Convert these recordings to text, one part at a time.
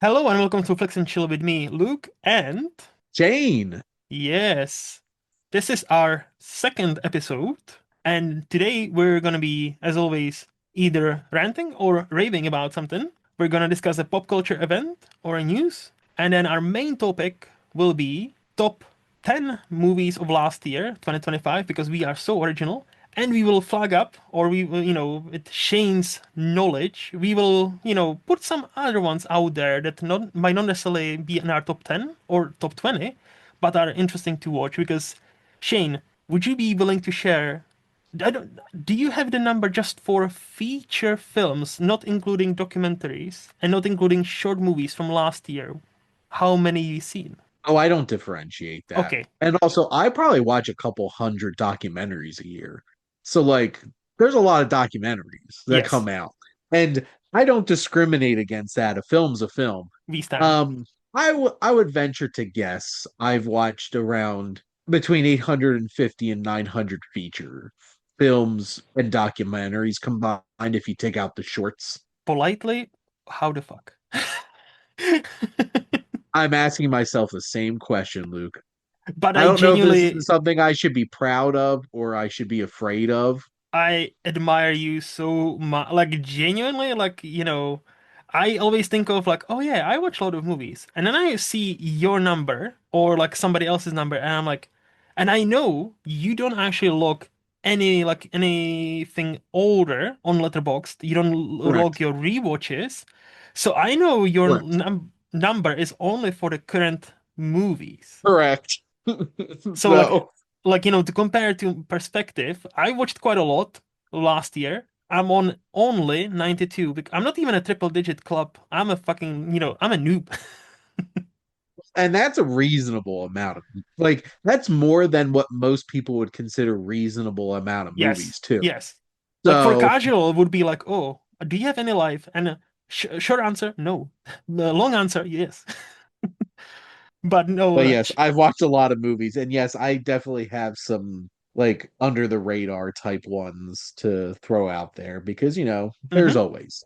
Hello and welcome to Flex and Chill with me, Luke, and Jane. yes, this is our second episode, and today we're gonna be, as always, either ranting or raving about something. We're gonna discuss a pop culture event or a news, and then our main topic will be top 10 movies of last year, 2025, because we are so original. And we will flag up, or we will, with Shane's knowledge, we will, put some other ones out there that might not necessarily be in our top 10 or top 20, but are interesting to watch. Because, Shane, would you be willing to share? Do you have the number just for feature films, not including documentaries and not including short movies from last year? How many you seen? Oh, I don't differentiate that. Okay. And also, I probably watch a couple hundred documentaries a year. So, like, there's a lot of documentaries that Yes, come out. And I don't discriminate against that. A film's a film. we stand. Um, I would venture to guess I've watched around between 850 and 900 feature films and documentaries combined if you take out the shorts. Politely, how the fuck? I'm asking myself the same question, Luke. But I I don't know if this genuinely, is something I should be proud of or I should be afraid of. I admire you so much. Like, genuinely, like, I always think of, like, oh yeah, I watch a lot of movies. And then I see your number or like somebody else's number, and I'm like, and I know you don't actually log anything older on Letterboxd. You don't log Correct. your rewatches. So I know your Correct. number is only for the current movies. Correct. So So, to compare to perspective, I watched quite a lot last year. I'm on only 92. I'm not even a triple digit club. I'm a fucking, I'm a noob. and that's a reasonable amount of like that's more than what most people would consider reasonable amount of Yes, movies too. yes. Like for So, casual, it would be like, oh, do you have any life? And short answer, no. The long answer, yes. But no, but yes, I've watched a lot of movies and yes, I definitely have some like under the radar type ones to throw out there because there's mhm, always.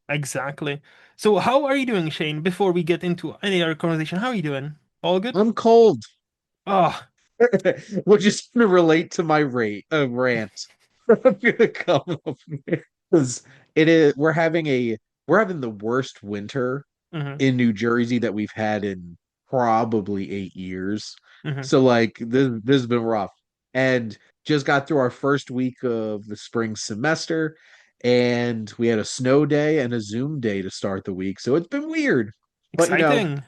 exactly. So how are you doing, Shane? Before we get into any other conversation, how are you doing? All good? I'm cold. Oh, Which is going to relate to my rant. I'm gonna come up because it is we're having the worst winter hmm in New Jersey that we've had in probably 8 years. hmm So like this has been rough. And just got through our first week of the spring semester, and we had a snow day and a Zoom day to start the week. So it's been weird. But exciting.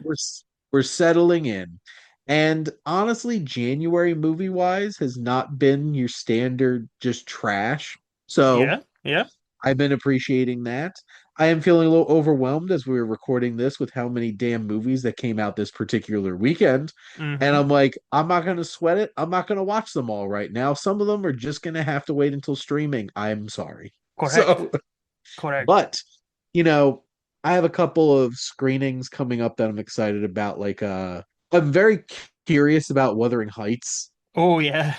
we're settling in. And honestly, January movie wise has not been your standard just trash. So Yeah, yeah. I've been appreciating that. I am feeling a little overwhelmed as we were recording this with how many damn movies that came out this particular weekend. And hmm I'm like, I'm not going to sweat it. I'm not going to watch them all right now. Some of them are just going to have to wait until streaming. I'm sorry. Correct. So, Correct. but, you know, I have a couple of screenings coming up that I'm excited about. I'm very curious about Wuthering Heights. Oh yeah.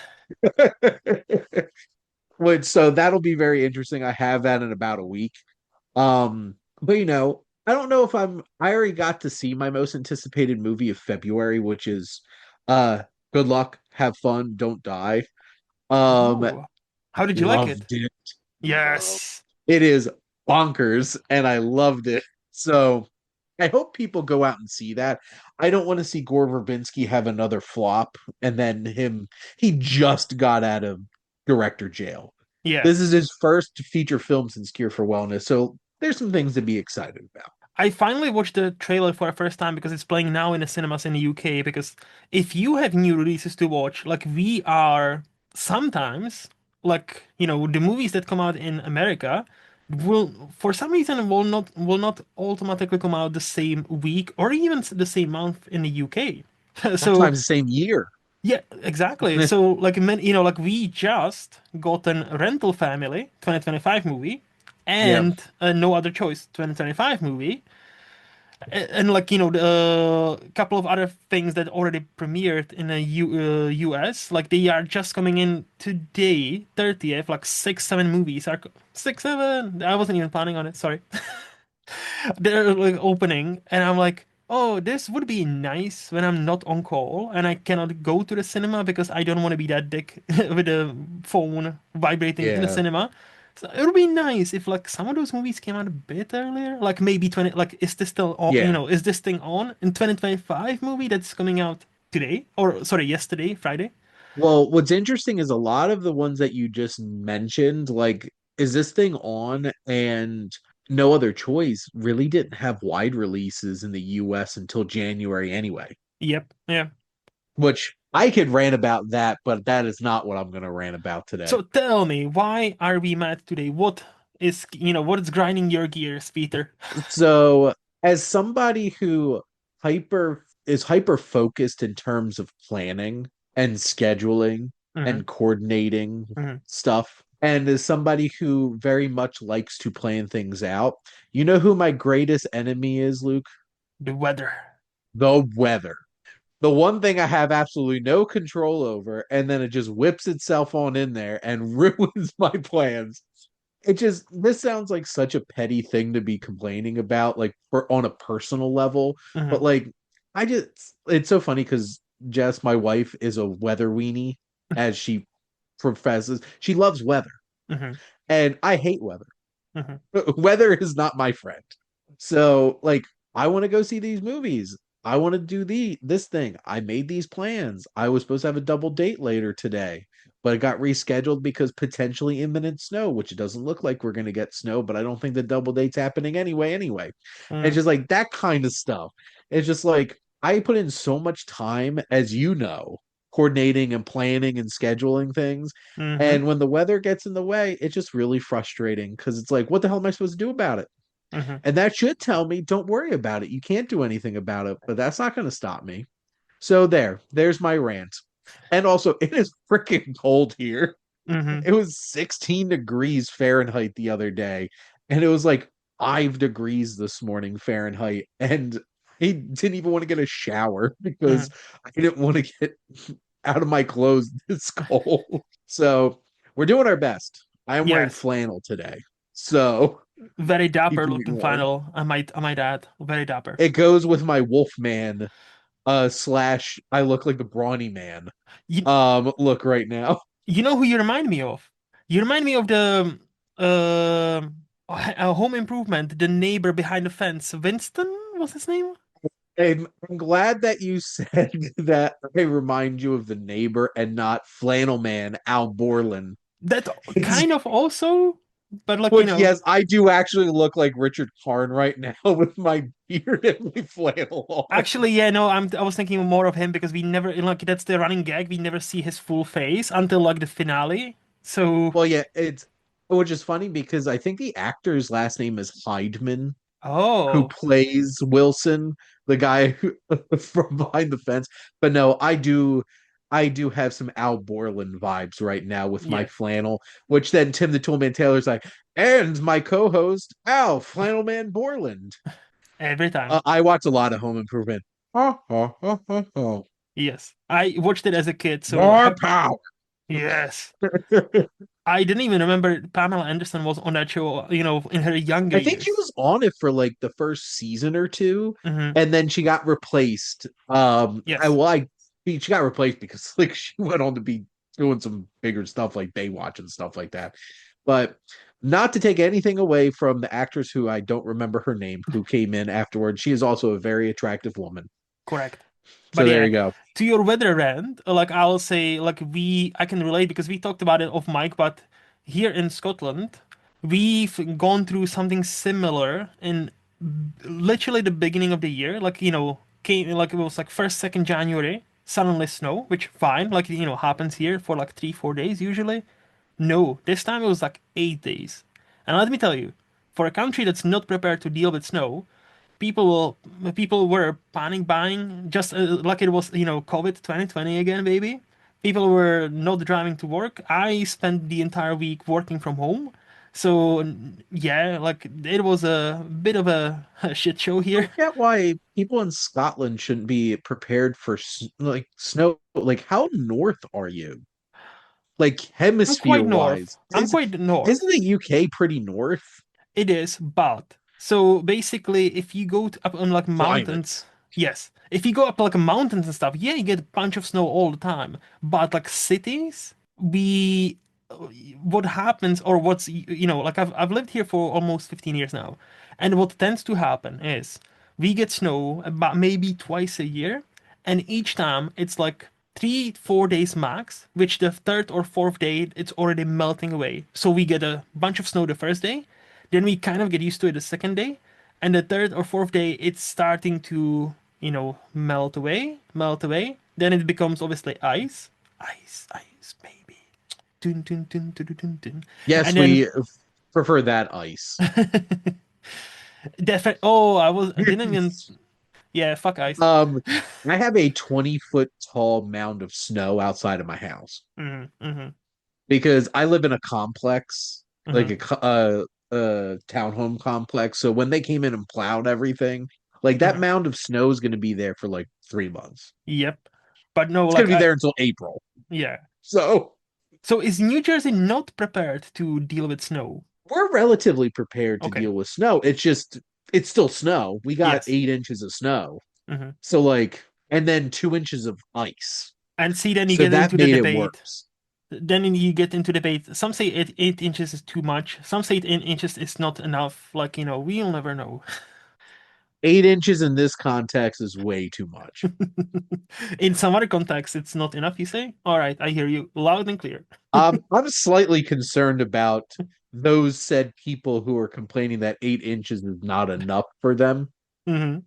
Which so that'll be very interesting. I have that in about a week. But I don't know if I already got to see my most anticipated movie of February, which is uh Good Luck, Have Fun, Don't Die. Um Oh. How did you like it? Loved it. Love. Yes. It is bonkers and I loved it. So I hope people go out and see that. I don't want to see Gore Verbinski have another flop and then he just got out of director jail. Yeah. This is his first feature film since Cure for Wellness, so there's some things to be excited about. I finally watched the trailer for the first time because it's playing now in the cinemas in the UK. Because if you have new releases to watch, like we are sometimes, like, the movies that come out in America will, for some reason, will not automatically come out the same week or even the same month in the UK. So Sometimes the same year. yeah, exactly. So like like we just got a Rental Family 2025 movie Yeah, and No Other Choice 2025 movie. And like a couple of other things that already premiered in the US, like they are just coming in today, 30th, like 6, 7 movies are 6, 7. I wasn't even planning on it, sorry. they're like opening, and I'm like, oh, this would be nice when I'm not on call and I cannot go to the cinema because I don't want to be that dick with a phone vibrating in the Yeah. cinema. So it would be nice if like some of those movies came out a bit earlier, like maybe 20, like is this still on, Yeah. is this thing on in 2025 movie that's coming out today or sorry, yesterday, Friday? Well, what's interesting is a lot of the ones that you just mentioned, like, is this thing on? And No Other Choice really didn't have wide releases in the US until January anyway, Yep, yeah. which I could rant about that, but that is not what I'm going to rant about today. So tell me, why are we mad today? What is, what is grinding your gears, Peter? So, as somebody who hyper focused in terms of planning and scheduling Hmm. and coordinating Hmm. stuff, and as somebody who very much likes to plan things out, you know who my greatest enemy is, Luke? The weather. The weather. The one thing I have absolutely no control over, and then it just whips itself on in there and ruins my plans. It just This sounds like such a petty thing to be complaining about, like for on a personal level, but Hmm. like I just it's so funny because Jess, my wife, is a weather weenie, as she professes. She loves weather, Hmm. and I hate weather. Hmm. Weather is not my friend. So like I want to go see these movies. I want to do this thing. I made these plans. I was supposed to have a double date later today, but it got rescheduled because potentially imminent snow, which it doesn't look like we're going to get snow, but I don't think the double date's happening anyway. It's Hmm. just like that kind of stuff. It's just like I put in so much time, as you know, coordinating and planning and scheduling things. Hmm. And when the weather gets in the way, it's just really frustrating because it's like, what the hell am I supposed to do about it? Hmm. And that should tell me, don't worry about it. You can't do anything about it, but that's not going to stop me. So there's my rant. And also, it is freaking cold here. Hmm. It was 16 degrees Fahrenheit the other day, and it was like 5 degrees this morning Fahrenheit. And I didn't even want to get a shower because Hmm. I didn't want to get out of my clothes this cold. So we're doing our best. I am wearing Yes. flannel today. So Very dapper keeping me looking warm. flannel. I might add. Very dapper. It goes with my Wolfman slash I look like the brawny man You look right now. you know who you remind me of? You remind me of the Home Improvement, the neighbor behind the fence. Winston was his name? I'm glad that you said that I remind you of the neighbor and not Flannel Man Al Borland. That It's kind of also, but like, which yes, I do actually look like Richard Karn right now with my beard and my flannel on. actually, yeah, no, I was thinking more of him because we never like that's the running gag. We never see his full face until like the finale. So, Well, yeah, it's which is funny because I think the actor's last name is Heidman, who oh, plays Wilson, the guy from behind the fence. But no, I do have some Al Borland vibes right now with my yeah, flannel, which then Tim the Toolman Taylor's like, and my co-host Al Flannelman Borland. every time. I watch a lot of Home Improvement. Ha, ha, ha, ha, ha. Yes, I watched it as a kid. So, More power. yes, I didn't even remember Pamela Anderson was on that show. In her younger I think she years. was on it for like the first season or two, Hmm. and then she got replaced. Yes, She got replaced because like she went on to be doing some bigger stuff like Baywatch and stuff like that. But not to take anything away from the actress who I don't remember her name who came in afterwards. She is also a very attractive woman. correct. But So there yeah, you go. to your weather rant, like I'll say, like I can relate because we talked about it off mic, but here in Scotland, we've gone through something similar in literally the beginning of the year. Like, came like it was like first, second January, suddenly snow, which fine, like happens here for like 3, 4 days usually. No, this time it was like 8 days. And let me tell you, for a country that's not prepared to deal with snow, people were panic buying just like it was COVID 2020 again, baby. People were not driving to work. I spent the entire week working from home. So yeah, like it was a bit of a shit show I here. don't get why people in Scotland shouldn't be prepared for like snow. Like, how north are you? Like I'm hemisphere quite north. wise, I'm quite north. isn't the UK pretty north? It is, but So basically, if you go up on like mountains, Climates. yes, if you go up like mountains and stuff, yeah, you get a bunch of snow all the time. But like cities, we, what happens or what's like I've lived here for almost 15 years now, and what tends to happen is we get snow about maybe twice a year, and each time it's like 3, 4 days max, which the third or fourth day it's already melting away. So we get a bunch of snow the first day, then we kind of get used to it the second day, and the third or fourth day it's starting to, melt away, melt away. Then it becomes obviously ice, ice, ice, baby. Dun, dun, dun, dun, dun, dun, dun. Yes, And then we prefer that ice. definitely. Oh, I didn't even. Yeah, fuck ice. Um, I have a 20-foot tall mound of snow outside of my house Hmm. Hmm. because I live in a complex, like Hmm. a townhome complex. So when they came in and plowed everything, like that Hmm. mound of snow is going to be there for like 3 months. Yep. But no, It's going like to be there until April. yeah. So So is New Jersey not prepared to deal with snow? we're relatively prepared to Okay. deal with snow. It's still snow. We got Yes. 8 inches of snow. Hmm. So like, and then 2 inches of ice. And see, then you So get that into the made it debate. worse. Then you get into debate. Some say 8 inches is too much. Some say 8 inches is not enough. Like, we'll never know. 8 inches in this context is way too much. In some other contexts, it's not enough, you say? All right, I hear you loud and clear. I'm slightly concerned about those said people who are complaining that 8 inches is not enough for them. Hmm.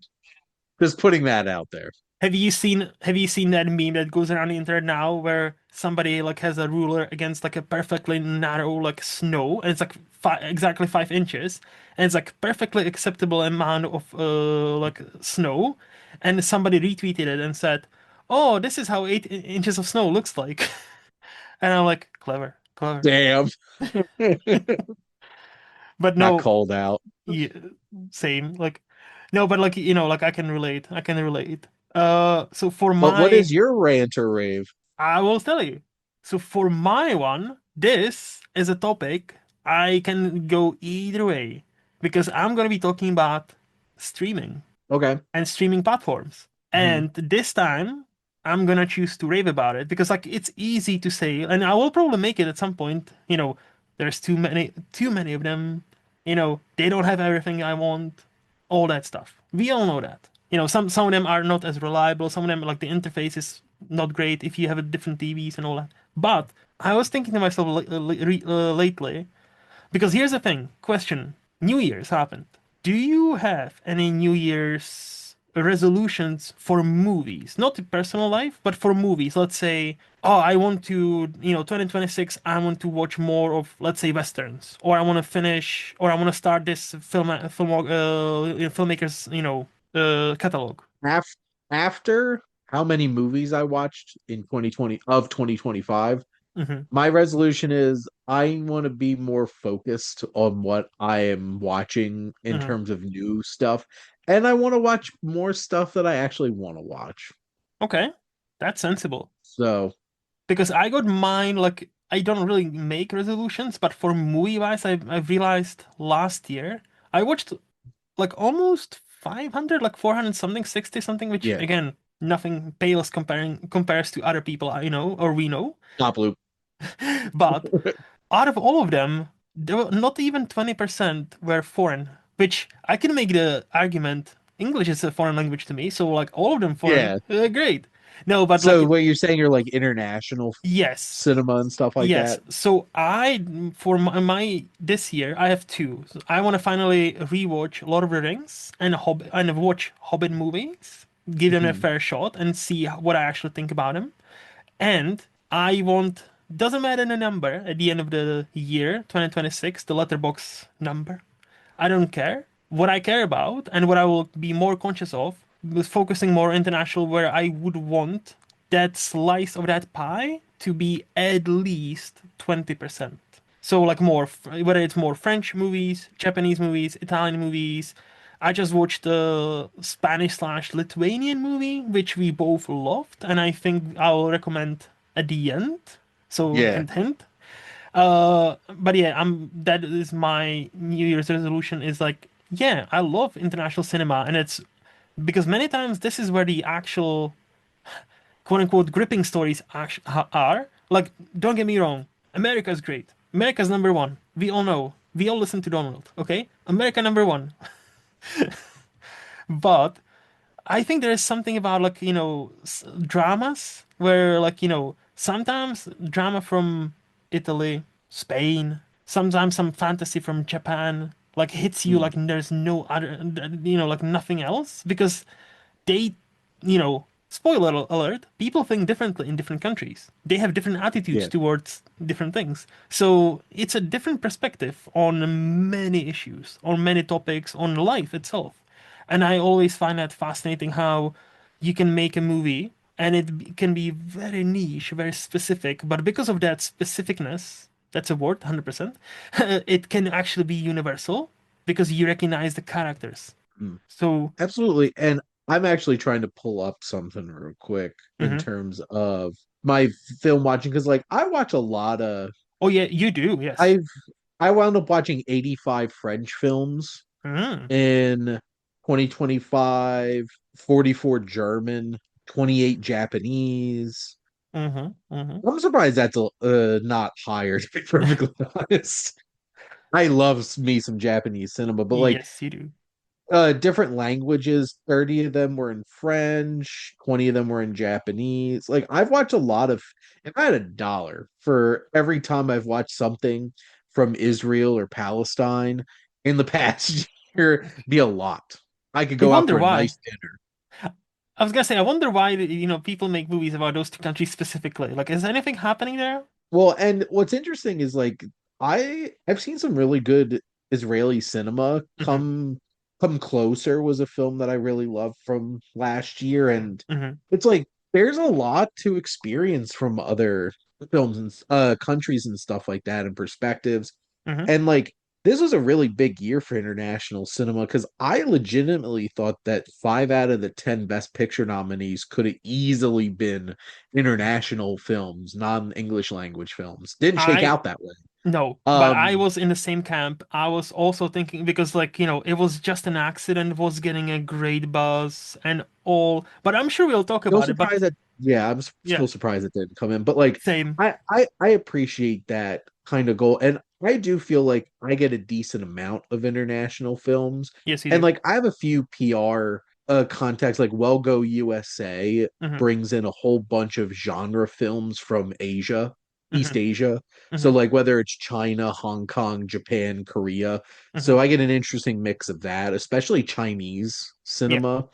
Just putting that out there. Have you seen that meme that goes around the internet now where somebody like has a ruler against like a perfectly narrow like snow and it's like exactly 5 inches and it's like perfectly acceptable amount of like snow, and somebody retweeted it and said, "Oh, this is how 8 inches of snow looks like." And I'm like, clever, clever. Damn. But Got no, called out. yeah, same. Like, no, but like like I can relate. I can relate. So for But what my is your rant or rave? I will tell you. So for my one, this is a topic I can go either way because I'm going to be talking about streaming Okay. and streaming platforms. Mhm. And this time, I'm gonna choose to rave about it because like it's easy to say, and I will probably make it at some point. There's too many of them. They don't have everything I want, all that stuff. We all know that. Some of them are not as reliable. Some of them, like the interface is not great if you have a different TVs and all that. But I was thinking to myself lately, because here's the thing, question. New Year's happened. Do you have any New Year's resolutions for movies? Not in personal life, but for movies. Let's say, oh, I want to, 2026, I want to watch more of, let's say, Westerns. Or I want to finish, or I want to start this filmmakers, catalog. Af- After how many movies I watched in 2025, Hmm. my resolution is I want to be more focused on what I am watching in Hmm. terms of new stuff. And I want to watch more stuff that I actually want to watch. Okay, that's sensible. So, Because I got mine like I don't really make resolutions, but for movie wise, I realized last year I watched like almost 500, like 400 something, 60 something, which yeah, again nothing pales compares to other people I know or we know. top loop. But out of all of them, there were not even 20% were foreign, which I can make the argument. English is a foreign language to me, so like all of them foreign, Yeah. great. No, but So, like what you're saying, you're like international yes. cinema and stuff like Yes. that? So for my this year, I have two. So I want to finally rewatch Lord of the Rings and watch Hobbit movies, give them a Mhm. fair shot, and see what I actually think about them. And I want, doesn't matter the number at the end of the year, 2026, the letterbox number. I don't care. What I care about and what I will be more conscious of was focusing more international, where I would want that slice of that pie to be at least 20%. So, like more, whether it's more French movies, Japanese movies, Italian movies. I just watched the Spanish slash Lithuanian movie, which we both loved, and I think I'll recommend at the end. So, Yeah. hint, hint. But yeah, that is my New Year's resolution is like yeah, I love international cinema, and it's because many times this is where the actual quote unquote gripping stories are. Like, don't get me wrong, America's great. America's number one. We all know. We all listen to Donald, okay? America number one. But I think there is something about like, dramas where like, sometimes drama from Italy, Spain, sometimes some fantasy from Japan like hits you Mm, like there's no other, like nothing else because they, spoiler alert, people think differently in different countries. They have different attitudes yeah. towards different things. So it's a different perspective on many issues, on many topics, on life itself. And I always find that fascinating how you can make a movie and can be very niche, very specific, but because of that specificness, that's a word, 100%, it can actually be universal because you recognize the characters. Mm. So, Absolutely. And I'm actually trying to pull up something real quick in mhm. terms of my film watching because like I watch a lot of Oh yeah, you do. Yes. I've I wound up watching 85 French films Mm, in 2025, 44 German, 28 Japanese. mm-hmm, mm-hmm. I'm surprised that's not higher, to be perfectly honest. I love me some Japanese cinema, but like Yes, you do. different languages, 30 of them were in French, 20 of them were in Japanese. Like I've watched a lot of if I had $1 for every time I've watched something from Israel or Palestine in the past year, be a lot. I could I go out wonder for a why. nice dinner. I was gonna say, I wonder why, people make movies about those two countries specifically. Like, is anything happening there? Well, and what's interesting is like I've seen some really good Israeli cinema. Mm-hmm, Come Closer was a film that I really loved from last year, and mm-hmm, it's like there's a lot to experience from other films and countries and stuff like that and perspectives. mm-hmm. And like this was a really big year for international cinema because I legitimately thought that 5 out of the 10 Best Picture nominees could have easily been international films, non-English language films. Didn't shake I out that way. No, but I Um, was in the same camp. I was also thinking because, like, it was just an accident, it was getting a great buzz and all. But I'm sure we'll talk Still about it. But surprised that yeah, yeah, still surprised it didn't come in. But like same. I appreciate that kind of goal. And I do feel like I get a decent amount of international films. Yes, you And do. like I have a few PR contacts like Well Go USA Mm-hmm, brings in a whole bunch of genre films from Asia, mm-hmm, East Asia. So mm-hmm. like whether it's China, Hong Kong, Japan, Korea. Mm-hmm. So I get an interesting mix of that, especially Chinese Yeah. cinema.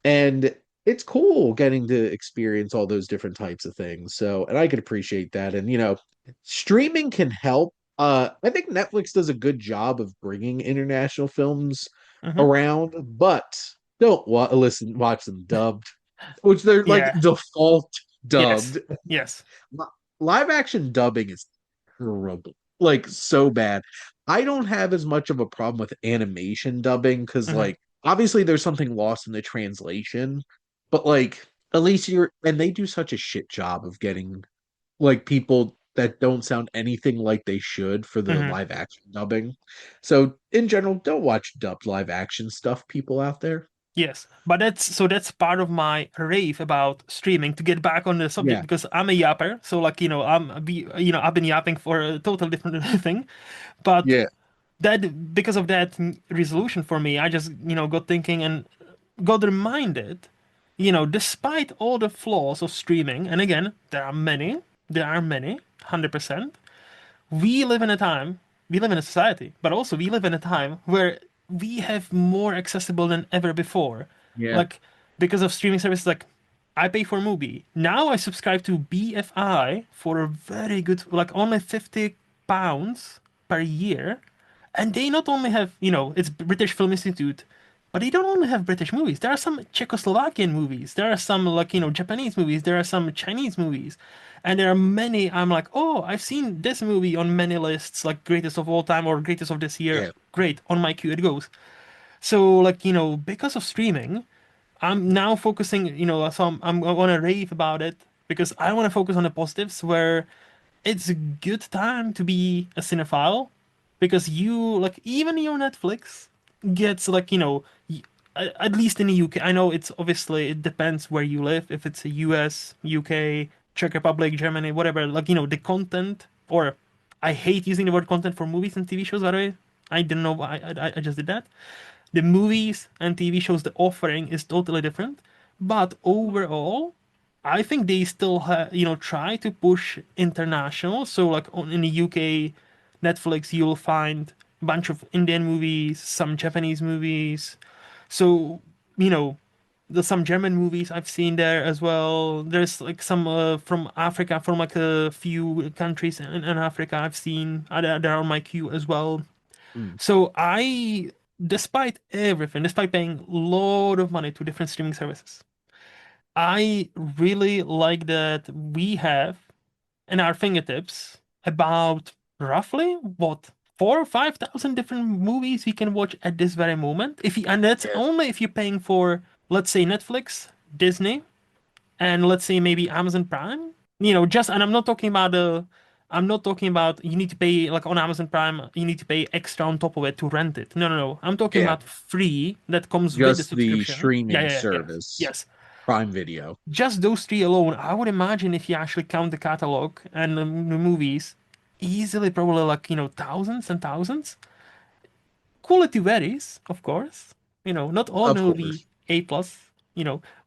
And it's cool getting to experience all those different types of things. So, and I could appreciate that. And, streaming can help. I think Netflix does a good job of bringing international films Mm-hmm. around, but don't watch them dubbed, which they're like Yeah. default Yes. dubbed. Yes. Li- Live action dubbing is terrible, like so bad. I don't have as much of a problem with animation dubbing because, Mm-hmm. like, obviously there's something lost in the translation, but like, at least and they do such a shit job of getting like people that don't sound anything like they should for the Mm-hmm. live action dubbing. So, in general, don't watch dubbed live action stuff, people out there. Yes, but that's part of my rave about streaming to get back on the subject Yeah, because I'm a yapper. So like, I've been yapping for a total different thing, but yeah, that because of that resolution for me, I just, got thinking and got reminded, despite all the flaws of streaming, and again, there are many, 100%, we live in a time, we live in a society, but also we live in a time where we have more accessible than ever before. yeah, Like, because of streaming services, like, I pay for Mubi. Now I subscribe to BFI for a very good, like, only £50 per year. And they not only have, it's British Film Institute, but they don't only have British movies. There are some Czechoslovakian movies. There are some like, Japanese movies. There are some Chinese movies. And there are many I'm like, "Oh, I've seen this movie on many lists, like greatest of all time or greatest of this year." yeah. Great, on my queue it goes. So like, because of streaming, I'm now focusing, so I want to rave about it because I want to focus on the positives where it's a good time to be a cinephile because you like even your Netflix. gets like, at least in the UK. I know it's obviously it depends where you live. If it's a US, UK, Czech Republic, Germany, whatever, like, the content, or I hate using the word content for movies and TV shows, by the way. I didn't know why I just did that. The movies and TV shows, the offering is totally different. But overall, I think they still try to push international. So like in the UK, Netflix, you'll find a bunch of Indian movies, some Japanese movies. So, you know, there's some German movies I've seen there as well. There's like some from Africa, from like a few countries in Africa I've seen. They're on my queue as well. Mm. So despite everything, despite paying a lot of money to different streaming services, I really like that we have in our fingertips about roughly what 4 or 5 thousand different movies we can watch at this very moment. And that's Yeah. only if you're paying for, let's say, Netflix, Disney, and let's say maybe Amazon Prime. And I'm not talking about you need to pay like on Amazon Prime, you need to pay extra on top of it to rent it. No, no, no. I'm talking Yeah. about free that comes with the Just the subscription. Yeah, streaming yeah, yeah, yeah. service, Yes. Prime Video. Just those three alone, I would imagine if you actually count the catalog and the movies, easily probably like, thousands and thousands. Quality varies, of course. Not all Of will be course. A plus,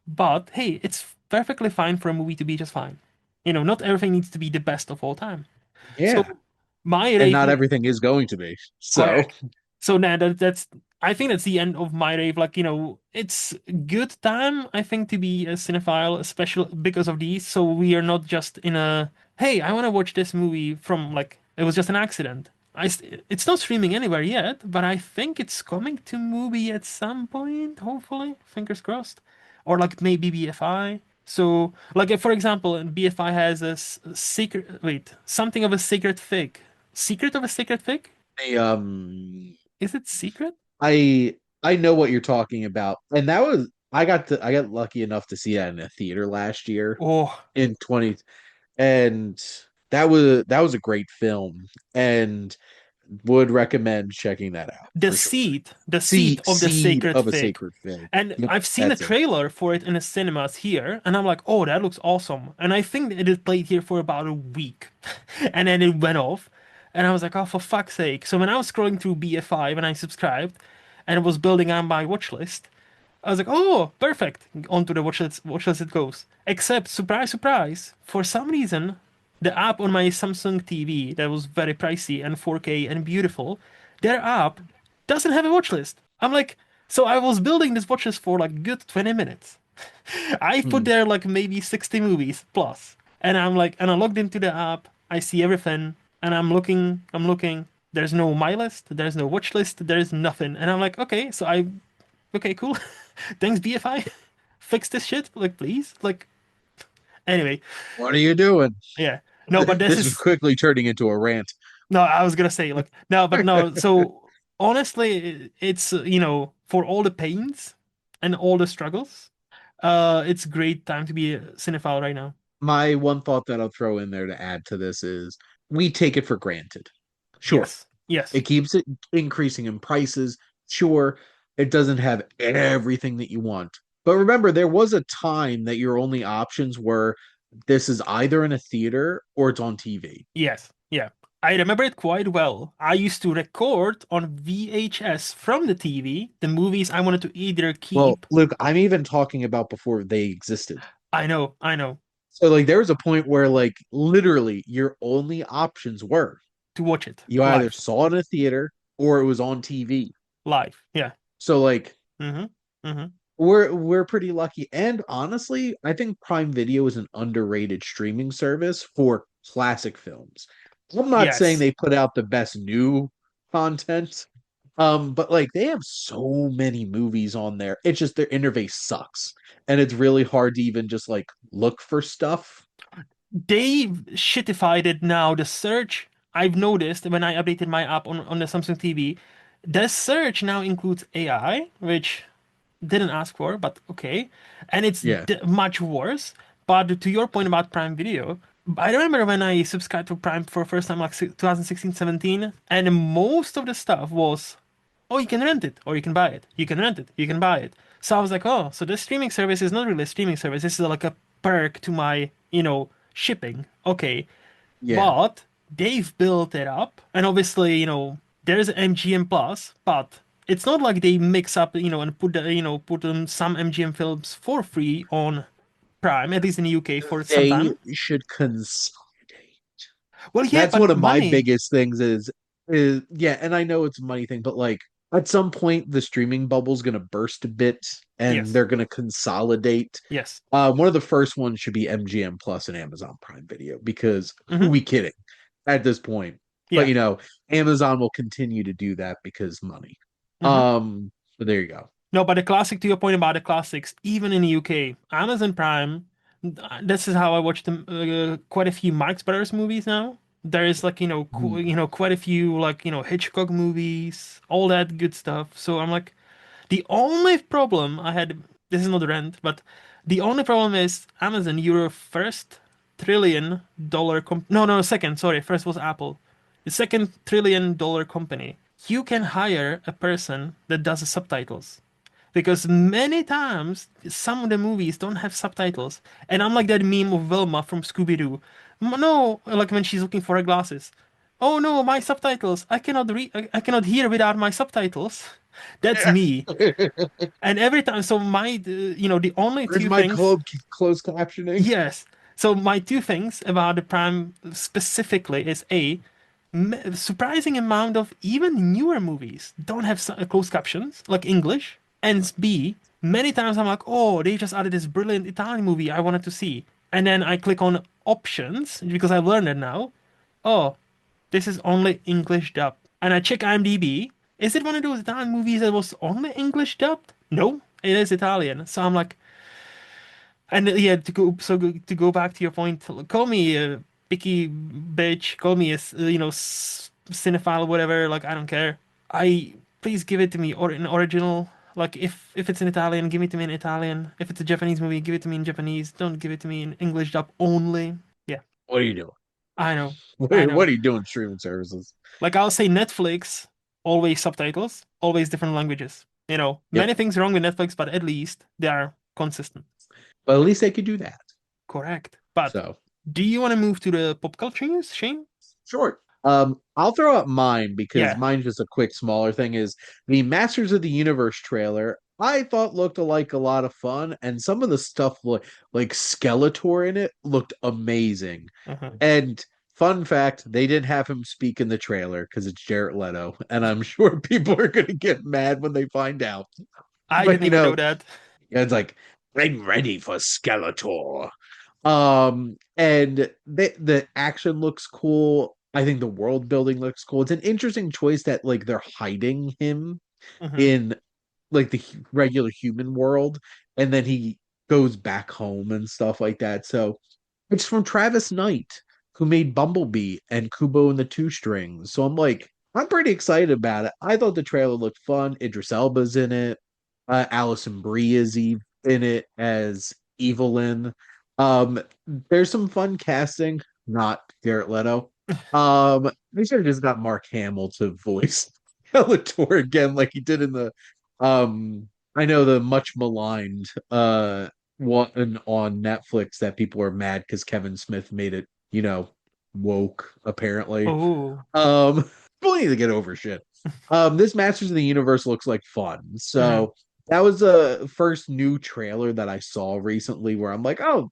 but hey, it's perfectly fine for a movie to be just fine. Not everything needs to be the best of all time. Yeah. So my And rave, not everything is going to be. So, correct. So now that's I think that's the end of my rave. Like, it's good time, I think, to be a cinephile, especially because of these. So we are not just in a, hey, I want to watch this movie from like it was just an accident. It's not streaming anywhere yet, but I think it's coming to movie at some point, hopefully, fingers crossed. Or like maybe BFI. So, like, for example, BFI has a secret, wait, something of a secret fig. Secret of a secret fig? the Is it secret? I know what you're talking about. And that was I got lucky enough to see that in a theater last year Oh, in 20, and that was a great film and would recommend checking that out for sure. the seed of the Seed sacred of a fig. sacred fig. And Yep, I've seen a that's it. trailer for it in the cinemas here, and I'm like, oh, that looks awesome. And I think that it is played here for about a week, and then it went off, and I was like, oh, for fuck's sake. So when I was scrolling through BFI when I subscribed, and it was building on my watch list, I was like, oh, perfect. Onto the watch list it goes. Except, surprise, surprise, for some reason, the app on my Samsung TV that was very pricey and 4K and beautiful, their app doesn't have a watch list. I'm like, so I was building this watch list for like good 20 minutes. I put Hmm. there like maybe 60 movies plus. And I'm like, and I logged into the app, I see everything, and I'm looking. There's no my list, there's no watch list, there's nothing. And I'm like, okay, cool. Thanks, BFI. Fix this shit, like, please. Like, anyway, What are you doing? yeah. No, but this This is is quickly turning into a rant. no. I was gonna say like no, but no. So honestly, it's for all the pains and all the struggles, it's a great time to be a cinephile right now. My one thought that I'll throw in there to add to this is we take it for granted. Sure, Yes, yes, it keeps it increasing in prices. Sure, it doesn't have everything that you want. But remember, there was a time that your only options were this is either in a theater or it's on TV. yes, yeah. I remember it quite well. I used to record on VHS from the TV the movies I wanted to either Well, keep. Luke, I'm even talking about before they existed. I know, So like there was a point where like literally your only options were to watch it you either live, saw it in a theater or it was on TV. live. Yeah. So like Mm-hmm. Mm-hmm. we're pretty lucky. And honestly, I think Prime Video is an underrated streaming service for classic films. I'm not saying Yes. they put out the best new content, but like they have so many movies on there. It's just their interface sucks. And it's really hard to even just like look for stuff. They shitified it now. The search I've noticed when I updated my app on the Samsung TV, the search now includes AI, which didn't ask for, but okay. And it's Yeah. much worse. But to your point about Prime Video, I remember when I subscribed to Prime for the first time, like 2016, 17, and most of the stuff was oh, you can rent it or you can buy it. You can rent it, you can buy it. So I was like, oh, so this streaming service is not really a streaming service. This is like a perk to my, shipping. Okay. Yeah. But they've built it up. And obviously, there's MGM Plus, but it's not like they mix up, and put some MGM films for free on Prime, at least in the UK for some They time. should consolidate. Well, yeah, That's but one of my money. biggest things is yeah, and I know it's a money thing, but like at some point the streaming bubble's gonna burst a bit and Yes. they're gonna consolidate. Yes. One of the first ones should be MGM Plus and Amazon Prime Video because who Hmm. we kidding at this point? But Yeah. Amazon will continue to do that because money. Hmm. But there you go. No, but the classic, to your point about the classics, even in the UK, Amazon Prime, this is how I watch them, quite a few Marx Brothers movies now. There is like, Hmm. quite a few like, Hitchcock movies, all that good stuff. So I'm like, the only problem I had, this is not a rant, but the only problem is Amazon, you're a first trillion dollar no, no, second, sorry, first was Apple. The second trillion dollar company. You can hire a person that does the subtitles. Because many times some of the movies don't have subtitles. And I'm like that meme of Velma from Scooby-Doo. No, like when she's looking for her glasses. Oh no, my subtitles. I cannot read, I cannot hear without my subtitles. That's me. And every time, so the only Where's two my things, closed captioning? yes. So my two things about the Prime specifically is A, surprising amount of even newer movies don't have closed captions like English, and B, many times I'm like, oh, they just added this brilliant Italian movie I wanted to see, and then I click on options because I've learned it now. Oh, this is only English dub, and I check IMDb. Is it one of those Italian movies that was only English dubbed? No, it is Italian. So I'm like, and yeah, to go back to your point, call me a picky bitch, call me a cinephile, whatever. Like I don't care. I Please give it to me or in original. Like if it's in Italian, give it to me in Italian. If it's a Japanese movie, give it to me in Japanese. Don't give it to me in English dub only. Yeah, What are you doing? I know, I What know. are you doing streaming services? Like I'll say Netflix, always subtitles, always different languages. Yep. Many things wrong with Netflix, but at least they are consistent. But at least they could do that. Correct. But So do you want to move to the pop culture news, Shane? short. I'll throw out mine because Yeah. mine's just a quick, smaller thing. Is the Masters of the Universe trailer? I thought looked like a lot of fun, and some of the stuff like Skeletor in it looked amazing. Uh-huh. And fun fact, they didn't have him speak in the trailer because it's Jared Leto, and I'm sure people are gonna get mad when they find out. I But didn't even know that. it's like I'm ready for Skeletor. And the action looks cool. I think the world building looks cool. It's an interesting choice that like they're hiding him Hmm. in like the regular human world, and then he goes back home and stuff like that. So it's from Travis Knight, who made Bumblebee and Kubo and the Two Strings. So I'm like, I'm pretty excited about it. I thought the trailer looked fun. Idris Elba's in it. Alison Brie is in it as Evelyn. Um, there's some fun casting, not Garrett Leto. They should have just got Mark Hamill to voice Skeletor again, like he did in the I know the much maligned one on Netflix that people are mad because Kevin Smith made it, woke apparently. Oh. Um, we need to get over shit. This Masters of the Universe looks like fun. Hmm. So that was the first new trailer that I saw recently where I'm like, oh,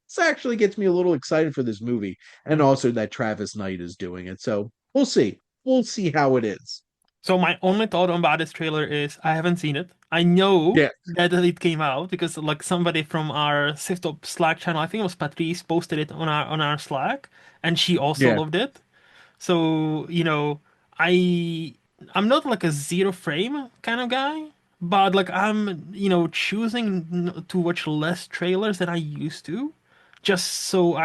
this actually gets me a little excited for this movie. And Hmm. also that Travis Knight is doing it. So we'll see. We'll see how it is. So my only thought about this trailer is I haven't seen it. I know Yeah, that it came out because like somebody from our Siftop Slack channel, I think it was Patrice, posted it on our Slack, and she also yeah. loved it. So, I I'm not like a zero frame kind of guy, but like I'm, choosing to watch less trailers than I used to, just so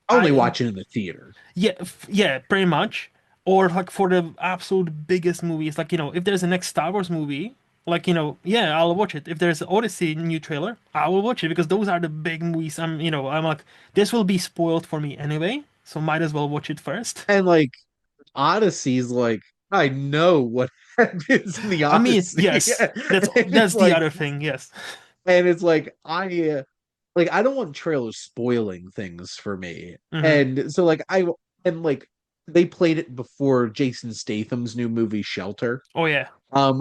Only watching in the theater. yeah, yeah, pretty much. Or like for the absolute biggest movies, like, if there's a next Star Wars movie, like, yeah, I'll watch it. If there's an Odyssey new trailer, I will watch it because those are the big movies. I'm like, this will be spoiled for me anyway, so might as well watch it first. And like Odyssey's like I know what happens in the I mean, Odyssey. yes, And that's it's the like other thing. Yes. I don't want trailers spoiling things for me. Hmm. And so like I and like they played it before Jason Statham's new movie Shelter, Oh yeah.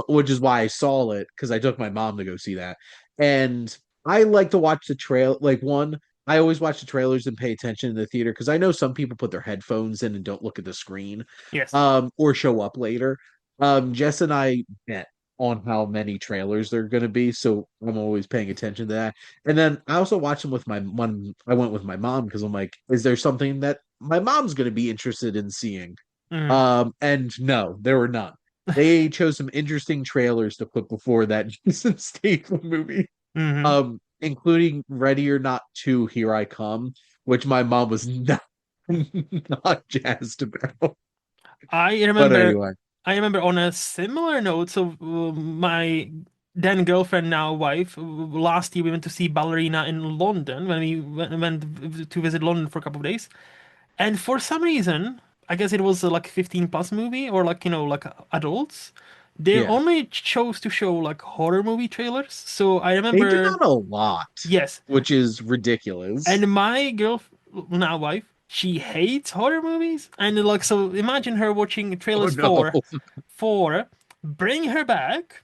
which is why I saw it because I took my mom to go see that. And I like to watch the trail like one, I always watch the trailers and pay attention in the theater because I know some people put their headphones in and don't look at the screen, Yes. or show up later. Jess and I bet on how many trailers there are going to be, so I'm always paying attention to that. And then I also watch them with my one. I went with my mom because I'm like, is there something that my mom's going to be interested in seeing? Hmm. And no, there were none. They chose some interesting trailers to put before that Jason Statham movie, Hmm. including Ready or Not 2, Here I Come, which my mom was not not jazzed about. I But remember, anyway, I remember on a similar note. So my then girlfriend, now wife, last year we went to see Ballerina in London when we went to visit London for a couple of days. And for some reason, I guess it was like a 15 plus movie or like, like adults. They yeah, only chose to show like horror movie trailers. So I they do remember, not a lot, yes. which is ridiculous. And my girl, now wife, she hates horror movies. And like, so imagine her watching Oh trailers no, for Bring Her Back,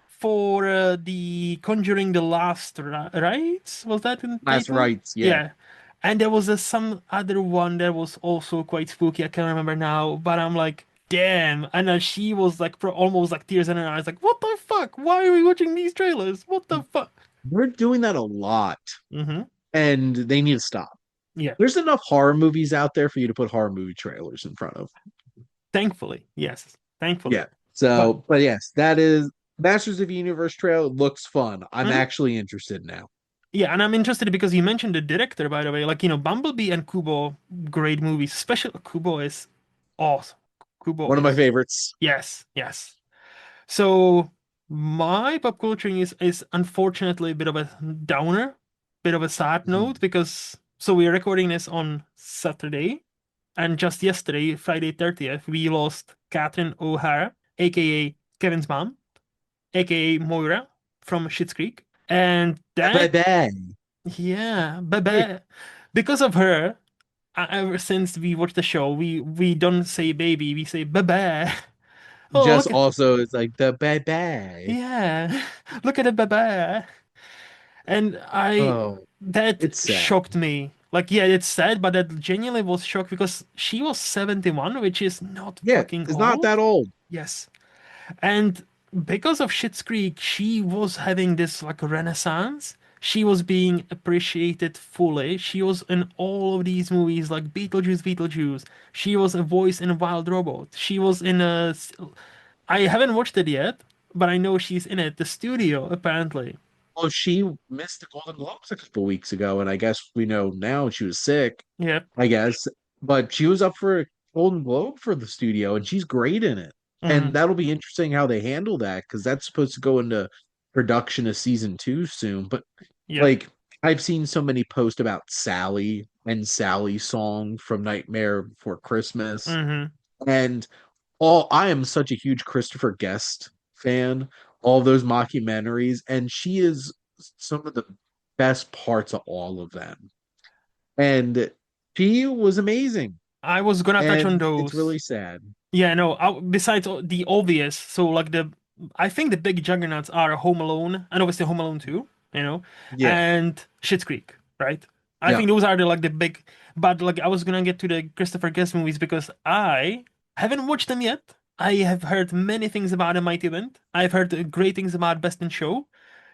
for the Conjuring the Last Rites. Was that the last title? rights, yeah. Yeah. And there was some other one that was also quite spooky. I can't remember now, but I'm like, damn. And then she was like, almost like tears in her eyes, like, what the fuck? Why are we watching these trailers? What the fuck? We're doing that a lot, Hmm. and they need to stop. Yeah. There's enough horror movies out there for you to put horror movie trailers in front of. Thankfully, yes. Thankfully. Yeah. But But yes, that is Masters of the Universe trailer looks fun. I'm mhm. actually interested now. Yeah, and I'm interested because you mentioned the director, by the way. Like, Bumblebee and Kubo, great movies. Especially Kubo is awesome. Kubo One of my is, favorites. yes, yes. So my pop culture is unfortunately a bit of a downer, bit of a sad Mhm. note because so we're recording this on Saturday, and just yesterday, Friday 30th, we lost Catherine O'Hara, aka Kevin's mom, aka Moira from Schitt's Creek. And Bye that, bye. yeah, because of her, ever since we watched the show, we don't say baby, we say bye. Oh, Just look at, also is like the bye bye. yeah, look at the baba. And Oh, that it's sad. shocked me. Like, yeah, it's sad, but that genuinely was shocked because she was 71, which is not Yeah, fucking it's not that old. old. Yes. And because of Schitt's Creek, she was having this like renaissance. She was being appreciated fully. She was in all of these movies like Beetlejuice, Beetlejuice. She was a voice in Wild Robot. She was in a. I haven't watched it yet, but I know she's in it. The Studio, apparently. Well, she missed the Golden Globes a couple weeks ago, and I guess we know now she was sick, Yep. I guess. But she was up for a Golden Globe for the studio, and she's great in it. And Hmm. that'll be interesting how they handle that because that's supposed to go into production of season two soon. But Yep. like I've seen so many posts about Sally and Sally's song from Nightmare Before Christmas. Hmm. And all I am such a huge Christopher Guest fan, all those mockumentaries, and she is some of the best parts of all of them. And she was amazing. I was gonna touch on And it's those. really sad. Yeah, no, besides the obvious, so like I think the big juggernauts are Home Alone and obviously Home Alone 2, Yeah. and Schitt's Creek, right? I Yeah. think those are the big, but like I was gonna get to the Christopher Guest movies because I haven't watched them yet. I have heard many things about A Mighty Wind. I've heard great things about Best in Show.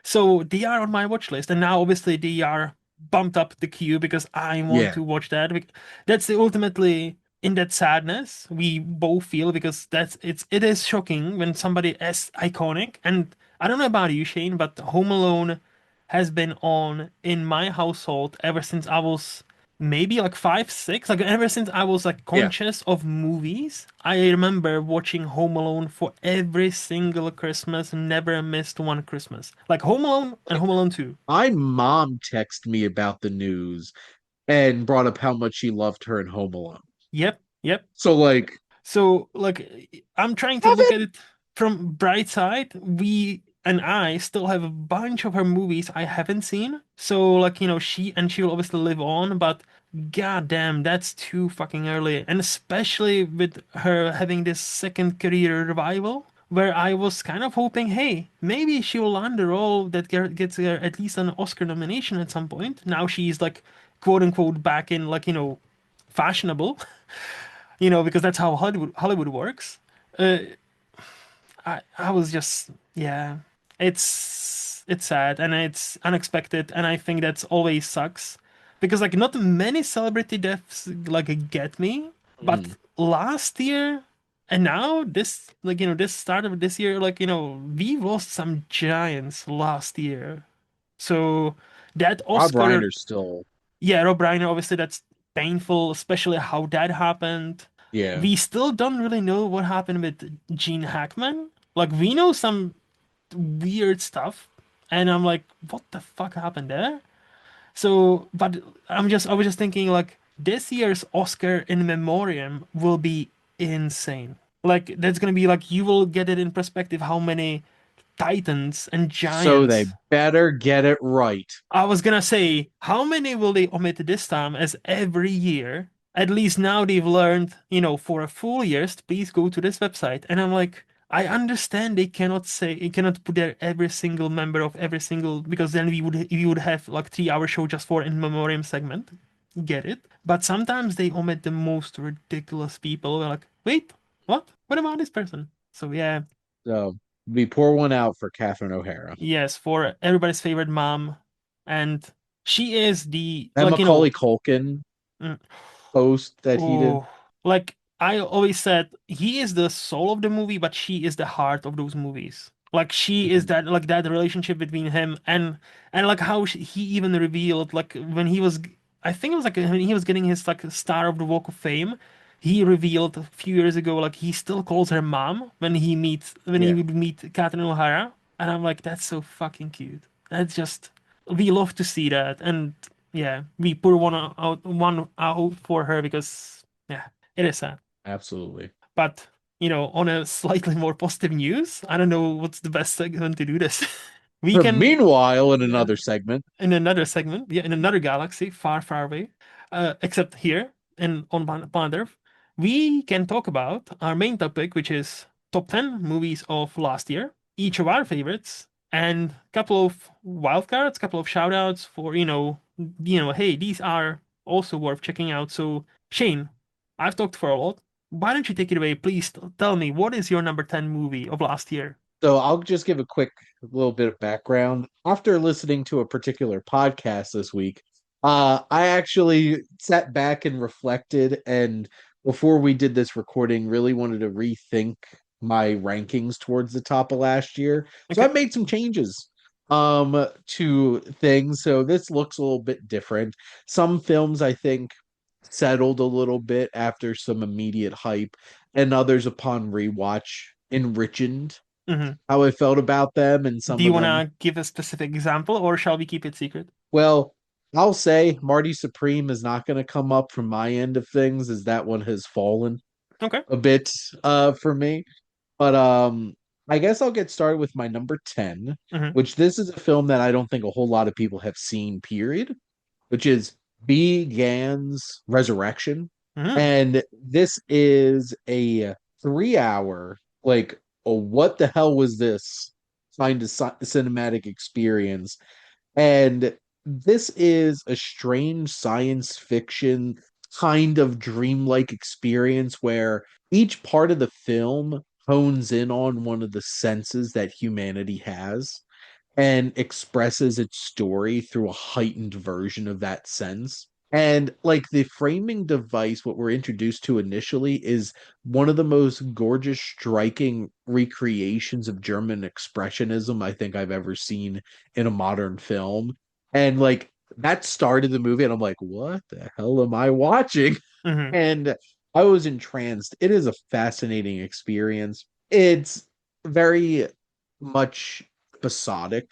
So they are on my watch list, and now obviously they are bumped up the queue because I want Yeah. to watch that. That's ultimately in that sadness we both feel because it is shocking when somebody as iconic, and I don't know about you, Shane, but Home Alone has been on in my household ever since I was maybe like 5, 6, like ever since I was like Yeah. conscious of movies. I remember watching Home Alone for every single Christmas, never missed one Christmas, like Home Alone and Like Home Alone 2. my mom texted me about the news and brought up how much she loved her in Home Alone. Yep, yep. So like So, like, I'm trying to look Kevin, at it from bright side. We and I still have a bunch of her movies I haven't seen. So, like, she will obviously live on, but goddamn, that's too fucking early. And especially with her having this second career revival, where I was kind of hoping, hey, maybe she will land a role that gets her at least an Oscar nomination at some point. Now she's like, quote unquote, back in like, fashionable. Because that's how Hollywood works. Uh, I was just yeah, it's sad and it's unexpected, and I think that's always sucks because like not many celebrity deaths like get me, but Mhm. last year and now this like this start of this year like we lost some giants last year, so that Rob Oscar. Reiner's still, Yeah, Rob Reiner, obviously that's painful, especially how that happened. yeah. We still don't really know what happened with Gene Hackman. Like we know some weird stuff, and I'm like, what the fuck happened there? So, but I was just thinking like this year's Oscar in memoriam will be insane. Like that's gonna be like you will get it in perspective how many titans and So they giants. better get it right. I was gonna say, how many will they omit this time as every year? At least now they've learned, for a full year, please go to this website. And I'm like, I understand they cannot say, they cannot put there every single member of every single, because then we would have like 3 hour show just for in memoriam segment. Get it? But sometimes they omit the most ridiculous people. We're like, wait, what? What about this person? So yeah, So we pour one out for Catherine O'Hara. yes, for everybody's favorite mom, and she is the That like Macaulay Culkin mm, post that he did. oh, like I always said, he is the soul of the movie, but she is the heart of those movies. Like she is Mhm. that like that relationship between him and like how he even revealed like when he was, I think it was like when he was getting his like star of the Walk of Fame. He revealed a few years ago like he still calls her mom when he Yeah, would meet Catherine O'Hara, and I'm like that's so fucking cute. That's just we love to see that, and yeah, we put one out for her because yeah, it is sad. absolutely. But on a slightly more positive news, I don't know what's the best segment to do this. We can Meanwhile, in uh, another segment, in another segment, yeah, in another galaxy, far, far away, except here in on planet Earth, we can talk about our main topic, which is top 10 movies of last year, each of our favorites, and a couple of wildcards, couple of shout outs for, hey, these are also worth checking out. So, Shane, I've talked for a lot. Why don't you take it away? Please tell me, what is your number 10 movie of last year? so I'll just give a quick little bit of background. After listening to a particular podcast this week, I actually sat back and reflected, and before we did this recording, really wanted to rethink my rankings towards the top of last year. So I Okay. made some changes to things. So this looks a little bit different. Some films I think settled a little bit after some immediate hype, and others upon rewatch enriched Hmm. how I felt about them, and Do some you of want them. to give a specific example, or shall we keep it secret? Well, I'll say Marty Supreme is not going to come up from my end of things, as that one has fallen Okay. a bit for me. But I guess I'll get started with my number 10, Hmm. which this is a film that I don't think a whole lot of people have seen, period, which is B. Gann's Resurrection. Hmm. And this is a 3 hour, like, oh, what the hell was this kind of cinematic experience? And this is a strange science fiction kind of dreamlike experience where each part of the film hones in on one of the senses that humanity has and expresses its story through a heightened version of that sense. And like the framing device, what we're introduced to initially is one of the most gorgeous, striking recreations of German expressionism I think I've ever seen in a modern film. And like that started the movie, and I'm like, what the hell am I watching? Hmm. And I was entranced. It is a fascinating experience. It's very much episodic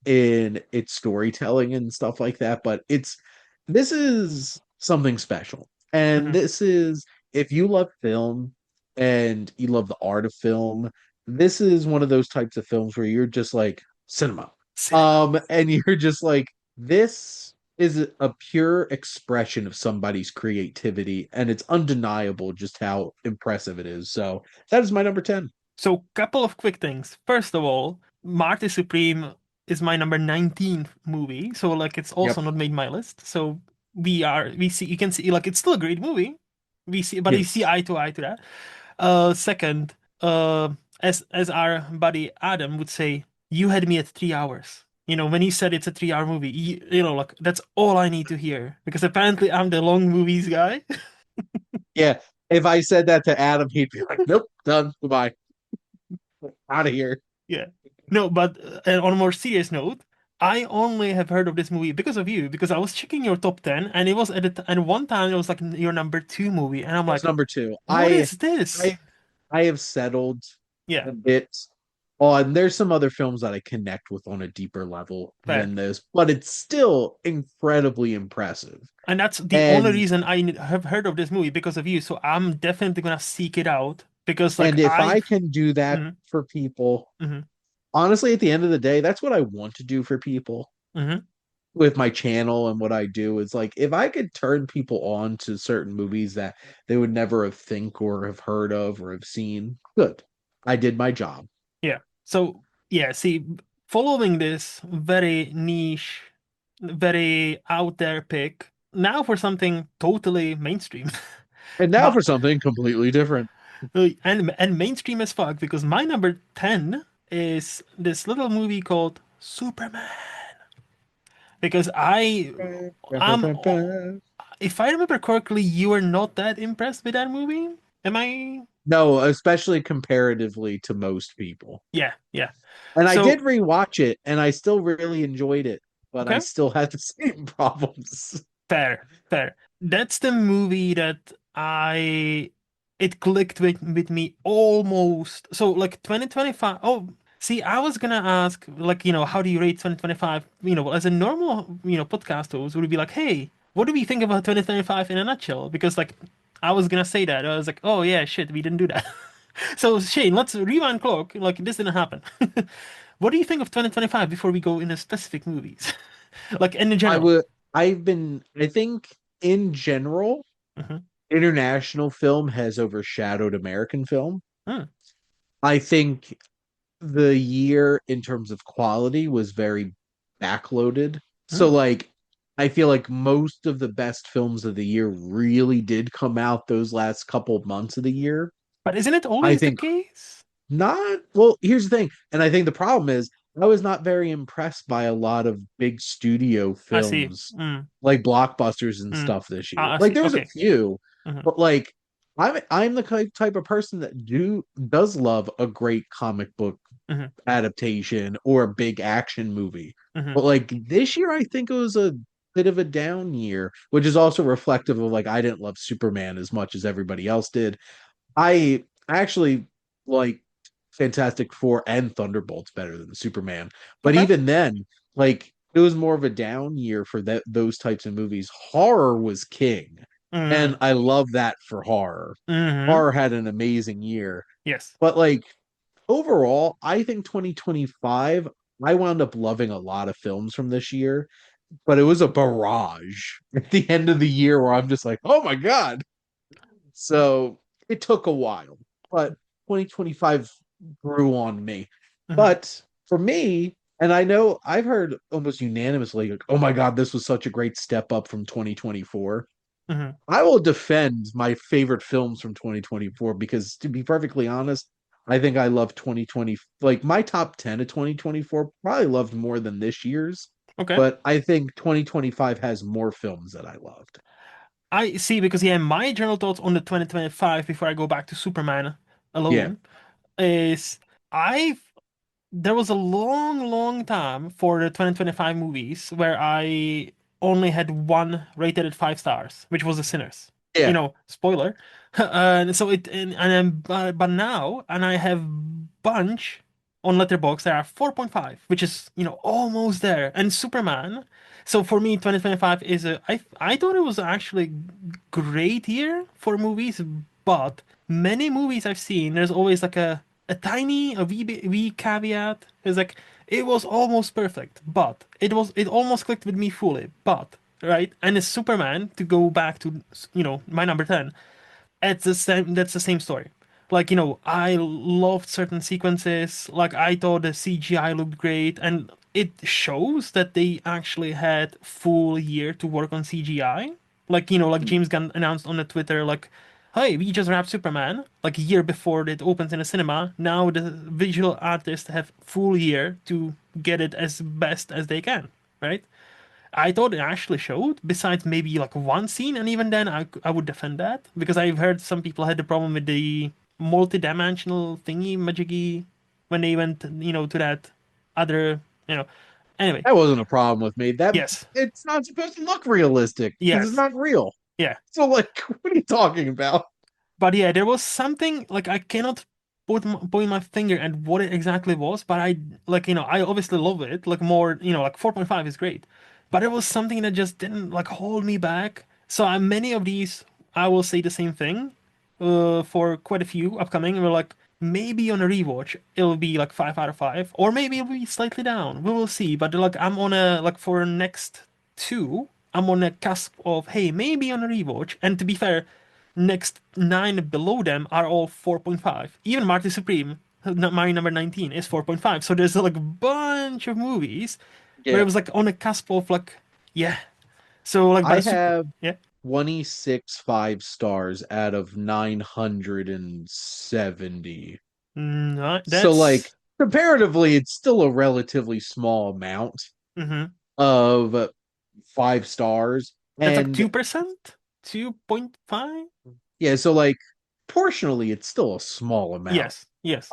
in its storytelling and stuff like that, but this is something special. And Hmm. this is, if you love film and you love the art of film, this is one of those types of films where you're just like cinema. Cinema. And you're just like, this is a pure expression of somebody's creativity, and it's undeniable just how impressive it is. So that is my number 10. So, couple of quick things. First of all, Marte Supreme is my number 19 movie, so like it's also Yep. not made my list. So we see you can see like it's still a great movie. We see, but you see Yes. eye to that. Second, as our buddy Adam would say, you had me at 3 hours. When he said it's a 3 hour movie, like that's all I need to hear because apparently I'm the long movies guy. Yeah. If I said that to Adam, he'd be like, nope, done. Goodbye. Out of here. Yeah. No, but on a more serious note, I only have heard of this movie because of you, because I was checking your top 10 and it was and one time it was like your number two movie. And I'm That's like, number two. what is this? I I have settled Yeah, a bit on there's some other films that I connect with on a deeper level fair. than this, but it's still incredibly impressive. And that's the only And reason I have heard of this movie because of you. So I'm definitely gonna seek it out because like and if I I've can do that mhm, for people, mhm, honestly, at the end of the day, that's what I want to do for people mhm. with my channel and what I do. Is like if I could turn people on to certain movies that they would never have think or have heard of or have seen, good. I did my job. Yeah. So yeah, see, following this very niche, very out there pick, now for something totally mainstream. And now My, for something completely different. and mainstream as fuck because my number 10 is this little movie called Superman. Because I'm if I remember correctly, you were not that impressed with that movie. Am I? No, especially comparatively to most people. Yeah, yeah. And I did So, rewatch it and I still really enjoyed it, but I okay. still had the same problems. Fair, fair. That's the movie that it clicked with me almost. So like 2025. Oh, see, I was gonna ask like, how do you rate 2025? As a normal, podcast host would be like, hey, what do we think about 2025 in a nutshell? Because like I was gonna say that. I was like, oh yeah, shit, we didn't do that. So Shane, let's rewind clock. Like this didn't happen. What do you think of 2025 before we go into specific movies? Like in I general. would I think in general, Hmm. international film has overshadowed American film. Hmm. I think the year in terms of quality was very backloaded. So Hmm. like I feel like most of the best films of the year really did come out those last couple of months of the year. But isn't it I always the think case? not well, here's the thing, and I think the problem is I was not very impressed by a lot of big studio I see. films like blockbusters and Mm. stuff this year. I Like see. there was a Okay. few, Hmm. but like I'm the type of person that does love a great comic book Hmm. adaptation or a big action movie. Hmm. But like this year, I think it was a bit of a down year, which is also reflective of like I didn't love Superman as much as everybody else did. I actually like Fantastic Four and Thunderbolts better than Superman. But Okay. even then, like it was more of a down year for those types of movies. Horror was king. And Hmm. I love that for horror. Hmm. Horror had an amazing year. Yes. But like overall, I think 2025, I wound up loving a lot of films from this year, but it was a barrage at the end of the year where I'm just like, oh my God. So it took a while, but 2025 grew on me. Hmm. But for me, and I know I've heard almost unanimously, like, oh my God, this was such a great step up from 2024. Hmm. I will defend my favorite films from 2024 because, to be perfectly honest, I think I love 2020. Like my top 10 of 2024, probably loved more than this year's, Okay. but I think 2025 has more films that I loved. I see because yeah, my general thoughts on the 2025 before I go back to Superman Yeah. alone is I've there was a long, long time for the 2025 movies where I only had one rated at 5 stars, which was The Sinners. Yeah. Spoiler. And so but now, and I have bunch on Letterboxd that are 4.5, which is almost there. And Superman. So for me, 2025 is I thought it was actually great year for movies, but many movies I've seen, there's always like a wee caveat. It's like it was almost perfect, but it almost clicked with me fully, but right. And it's Superman to go back to my number 10. It's the same. That's the same story. Like, I loved certain sequences. Like, I thought the CGI looked great, and it shows that they actually had full year to work on CGI. Like, like James Gunn announced on the Twitter, like, "Hey, we just wrapped Superman like a year before it opens in a cinema. Now the visual artists have full year to get it as best as they can, right?" I thought it actually showed, besides maybe like one scene, and even then, I would defend that because I've heard some people had the problem with the multi-dimensional thingy magicy when they went, to that other, you know. Anyway, That wasn't a problem with me. That yes, it's not supposed to look realistic because it's yes, not real. yeah. So like, what are you talking about? But yeah, there was something like I cannot point my finger at what it exactly was, but I like I obviously love it. Like more, like 4.5 is great, but it was something that just didn't like hold me back. So many of these, I will say the same thing. For quite a few upcoming, we're like maybe on a rewatch it'll be like 5 out of 5, or maybe it'll be slightly down. We will see. But like I'm on a like for next two, I'm on a cusp of hey maybe on a rewatch. And to be fair, next nine below them are all 4.5. Even Marty Supreme, my number 19, is 4.5. So there's like a bunch of movies where it Yeah, was like on a cusp of like, yeah. So like, but I a super, have yeah. 26 5 stars out of 970. No, So like that's, comparatively, it's still a relatively small amount mm-hmm. of 5 stars. That's like And 2%, 2.5. yeah, so like proportionally, it's still a small amount Yes, yes.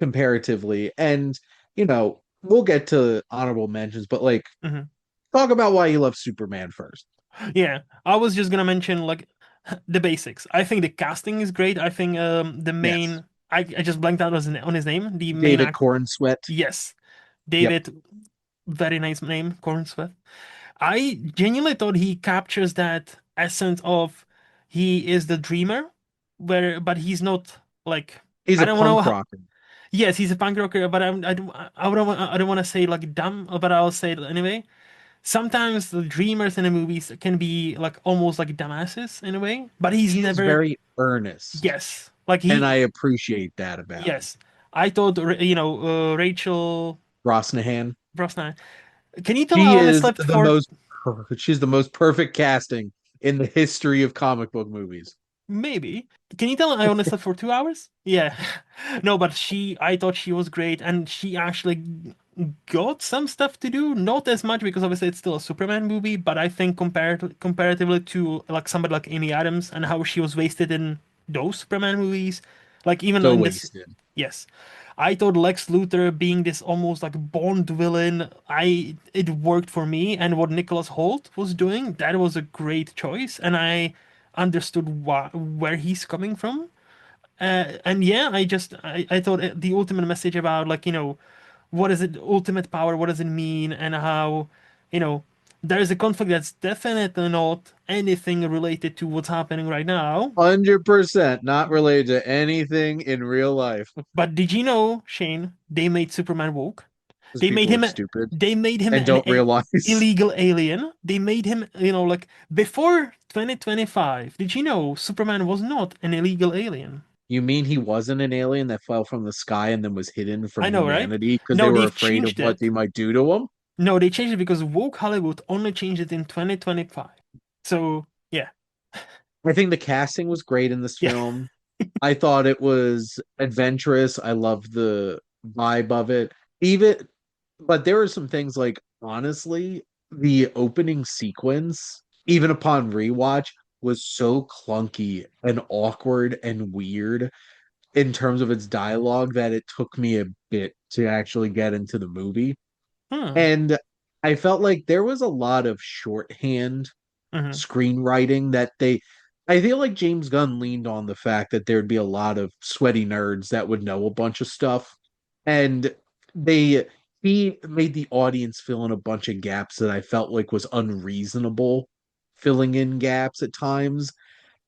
comparatively. And we'll get to honorable mentions, but like Mm-hmm. talk about why you love Superman first. Yeah, I was just gonna mention like the basics. I think the casting is great. I think the Yes. main, I just blanked out on his name. The main David act, Corn Sweat. yes, Yep. David, very nice name, Cornsworth. I genuinely thought he captures that essence of he is the dreamer, but he's not like He's I a don't know punk how. rocker. Yes, he's a punk rocker, but I don't want to say like dumb, but I'll say it anyway. Sometimes the dreamers in the movies can be like almost like dumbasses in a way, but he's He is never. very earnest, Yes, like and I he. appreciate that about him. Yes, I thought Rachel Brosnahan. Brosnan. Can you tell I She only is slept for she's the most perfect casting in the history of comic book movies. maybe? Can you tell I only slept for 2 hours? Yeah. No, but I thought she was great, and she actually got some stuff to do. Not as much because obviously it's still a Superman movie, but I think comparatively to like somebody like Amy Adams and how she was wasted in those Superman movies, like even So in this, wasted. yes. I thought Lex Luthor being this almost like Bond villain, it worked for me, and what Nicholas Hoult was doing, that was a great choice, and I understood where he's coming from. And yeah, I thought the ultimate message about like what is it ultimate power, what does it mean, and how you know there is a conflict that's definitely not anything related to what's happening right now. 100% not related to anything in real life. But did you know, Shane, they made Superman woke? Because They made people are him stupid they made him and an don't realize. illegal alien. They made him, like before 2025. Did you know Superman was not an illegal alien? You mean he wasn't an alien that fell from the sky and then was hidden I from know, right? humanity because they No, were they've afraid of changed what they it. might do to him? No, they changed it because woke Hollywood only changed it in 2025. So, yeah. I think the casting was great in this Yeah. film. I thought it was adventurous. I loved the vibe of it. Even, but there were some things like, honestly, the opening sequence, even upon rewatch, was so clunky and awkward and weird in terms of its dialogue that it took me a bit to actually get into the movie. Hmm. And I felt like there was a lot of shorthand Hmm. screenwriting that I feel like James Gunn leaned on the fact that there'd be a lot of sweaty nerds that would know a bunch of stuff. And they he made the audience fill in a bunch of gaps that I felt like was unreasonable filling in gaps at times.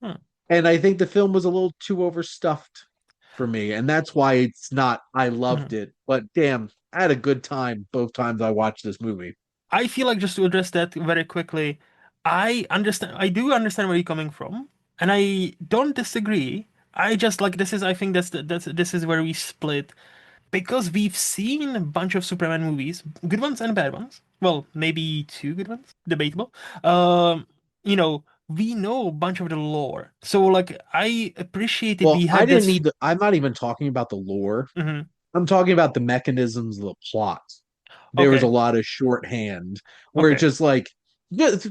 Hmm. And I think the film was a little too overstuffed for me, and that's why it's not I loved Mhm. it, but damn, I had a good time both times I watched this movie. I feel like just to address that very quickly, I do understand where you're coming from, and I don't disagree. I just like this is, I think this is where we split because we've seen a bunch of Superman movies, good ones and bad ones. Well, maybe two good ones, debatable. Um, we know a bunch of the lore, so like I appreciated Well, we I had didn't this. need I'm not even talking about the lore. Mhm. I'm talking about the mechanisms of the plot. There was a Okay, lot of shorthand where it's okay. just like just,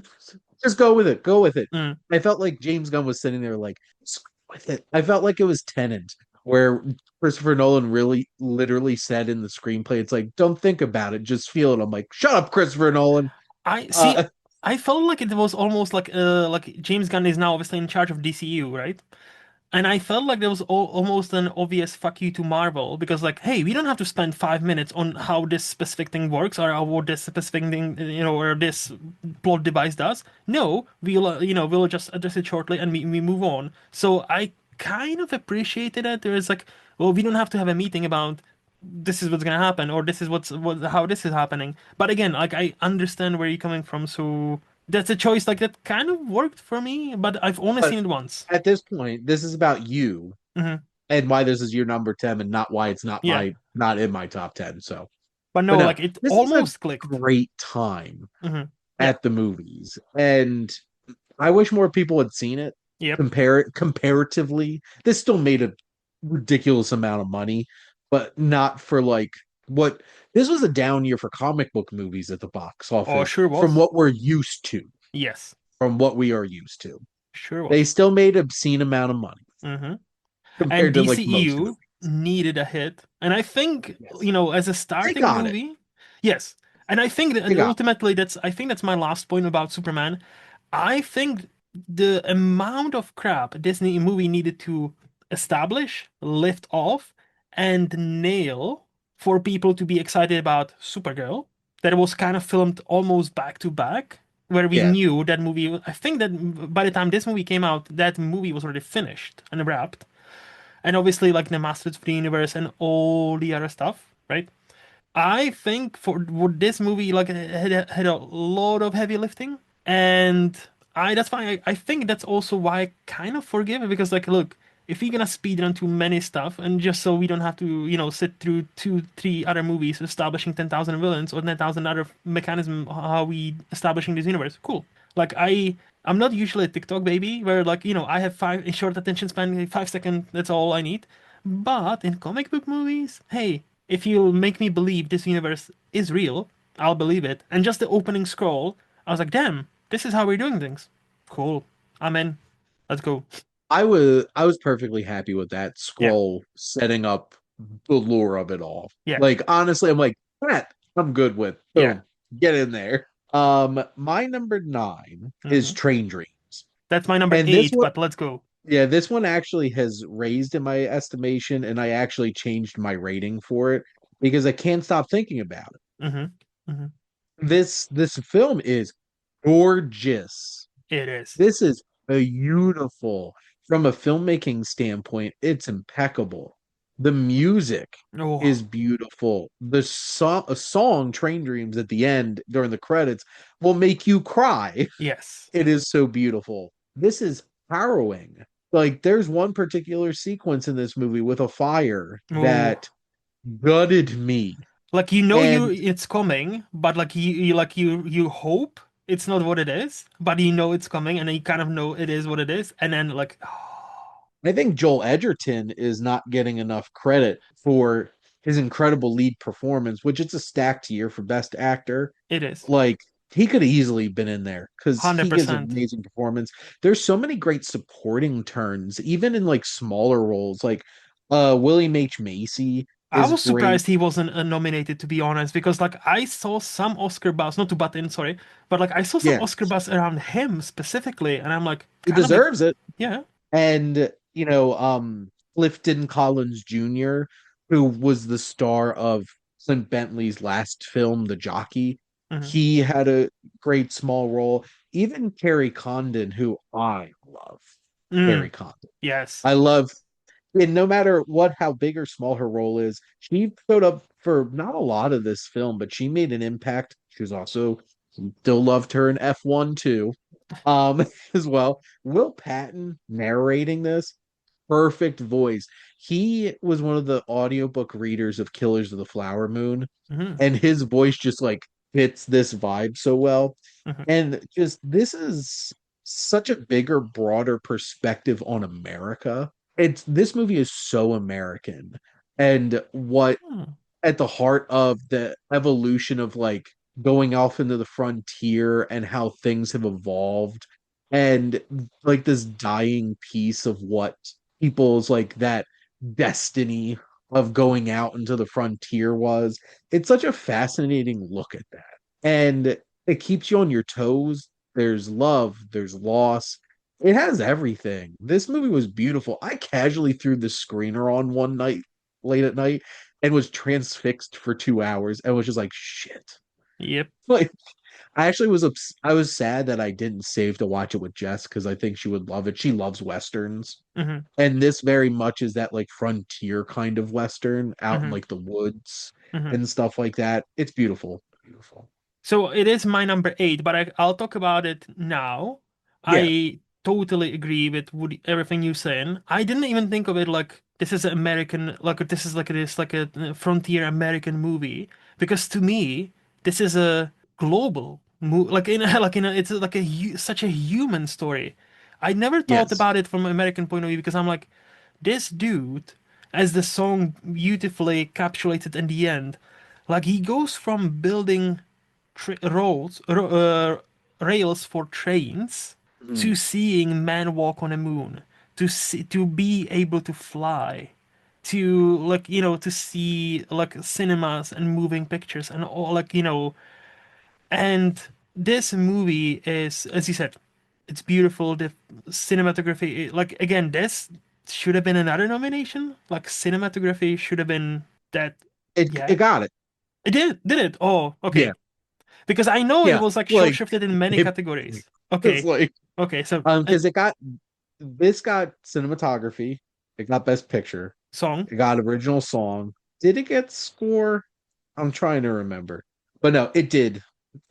just go with it, go with it. Mm. I felt like James Gunn was sitting there like "Just go with it." I felt like it was Tenant, where Christopher Nolan really literally said in the screenplay, it's like, don't think about it, just feel it. I'm like, shut up, Christopher Nolan. I see. Uh I felt like it was almost like James Gunn is now obviously in charge of DCU, right? And I felt like there was almost an obvious fuck you to Marvel because, like, hey, we don't have to spend 5 minutes on how this specific thing works or how what this specific thing, or this plot device does. No, we'll just address it shortly and we move on. So I kind of appreciated that. There is like, well, we don't have to have a meeting about this is what's gonna happen or this is how this is happening. But again, like, I understand where you're coming from, so that's a choice like that kind of worked for me, but I've only but seen it once. at this point, this is about you Hmm. and why this is your number 10 and not why it's Yeah. not in my top 10. So But but no, no, like it this is a almost clicked. great time Yeah. at the movies. And I wish more people had seen it. Yep. Comparatively, this still made a ridiculous amount of money, but not for like what this was a down year for comic book movies at the box Oh, office sure from was. what we're used to, Yes. from what we are used to. Sure They was. still made obscene amount of money Hmm. And compared to like most DCEU movies. needed a hit. And I think, Yes. as a They starting got it. movie, yes. And I think that They got it. ultimately that's my last point about Superman. I think the amount of crap Disney movie needed to establish, lift off, and nail for people to be excited about Supergirl, that was kind of filmed almost back to back, where we Yeah. knew that movie. I think that by the time this movie came out, that movie was already finished and wrapped. And obviously, like the Masters of the Universe and all the other stuff, right? I think for would this movie like had a lot of heavy lifting, and I that's why I think that's also why I kind of forgive it because like look, if we're gonna speed run too many stuff and just so we don't have to sit through two three other movies establishing 10,000 villains or 10,000 other mechanism how we establishing this universe, cool. Like I'm not usually a TikTok baby where like I have five a short attention span, 5 seconds, that's all I need. But in comic book movies, hey, if you make me believe this universe is real, I'll believe it. And just the opening scroll, I was like, damn, this is how we're doing things. Cool. I'm in. Let's go. I was perfectly happy with that Yeah. scroll setting up the lure of it all. Yeah. Like honestly, I'm like, that I'm good with. Yeah. Boom. Get in there. My number 9 is Hmm. Train Dreams. That's my number And this eight, one, but let's go. yeah, this one actually has raised in my estimation, and I actually changed my rating for it because I can't stop thinking about it. Hmm. Hmm. This film is gorgeous. It is. This is beautiful from a filmmaking standpoint. It's impeccable. The music Oh, is beautiful. A song Train Dreams at the end during the credits will make you cry. yes. It is so beautiful. This is harrowing. Like there's one particular sequence in this movie with a fire Oh, that gutted me. like And it's coming, but like you hope it's not what it is, but it's coming, and then you kind of know it is what it is, and then like, I think Joel Edgerton is not getting enough credit for his incredible lead performance, which it's a stacked year for Best Actor. it is Like he could have easily been in there because he gives an 100%. amazing performance. There's so many great supporting turns, even in like smaller roles. Like William H. Macy I is was great. surprised he wasn't nominated, to be honest, because like I saw some Oscar buzz, not to butt in, sorry, but like I saw some Yeah, Oscar buzz around him specifically, and I'm like, he kind of it, deserves it. yeah. And Clifton Collins Jr., who was the star of Clint Bentley's last film, The Jockey, Hmm. he had a great small role. Even Carrie Condon, who I love. Mm. Carrie Condon. Yes. I love, and no matter what, how big or small her role is, she showed up for not a lot of this film, but she made an impact. She was also still loved her in F1 too, um, as well. Will Patton narrating this, perfect voice. He was one of the audiobook readers of Killers of the Flower Moon, Hmm. and his voice just like fits this vibe so well. Hmm. And just this is such a bigger, broader perspective on America. It's this movie is so American, and what Hmm. at the heart of the evolution of like going off into the frontier and how things have evolved, and like this dying piece of what people's like that destiny of going out into the frontier was. It's such a fascinating look at that, and it keeps you on your toes. There's love, there's loss, it has everything. This movie was beautiful. I casually threw the screener on one night late at night and was transfixed for 2 hours and was just like shit. Yep. Like I was sad that I didn't save to watch it with Jess because I think she would love it. She loves westerns. Hmm. And this very much is that like frontier kind of western out in Hmm. like the woods Hmm. and stuff like that. It's beautiful. Beautiful. So it is my number eight, but I'll talk about it now. Yeah. I totally agree with everything you're saying. I didn't even think of it like this is an American, like this is like it is like a frontier American movie, because to me this is a global like in like in a, it's like a such a human story. I never thought Yes. about it from an American point of view because I'm like this dude, as the song beautifully encapsulated in the end, like he goes from building rails for trains to Mhm. seeing man walk on a moon, to be able to fly, to like to see like cinemas and moving pictures and all like and this movie is, as you said, it's beautiful. The cinematography, like again, this should have been another nomination. Like cinematography should have been that. It Yeah, got it. it did it? Oh, Yeah. okay. Because I know it Yeah. was like short Like shifted in many it categories. was Okay, like okay. So because it got this got cinematography, it got best picture, song. it got original song. Did it get score? I'm trying to remember. But no, it did.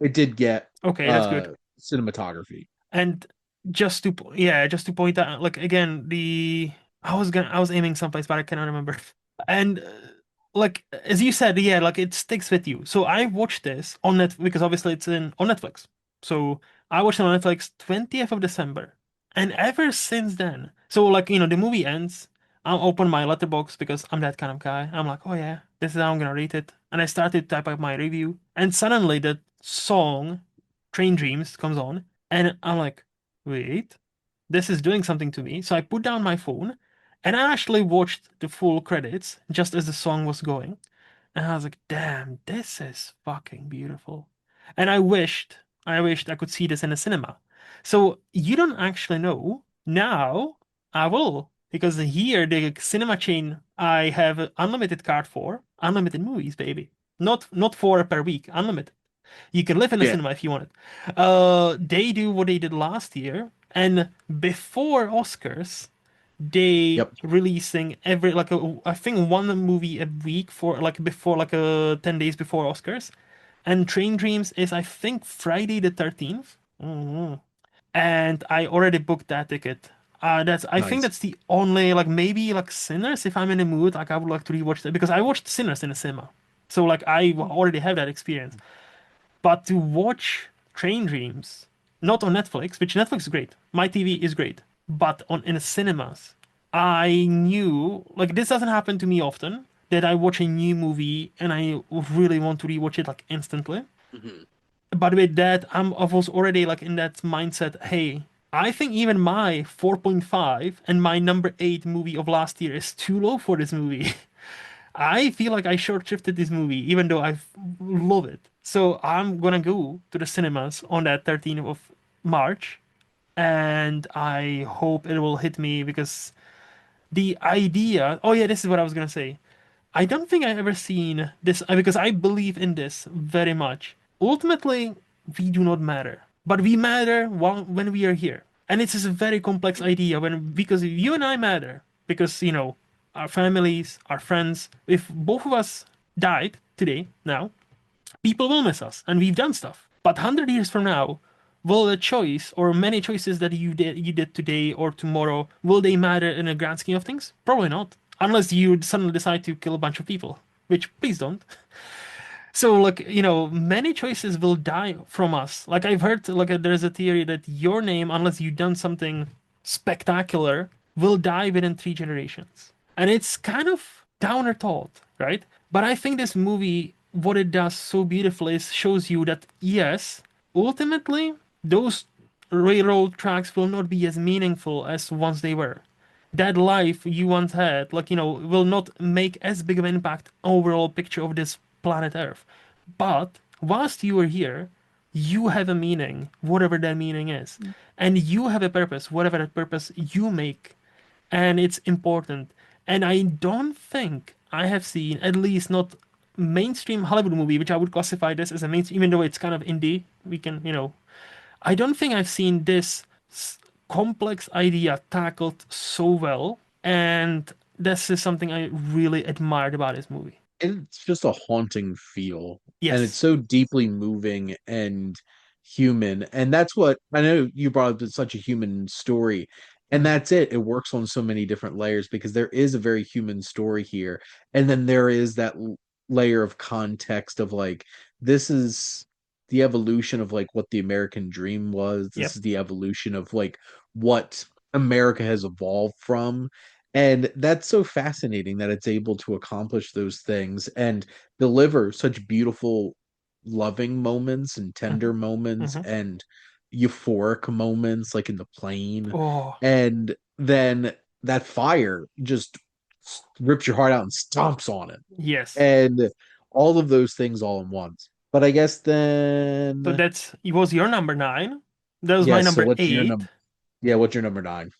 It did get Okay, that's good. cinematography. And yeah, just to point out, like again, I was aiming someplace, but I cannot remember. And like as you said, yeah, like it sticks with you. So I watched this on Net because obviously it's in on Netflix. So I watched it on Netflix 20th of December, and ever since then, so like the movie ends. I'll open my letterbox because I'm that kind of guy. I'm like, oh yeah, this is how I'm gonna rate it, and I started to type up my review, and suddenly the song Train Dreams comes on, and I'm like, wait, this is doing something to me. So I put down my phone and I actually watched the full credits just as the song was going. And I was like, damn, this is fucking beautiful. And I wished I could see this in a cinema. So you don't actually know. Now I will. Because here, the cinema chain I have an unlimited card for, unlimited movies, baby. Not four per week, unlimited. You can live in a Yeah. cinema if you want it. They do what they did last year, and before Oscars, they Yep. releasing every like I think one movie a week for like before like 10 days before Oscars, and Train Dreams is I think Friday the 13th. And I already booked that ticket. That's I think Nice. that's the only like maybe like Sinners if I'm in the mood like I would like to rewatch that because I watched Sinners in the cinema, so like I already have that experience. But to watch Train Dreams, not on Netflix, which Netflix is great, my TV is great, but on in the cinemas, I knew like this doesn't happen to me often that I watch a new movie and I really want to rewatch it like instantly. Mhm. But with that, I was already like in that mindset. Hey, I think even my 4.5 and my number 8 movie of last year is too low for this movie. I feel like I short shifted this movie, even though I love it. So I'm gonna go to the cinemas on that 13th of March, and I hope it will hit me because the idea. Oh yeah, this is what I was gonna say. I don't think I've ever seen this because I believe in this very much. Ultimately, we do not matter, but we matter when we are here. And it's just a very complex idea when because you and I matter because our families, our friends. If both of us died today now, people will miss us, and we've done stuff. But 100 years from now, will the choice or many choices that you did today or tomorrow will they matter in a grand scheme of things? Probably not, unless you suddenly decide to kill a bunch of people, which please don't. So, like, many choices will die from us. Like, I've heard, like, there's a theory that your name, unless you've done something spectacular, will die within 3 generations. And it's kind of downer thought, right? But I think this movie, what it does so beautifully is shows you that, yes, ultimately, those railroad tracks will not be as meaningful as once they were. That life you once had, like, will not make as big of an impact overall picture of this planet Earth. But whilst you are here, you have a meaning, whatever that meaning is. And you have a purpose, whatever that purpose you make. And it's important. And I don't think I have seen, at least not mainstream Hollywood movie, which I would classify this as a mainstream, even though it's kind of indie. We can, I don't think I've seen this complex idea tackled so well, and this is something I really admired about this movie. It's just a haunting feel, and it's Yes. so deeply moving and human. And that's what I know you brought up. It's such a human story, and Mhm. that's it. It works on so many different layers because there is a very human story here, and then there is that layer of context of like this is the evolution of like what the American dream was. This Yep. is the evolution of like what America has evolved from. And that's so fascinating that it's able to accomplish those things and deliver such beautiful, loving moments and Hmm. tender moments Hmm. and euphoric moments, like in the plane. Oh, And then that fire just rips your heart out and stomps on it. yes. And all of those things all in once. But I guess So then, that's it was your number nine. That was my yes, so number what's your eight. number? Yeah, what's your number nine?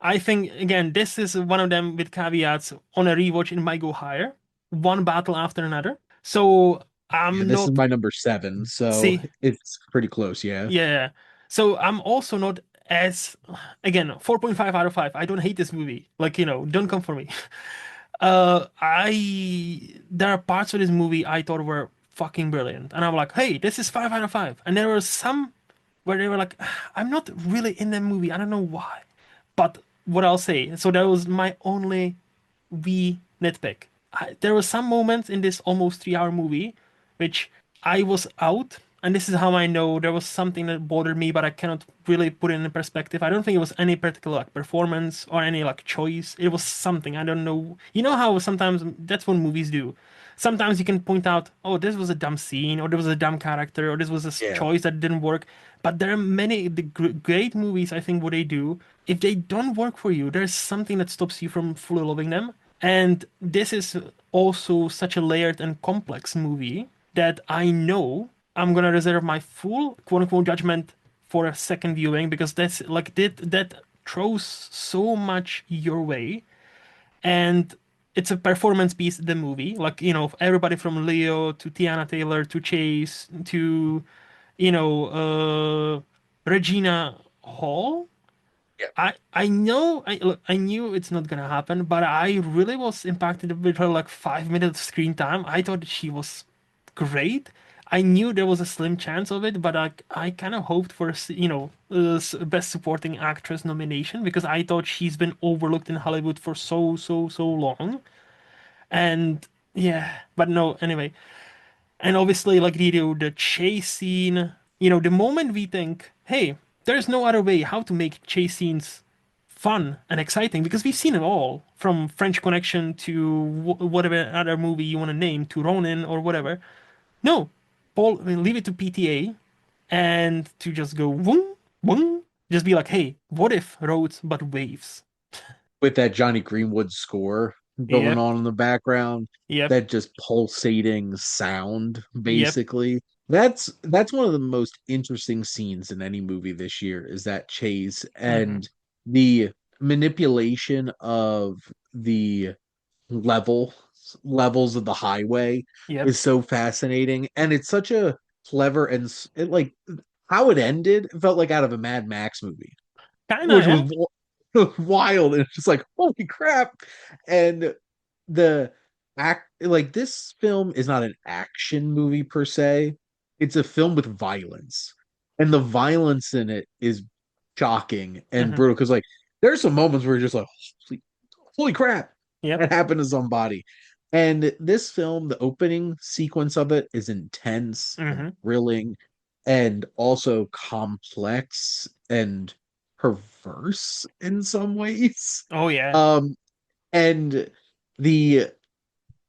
I think again, this is one of them with caveats. On a rewatch, it might go higher. One battle after another. So Yeah, I'm this is not. my number seven, so See, it's pretty close, yeah. yeah. So I'm also not as again 4.5 out of 5. I don't hate this movie. Like, don't come for me. I there are parts of this movie I thought were fucking brilliant, and I'm like, hey, this is 5 out of 5. And there were some where they were like, I'm not really in the movie. I don't know why. But what I'll say, so that was my only wee nitpick. There were some moments in this almost 3 hour movie which I was out, and this is how I know there was something that bothered me, but I cannot really put it in perspective. I don't think it was any particular like performance or any like choice. It was something I don't know. You know how sometimes that's what movies do. Sometimes you can point out, oh, this was a dumb scene, or there was a dumb character, or this was a Yeah. choice that didn't work. But there are many great movies. I think what they do, if they don't work for you, there's something that stops you from fully loving them. And this is also such a layered and complex movie that I know I'm gonna reserve my full quote unquote judgment for a second viewing because that's like that throws so much your way, and it's a performance piece, the movie. Like, everybody from Leo to Tiana Taylor to Chase to you know Regina Hall. Yeah. I know look, I knew it's not gonna happen, but I really was impacted with her like 5 minutes screen time. I thought she was great. I knew there was a slim chance of it, but I kind of hoped for best supporting actress nomination because I thought she's been overlooked in Hollywood for so long. And yeah, but no, anyway. And obviously, like the chase scene, the moment we think, hey, there's no other way how to make chase scenes fun and exciting because we've seen it all from French Connection to whatever other movie you want to name to Ronin or whatever. No, Paul, I mean, leave it to PTA and to just go boom, boom, just be like, hey, what if roads but waves? With that Johnny Greenwood score going Yep, on in the background, yep, that just pulsating sound, yep. basically. That's one of the most interesting scenes in any movie this year is that chase Hmm. and the manipulation of the level levels of the highway Yep. is so fascinating, and it's such a clever and it like how it ended felt like out of a Mad Max movie. Kinda, which was yeah. wild. And it's just like, holy crap. And the act like this film is not an action movie per se. It's a film with violence. And the violence in it is shocking and Hmm. brutal because like there's some moments where you're just like, holy crap, Yep. that happened to somebody. And this film, the opening sequence of it is intense and Hmm. thrilling and also complex and perverse in some ways. Oh yeah. Um, and the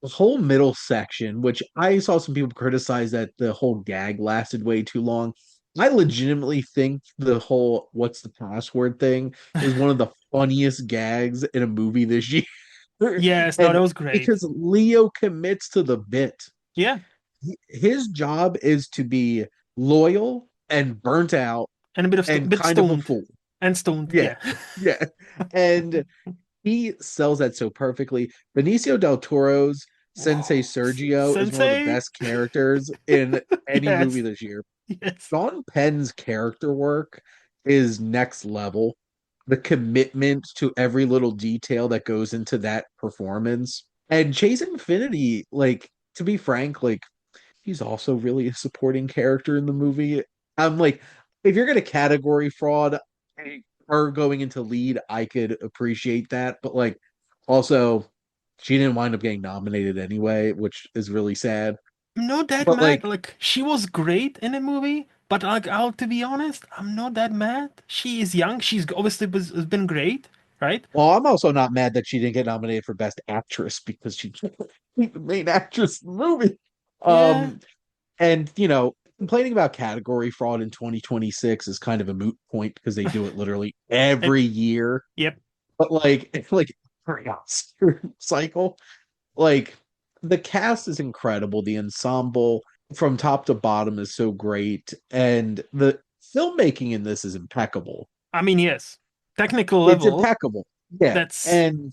whole middle section, which I saw some people criticize that the whole gag lasted way too long. I legitimately think the whole what's the password thing is one of the funniest gags in a movie this year. Yes, no, that And was great. because Leo commits to the bit, Yeah, his job is to be loyal and burnt out and a bit of and bit kind of a stoned fool. and stoned. Yeah. Yeah. Yeah. And he sells that so perfectly. Benicio del Toro's Sensei Whoa. Sergio is one of the Sensei. best characters in any movie Yes. this year. Yes. Sean Penn's character work is next level. The commitment to every little detail that goes into that performance. And Chase Infinity, like, to be frank, like, he's also really a supporting character in the movie. I'm like, if you're gonna category fraud her going into lead, I could appreciate that. But like, also, she didn't wind up getting nominated anyway, which is really sad. I'm not that But mad. like, Like she was great in the movie, but like I'll to be honest, I'm not that mad. She is young. She's obviously has been great, right? well, I'm also not mad that she didn't get nominated for Best Actress because she the main actress in the movie. Yeah. Um, and complaining about category fraud in 2026 is kind of a moot point because they do it literally And every year. yep. But like every Oscar cycle, like the cast is incredible. The ensemble from top to bottom is so great, and the filmmaking in this is impeccable. I mean, yes. Technical It's level, impeccable. Yeah. that's And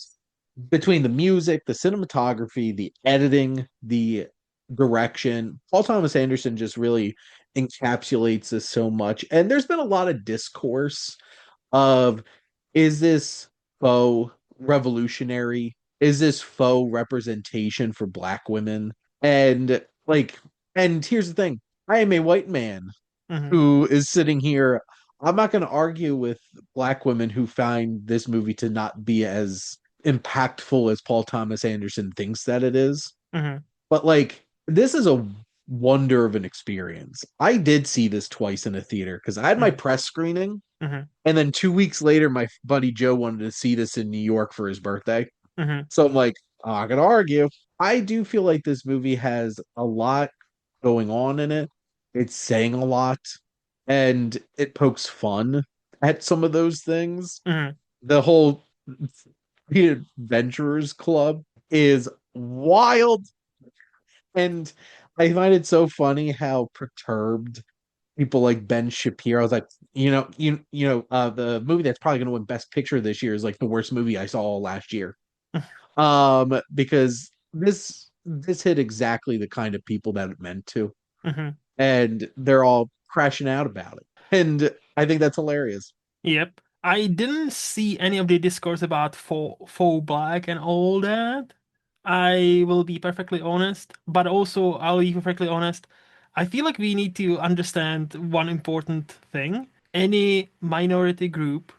between the music, the cinematography, the editing, the direction, Paul Thomas Anderson just really encapsulates this so much. And there's been a lot of discourse of is this faux revolutionary? Is this faux representation for black women? And like, and here's the thing. I am a white man mhm, who is sitting here. I'm not going to argue with black women who find this movie to not be as impactful as Paul Thomas Anderson thinks that it is. mhm, But like, this is a wonder of an experience. I did see this twice in a theater because I had my mhm, press screening, mhm, and then 2 weeks later, my buddy Joe wanted to see this in New York for his birthday. mhm, So I'm like, oh, I'm not gonna argue. I do feel like this movie has a lot going on in it. It's saying a lot, and it pokes fun at some of those things. mhm. The whole the Adventurers Club is wild, and I find it so funny how perturbed people like Ben Shapiro. I was like, the movie that's probably going to win Best Picture this year is like the worst movie I saw last year. Because this hit exactly the kind of people that it meant to, Mhm. and they're all crashing out about it, and I think that's hilarious. Yep. I didn't see any of the discourse about faux black and all that. I will be perfectly honest, but also I'll be perfectly honest. I feel like we need to understand one important thing. Any minority group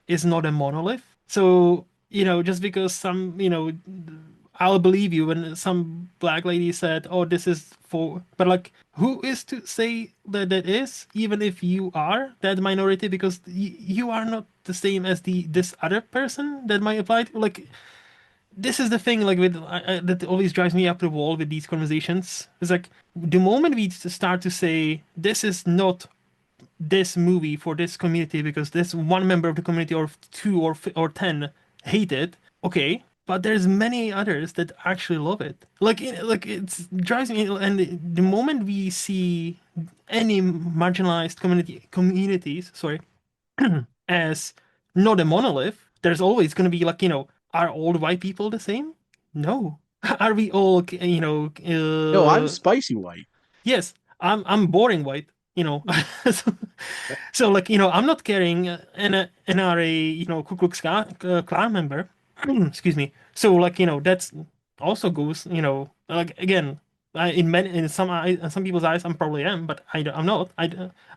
is not a monolith. So, just because I'll believe you when some black lady said, "Oh, this is for," but like, who is to say that that is, even if you are that minority, because you are not the same as this other person that might apply to. Like, this is the thing, like that always drives me up the wall with these conversations. It's like the moment we start to say this is not this movie for this community because this one member of the community or two or 10 hate it. Okay, but there's many others that actually love it. Like it drives me. And the moment we see any marginalized communities, sorry, as not a monolith, there's always going to be like, are all white people the same? No. Are we all, No, I'm spicy white. yes, I'm boring white. you know. So, so, like, I'm not carrying an NRA, Ku Klux Klan member. Excuse me. So, like, that's also goes, like, again, in some people's eyes, I'm probably am, but I'm not.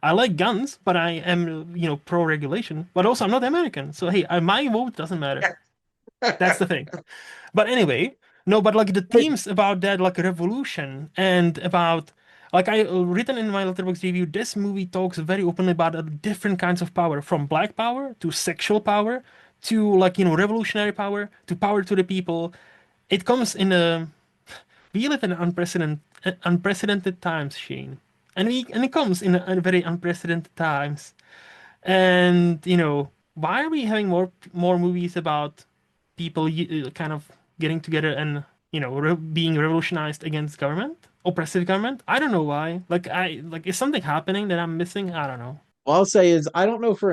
I like guns, but I am, pro regulation. But also, I'm not American. So, hey, my vote doesn't matter. That's the thing. But anyway, no, but like the themes about that, like revolution and about, like I written in my letterbox review, this movie talks very openly about different kinds of power, from black power to sexual power to like, revolutionary power to power to the people. It comes in a, we live in unprecedented times, Shane. And it comes in a very unprecedented times. And why are we having more movies about people kind of getting together and being revolutionized against government, oppressive government? I don't know why. Like is something happening that I'm missing? I don't know. All I'll say is I don't know for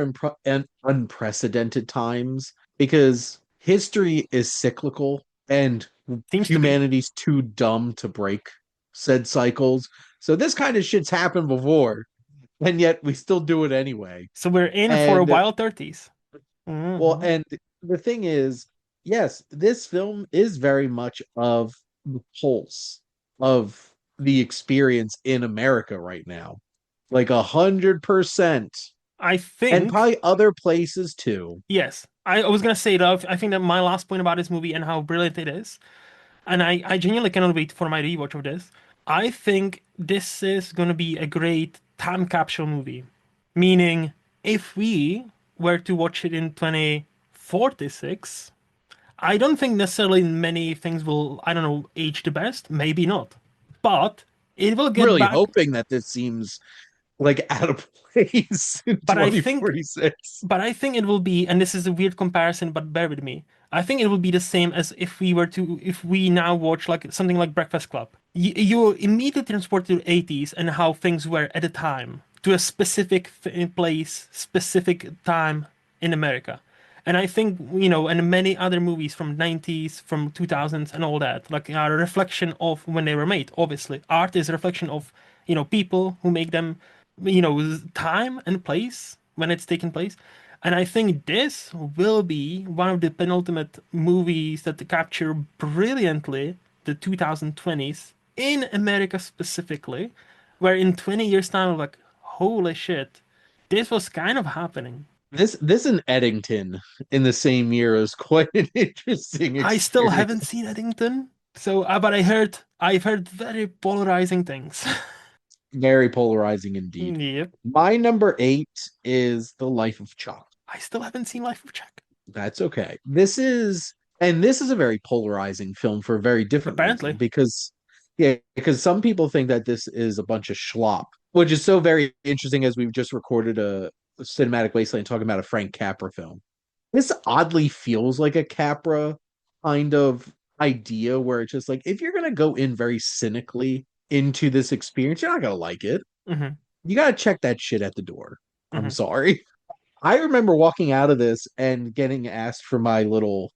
unprecedented times because history is cyclical and Seems to be. humanity's too dumb to break said cycles. So this kind of shit's happened before, and yet we still do it anyway. So we're in for a And wild 30s. well, Hmm. and the thing is, yes, this film is very much of the pulse of the experience in America right now. Like 100%. I And think probably other places too. yes. I was gonna say that I think that my last point about this movie and how brilliant it is, and I genuinely cannot wait for my rewatch of this. I think this is gonna be a great time capsule movie. Meaning, if we were to watch it in 2046, I don't think necessarily many things will, I don't know, age the best. Maybe not. But it will get Really back. hoping that this seems like out of place in But I think 2046. But I think it will be, and this is a weird comparison, but bear with me. I think it will be the same as if we now watch like something like Breakfast Club. You immediately transport to the 80s and how things were at the time, to a specific place, specific time in America. And I think, and many other movies from 90s, from 2000s and all that, like are a reflection of when they were made, obviously. Art is a reflection of, people who make them, time and place when it's taking place. And I think this will be one of the penultimate movies that capture brilliantly the 2020s in America specifically, where in 20 years' time, like, holy shit, this was kind of happening. This in Eddington in the same year is quite an interesting I still haven't experience. seen Eddington, so but I've heard very polarizing things. Very polarizing indeed. Yep, My number eight is The Life of Chuck. I still haven't seen Life of Chuck. That's okay. This is a very polarizing film for a very different reason Apparently. because yeah, because some people think that this is a bunch of schlop, which is so very interesting as we've just recorded a cinematic wasteland talking about a Frank Capra film. This oddly feels like a Capra kind of idea where it's just like if you're gonna go in very cynically into this experience, you're not gonna like it. Hmm. You gotta check that shit at the door. I'm Hmm. sorry. I remember walking out of this and getting asked for my little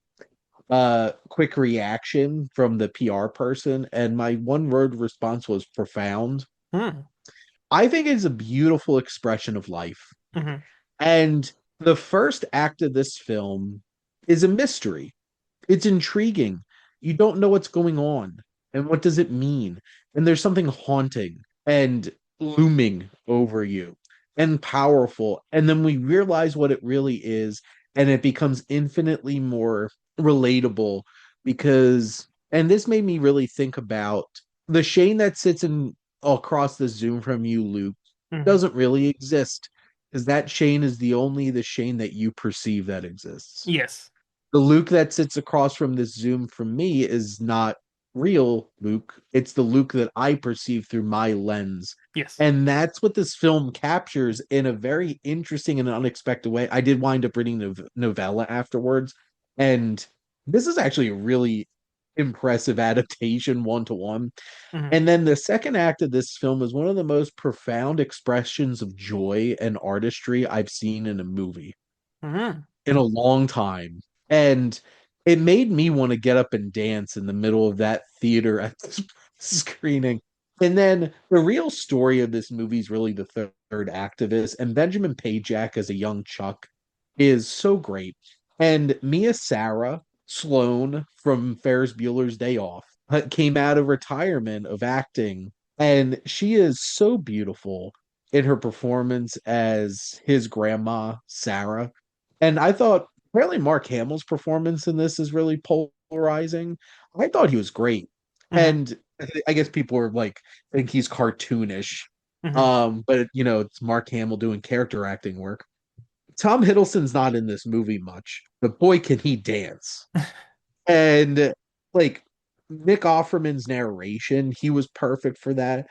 quick reaction from the PR person, and my one word response was profound. Hmm. I think it's a beautiful expression of life. Hmm. And the first act of this film is a mystery. It's intriguing. You don't know what's going on and what does it mean. And there's something haunting and looming over you and powerful. And then we realize what it really is, and it becomes infinitely more relatable because, and this made me really think about the Shane that sits in across the Zoom from you, Luke, Hmm. doesn't really exist because that Shane is the Shane that you perceive that exists. Yes. The Luke that sits across from this Zoom from me is not real Luke. It's the Luke that I perceive through my lens. Yes. And that's what this film captures in a very interesting and unexpected way. I did wind up reading the novella afterwards. And this is actually a really impressive adaptation one to one. Hmm. And then the second act of this film is one of the most profound expressions of joy and artistry I've seen in a movie Hmm. in a long time. And it made me want to get up and dance in the middle of that theater at this screening. And then the real story of this movie is really the third act of this. And Benjamin Pajak as a young Chuck is so great. And Mia Sara Sloan from Ferris Bueller's Day Off came out of retirement of acting. And she is so beautiful in her performance as his grandma, Sarah. And I thought apparently Mark Hamill's performance in this is really polarizing. I thought he was great. Hmm. And I guess people are like think he's cartoonish. Hmm. But it's Mark Hamill doing character acting work. Tom Hiddleston's not in this movie much, but boy can he dance. And like Nick Offerman's narration, he was perfect for that.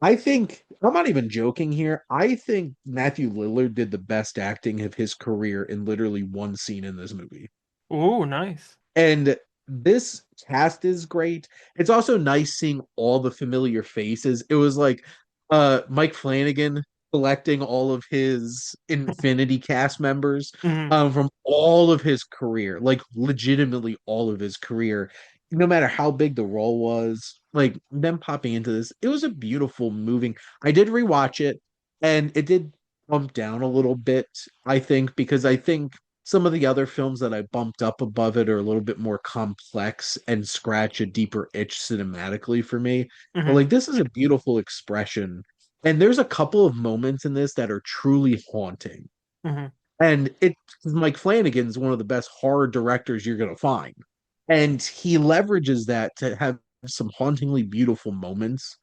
I think I'm not even joking here. I think Matthew Lillard did the best acting of his career in literally one scene in this movie. Oh, nice. And this cast is great. It's also nice seeing all the familiar faces. It was like Mike Flanagan collecting all of his Infinity cast members Hmm. from all of his career, like legitimately all of his career, no matter how big the role was, like them popping into this. It was a beautiful moving. I did rewatch it and it did bump down a little bit, I think, because I think some of the other films that I bumped up above it are a little bit more complex and scratch a deeper itch cinematically for me. But Hmm. like this is a beautiful expression. And there's a couple of moments in this that are truly haunting. Hmm. And it Mike Flanagan's one of the best horror directors you're gonna find. And he leverages that to have some hauntingly beautiful moments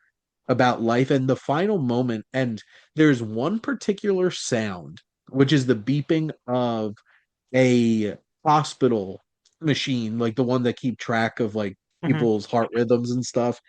about life. And the final moment, and there's one particular sound, which is the beeping of a hospital machine, like the one that keep track of like Hmm. people's heart rhythms and stuff.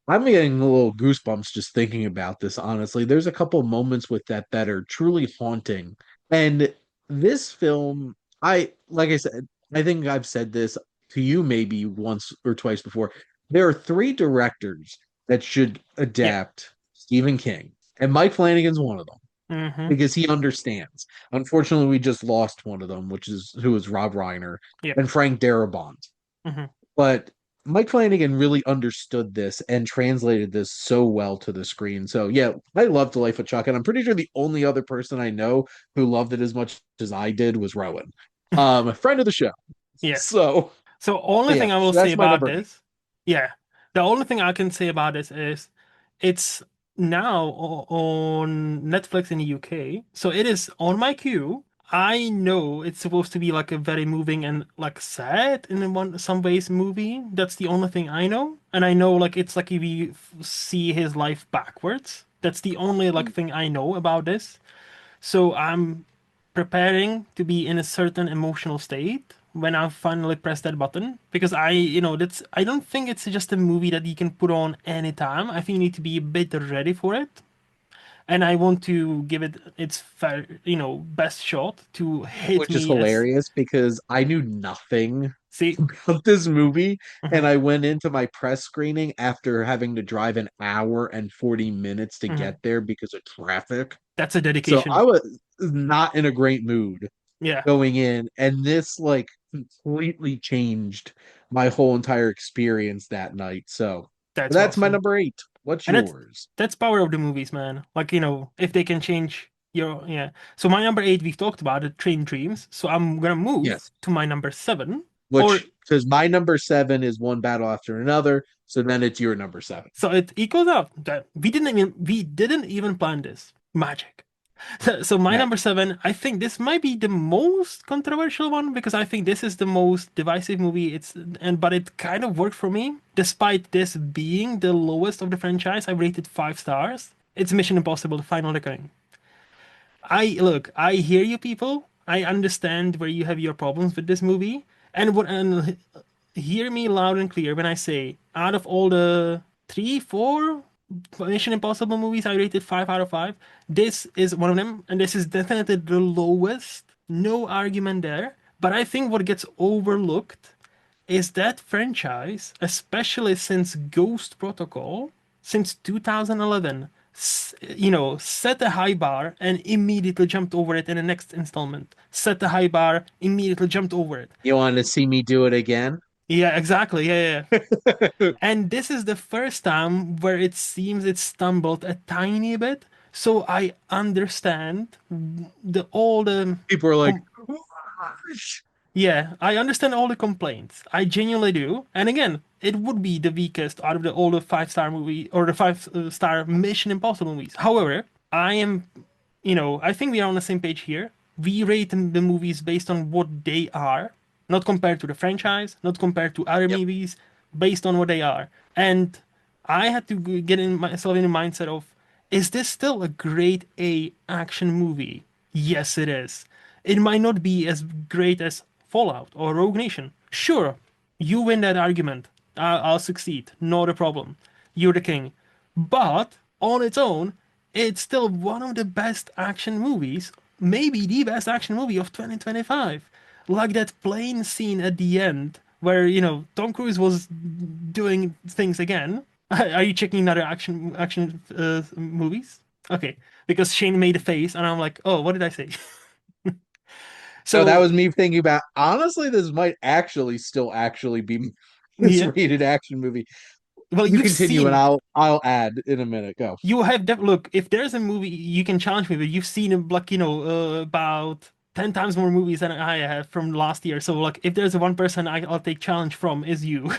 I'm getting a little goosebumps just thinking about this, honestly. There's a couple moments with that are truly haunting. And this film, like I said, I think I've said this to you maybe once or twice before. There are three directors that should Yeah. adapt Stephen King, and Mike Flanagan's one of them Hmm. because he understands. Unfortunately, we just lost one of them, which is who is Rob Reiner Yeah. and Frank Darabont. Hmm. But Mike Flanagan really understood this and translated this so well to the screen. So yeah, I loved Life of Chuck, and I'm pretty sure the only other person I know who loved it as much as I did was Rowan, a friend of the show. Yes. So So only yeah, thing I will so say that's my about number eight. this, yeah, the only thing I can say about this is it's now on Netflix in the UK. So it is on my queue. I know it's supposed to be like a very moving and like sad in some ways movie. That's the only thing I know. And I know like it's like if you see his life backwards. That's the only like thing I know about this. So I'm preparing to be in a certain emotional state when I finally press that button because that's I don't think it's just a movie that you can put on anytime. I think you need to be a bit ready for it. And I want to give it its fair, best shot to hit Which is me as hilarious because I knew nothing see. about this movie, and Mhm. I went into my press screening after having to drive an hour and 40 minutes to Mhm. get there because of traffic. That's a So I dedication. was not in a great mood Yeah, going in, and this like completely changed my whole entire experience that night. So that's that's my awesome. number eight. What's And yours? that's power of the movies, man. Like, if they can change your yeah. So my number eight, we've talked about it, Train Dreams. So I'm gonna move Yes. to my number seven. Or Which because my number seven is one battle after another, so then it's your number seven. so it equals out. That we didn't even plan this. Magic. So my number Magic. seven, I think this might be the most controversial one because I think this is the most divisive movie. But it kind of worked for me, despite this being the lowest of the franchise. I rated 5 stars. It's Mission Impossible: The Final Reckoning. I hear you people. I understand where you have your problems with this movie. And hear me loud and clear when I say out of all the three, four Mission Impossible movies I rated 5 out of 5, this is one of them, and this is definitely the lowest. No argument there. But I think what gets overlooked is that franchise, especially since Ghost Protocol, since 2011, set a high bar and immediately jumped over it in the next installment. Set the high bar, immediately jumped over it. You want to see me do it again? Yeah, exactly. Yeah, yeah. And this is the first time where it seems it stumbled a tiny bit. So I understand all the People are like, com yeah, I understand all the complaints. I genuinely do. And again, it would be the weakest out of the all the five-star movie or the five-star Mission Impossible movies. However, I am, I think we are on the same page here. We rate the movies based on what they are, not compared to the franchise, not compared to other yep, movies, based on what they are. And I had to get in myself in the mindset of, is this still a grade A action movie? Yes, it is. It might not be as great as Fallout or Rogue Nation. Sure, you win that argument. I'll succeed. Not a problem. You're the king. But on its own, it's still one of the best action movies, maybe the best action movie of 2025. Like that plane scene at the end where, Tom Cruise was doing things again. Are you checking other action movies? Okay, because Shane made a face and I'm like, "Oh, what did I say?" no, that So, was me thinking about honestly, this might actually still actually be this yeah. rated action movie. Well, You you've continue and seen I'll add in a minute. Go. look, if there's a movie you can challenge me, but you've seen like, about 10 times more movies than I have from last year. So like if there's one person I'll take challenge from is you.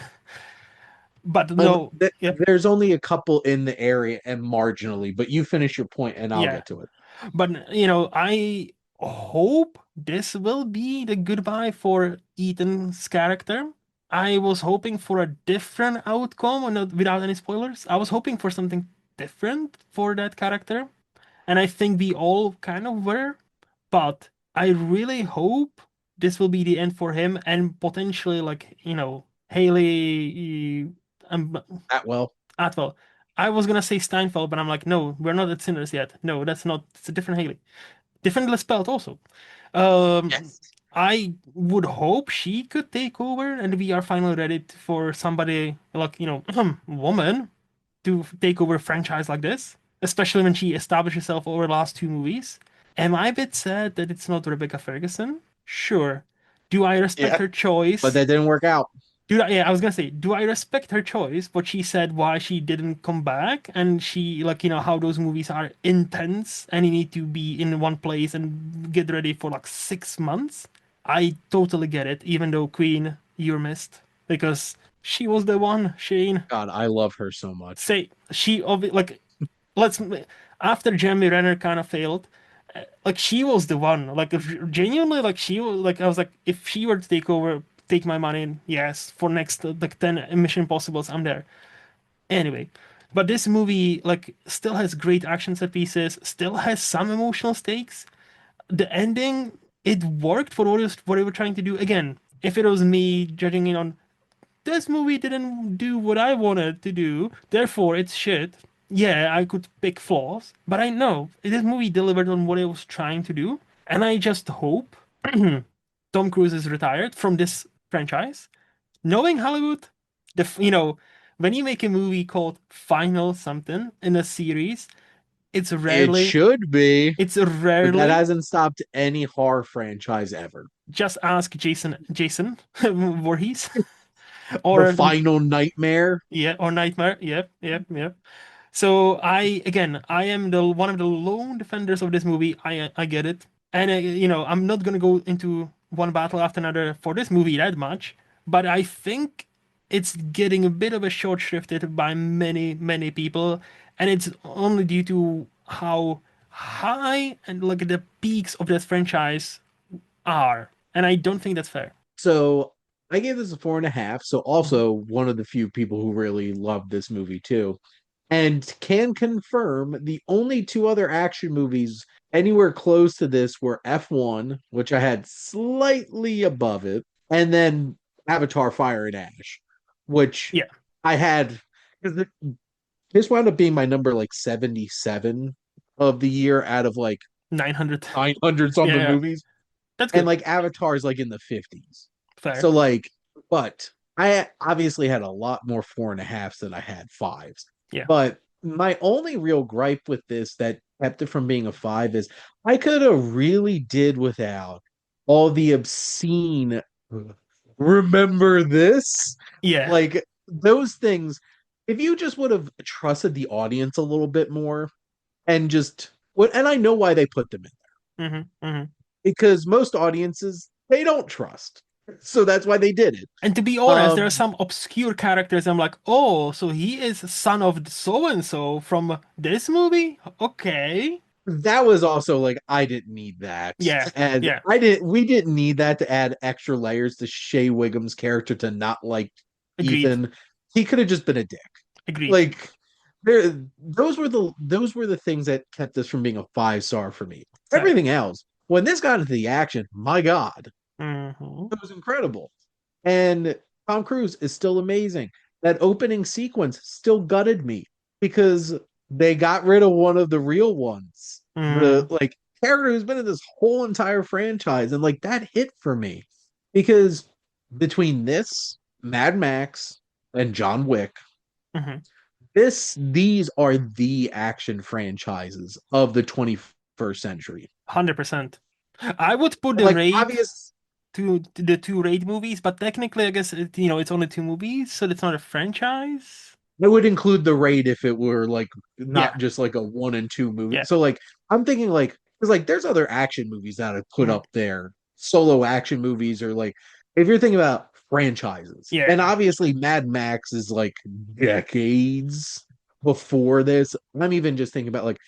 But no, yep, There's only a couple in the area and marginally, but you finish your point and I'll yeah. get to it. But I hope this will be the goodbye for Ethan's character. I was hoping for a different outcome, and without any spoilers. I was hoping for something different for that character, and I think we all kind of were. But I really hope this will be the end for him, and potentially, like, Haley, That well. Atwell. I was gonna say Steinfeld, but I'm like, no, we're not at Sinners yet. No, that's not. It's a different Haley. Differently spelled also. Um, Yes. I would hope she could take over, and we are finally ready for somebody like, woman to take over a franchise like this, especially when she established herself over the last two movies. Am I a bit sad that it's not Rebecca Ferguson? Sure. Do I respect Yeah, her but choice? that didn't work out. Yeah, I was gonna say, do I respect her choice? What she said, why she didn't come back, and she like how those movies are intense, and you need to be in one place and get ready for like 6 months. I totally get it, even though Queen, you're missed because she was the one. Shane, God, I love her so much. say like let's after Jeremy Renner kind of failed, like she was the one. Like genuinely, like she was like I was like if she were to take over, take my money, yes, for next like 10 Mission Impossibles, I'm there. Anyway, but this movie like still has great action set pieces, still has some emotional stakes. The ending, it worked for what they were trying to do. Again, if it was me judging it on this movie didn't do what I wanted to do, therefore it's shit. Yeah, I could pick flaws, but I know this movie delivered on what it was trying to do, and I just hope Tom Cruise is retired from this franchise. Knowing Hollywood, when you make a movie called Final something in a series, it's It rarely, should be, it's but that rarely. hasn't stopped any horror franchise ever. Just ask Jason Voorhees, The or final nightmare. yeah, or Nightmare. Yep, yep, yep. So I am the one of the lone defenders of this movie. I get it, and I'm not gonna go into one battle after another for this movie that much, but I think it's getting a bit of a short shrifted by many many people, and it's only due to how high and look at the peaks of this franchise are, and I don't think that's fair. So I gave this a 4.5. So also one of the few people who really loved this movie too, and can confirm the only two other action movies anywhere close to this were F1, which I had slightly above it, and then Avatar: Fire and Ash, which Yeah, I had because this wound up being my number like 77 of the year out of like 900. 900 Yeah, something yeah, movies, that's and good. like Avatar is like in the 50s. Fair. So like, but I obviously had a lot more 4.5s than I had fives. Yeah. But my only real gripe with this that kept it from being a five is I could have really did without all the obscene remember this? Yeah. Like those things, if you just would have trusted the audience a little bit more and just what, and I know why they put them in Hmm. Hmm. because most audiences they don't trust. So that's why they did it. And to be honest, there are Um, some obscure characters. I'm like, oh, so he is son of so and so from this movie? Okay. that was also like I didn't need that. Yeah. And Yeah. we didn't need that to add extra layers to Shea Wiggum's character to not like Agreed. Ethan. He could have just been a dick. Agreed. Like those were the things that kept this from being a 5 star for me. Fair. Everything else, when this got into the action, my God, Hmm. it was incredible. And Tom Cruise is still amazing. That opening sequence still gutted me because they got rid of one of the real ones. The Hmm. like character who's been in this whole entire franchise, and like that hit for me because between this, Mad Max, and John Wick, Hmm. these are the action franchises of the 21st century. 100%. I would put the Like Raid obvious to the two Raid movies, but technically, I guess it's only two movies, so it's not a franchise. I would include the raid if it were like not Yeah. just like a 1 and 2 movie. Yeah. So like I'm thinking like because like there's other action movies that I put Hmm. up there, solo action movies or like if you're thinking about franchises, Yeah. and obviously Mad Max is like decades before this. I'm even just thinking about like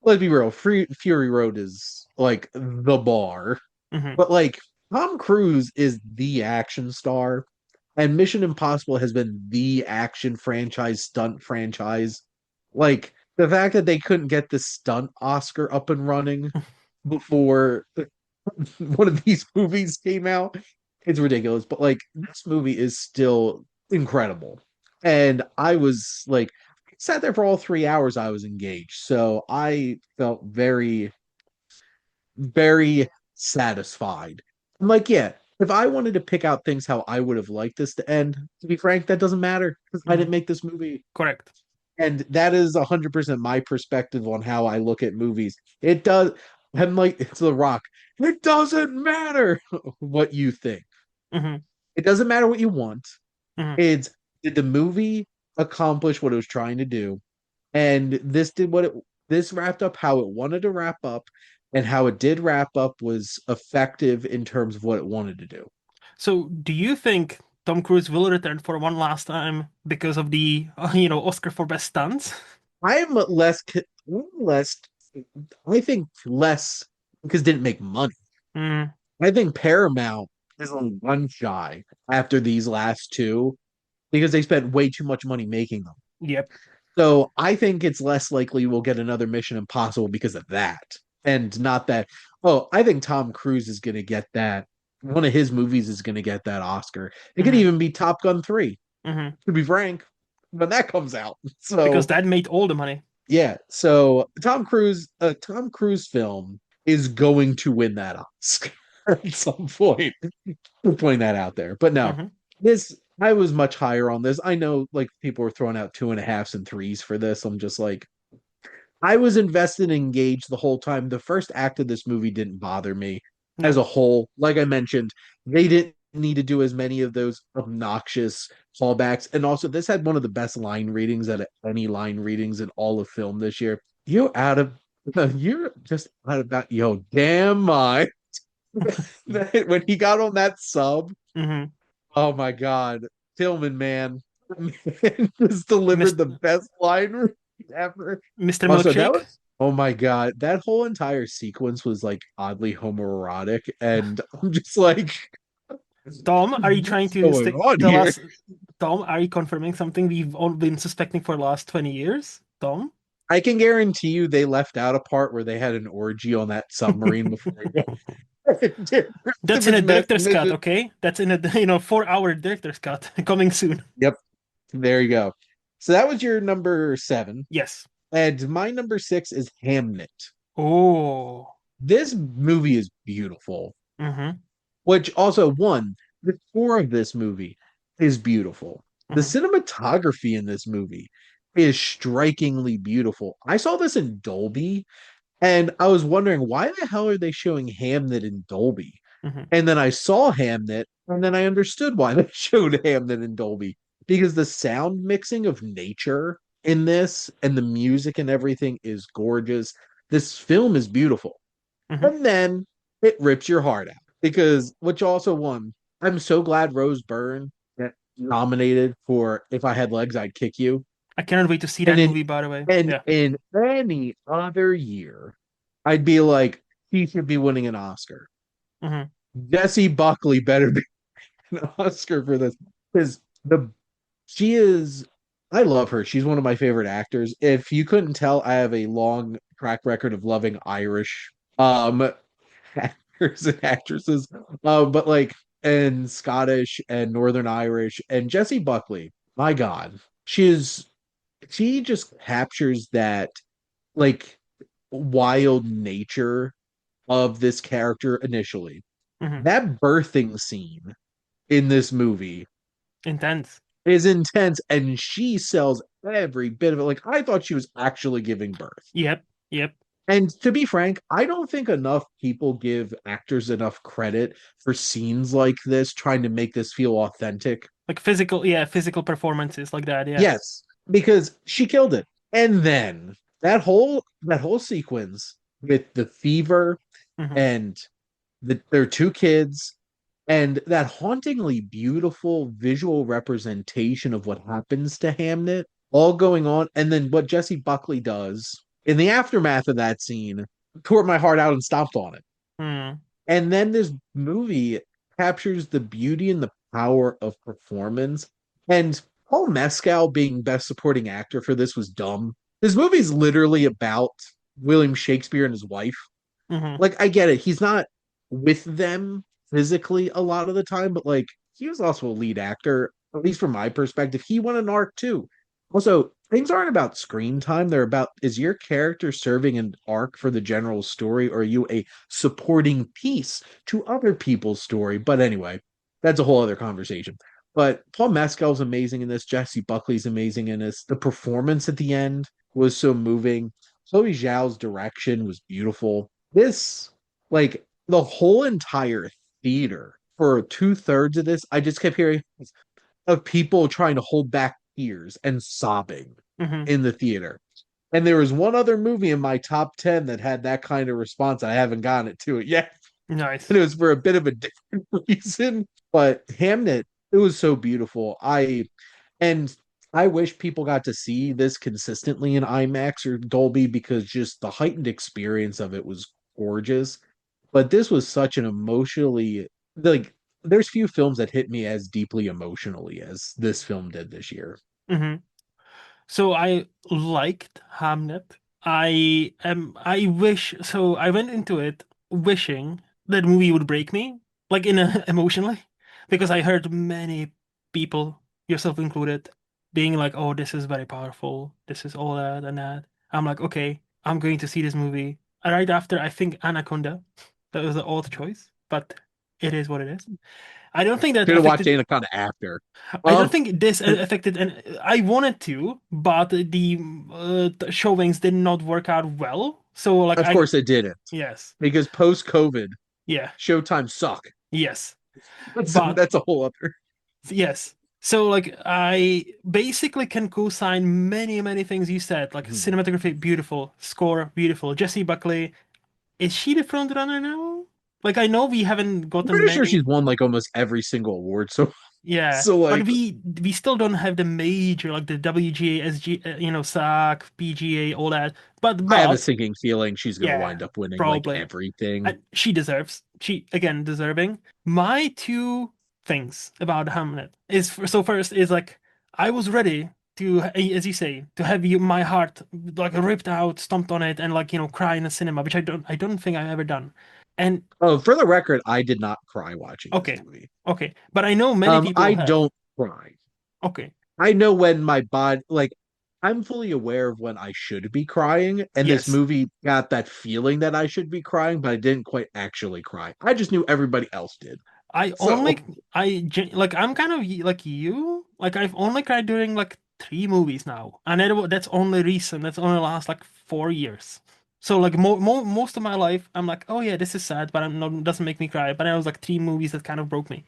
let's be real, Fury Road is like the bar, Hmm. but like Tom Cruise is the action star and Mission Impossible has been the action franchise, stunt franchise. Like the fact that they couldn't get the stunt Oscar up and running before one of these movies came out, it's ridiculous. But like this movie is still incredible. And I was like sat there for all 3 hours I was engaged. So I felt very very satisfied. I'm like, yeah, if I wanted to pick out things how I would have liked this to end, to be frank, that doesn't matter because I Hmm. didn't make this movie. Correct. And that is 100% my perspective on how I look at movies. It does, I'm like, it's The Rock. It doesn't matter what you think. Hmm. It doesn't matter what you want. Hmm. It's did the movie accomplish what it was trying to do? And this wrapped up how it wanted to wrap up, and how it did wrap up was effective in terms of what it wanted to do. So, do you think Tom Cruise will return for one last time because of the, Oscar for Best Stunts? I'm less I think less because it didn't make money. Mm, I think Paramount is a one shy after these last two because they spent way too much money making them. yep. So I think it's less likely we'll get another Mission Impossible because of that. And not that, oh, I think Tom Cruise is going to get that. One of his movies is going to get that Oscar. It could Hmm. even be Top Gun 3, Hmm. to be frank, when that comes out. Because So, that made all the money. yeah. So, Tom Cruise film is going to win that Oscar at some point. Putting that out there. But no, Hmm. this I was much higher on this. I know like people were throwing out 2.5s and threes for this. I'm just like I was invested and engaged the whole time. The first act of this movie didn't bother me as No. a whole. Like I mentioned, they didn't need to do as many of those obnoxious callbacks. And also, this had one of the best line readings out of any line readings in all of film this year. You out of you're just out of that yo damn mind. When he got on that sub, Hmm. oh my God, Tillman, man, just delivered the best line ever. Mr. Also, that Milkshake? was, oh my God, that whole entire sequence was like oddly homoerotic, and I'm just like, Tom, are you trying what's to going stick on tell here? us, Tom, are you confirming something we've all been suspecting for the last 20 years? Tom? I can guarantee you they left out a part where they had an orgy on that submarine before it. That's If in a it's director's cut, mission, okay? That's in a 4-hour director's cut coming soon. yep, there you go. So that was your number seven. Yes. And my number six is Hamnet. Oh. This movie is beautiful, Mm-hmm. which also, one, the score of this movie is beautiful. The Mm-hmm. cinematography in this movie is strikingly beautiful. I saw this in Dolby and I was wondering why the hell are they showing Hamnet in Dolby? Hmm. And then I saw Hamnet, and then I understood why they showed Hamnet in Dolby because the sound mixing of nature in this and the music and everything is gorgeous. This film is beautiful. Hmm. And then it rips your heart out because which also won. I'm so glad Rose Byrne got nominated for If I Had Legs, I'd Kick You. I cannot wait to see And that movie, by the way. Yeah. in any other year, I'd be like, he should be winning an Oscar. Hmm. Jessie Buckley better be an Oscar for this because the she is. I love her. She's one of my favorite actors. If you couldn't tell, I have a long track record of loving Irish actors and actresses, but like and Scottish and Northern Irish and Jessie Buckley. My God, she just captures that like wild nature of this character initially. Hmm. That birthing scene in this movie Intense. is intense and she sells every bit of it. Like I thought she was actually giving birth. Yep. Yep. And to be frank, I don't think enough people give actors enough credit for scenes like this, trying to make this feel authentic. Like physical, yeah, physical performances like that. Yeah. Yes, because she killed it. And then that whole sequence with the fever Hmm. and their two kids and that hauntingly beautiful visual representation of what happens to Hamnet all going on, and then what Jesse Buckley does in the aftermath of that scene tore my heart out and stomped on it. Mm. And then this movie captures the beauty and the power of performance. And Paul Mescal being best supporting actor for this was dumb. This movie's literally about William Shakespeare and his wife. Hmm. Like I get it, he's not with them physically a lot of the time, but like he was also a lead actor, at least from my perspective. He won an arc too. Also, things aren't about screen time, they're about is your character serving an arc for the general story, or are you a supporting piece to other people's story? But anyway, that's a whole other conversation. But Paul Mescal's amazing in this, Jesse Buckley's amazing in this. The performance at the end was so moving. Chloe Zhao's direction was beautiful. This, like, the whole entire theater for 2/3 of this, I just kept hearing of people trying to hold back tears and sobbing Hmm. in the theater. And there was one other movie in my top 10 that had that kind of response. I haven't gotten it to it yet. Nice. And it was for a bit of a different reason. But Hamnet, it was so beautiful. And I wish people got to see this consistently in IMAX or Dolby because just the heightened experience of it was gorgeous. But this was such an emotionally like there's few films that hit me as deeply emotionally as this film did this year. Hmm. So I liked Hamnet. I wish so I went into it wishing that movie would break me, like in a emotionally, because I heard many people, yourself included, being like, "Oh, this is very powerful. This is all that and that." I'm like, "Okay, I'm going to see this movie." Right after I think Anaconda, that was the odd choice, but it is what it is. I don't think that Should have watched affected Anaconda after. I don't Um, think this affected, and I wanted to, but the showings did not work out well. So, like, of course it didn't yes, because post COVID, yeah, Showtime suck. yes, That's but that's a whole other. yes. So, like, I basically can co-sign many, many things you said. Like, Hmm. cinematography, beautiful, score, beautiful. Jessie Buckley, is she the front runner now? Like, I know we haven't I'm gotten pretty sure many. she's won like almost every single award. So Yeah, so but like we still don't have the major like the WGA, SG, SAC, PGA, all that. But I have a but sinking feeling she's gonna yeah, wind up winning like probably. everything. And she deserves. She again deserving. My two things about Hamlet is so first is like I was ready to, as you say, to have my heart like ripped out, stomped on it, and like cry in the cinema, which I don't think I've ever done. And Oh, for the record, I did not cry watching this okay, movie. okay, but I know many people I have. don't cry. Okay. I know when my body like I'm fully aware of when I should be crying, and this Yes. movie got that feeling that I should be crying, but I didn't quite actually cry. I just knew everybody else did. I only So, like I'm kind of like you. Like I've only cried during like three movies now, and that's only recent. That's only last like 4 years. So like most of my life, I'm like, oh yeah, this is sad, but I'm not doesn't make me cry. But then I was like three movies that kind of broke me.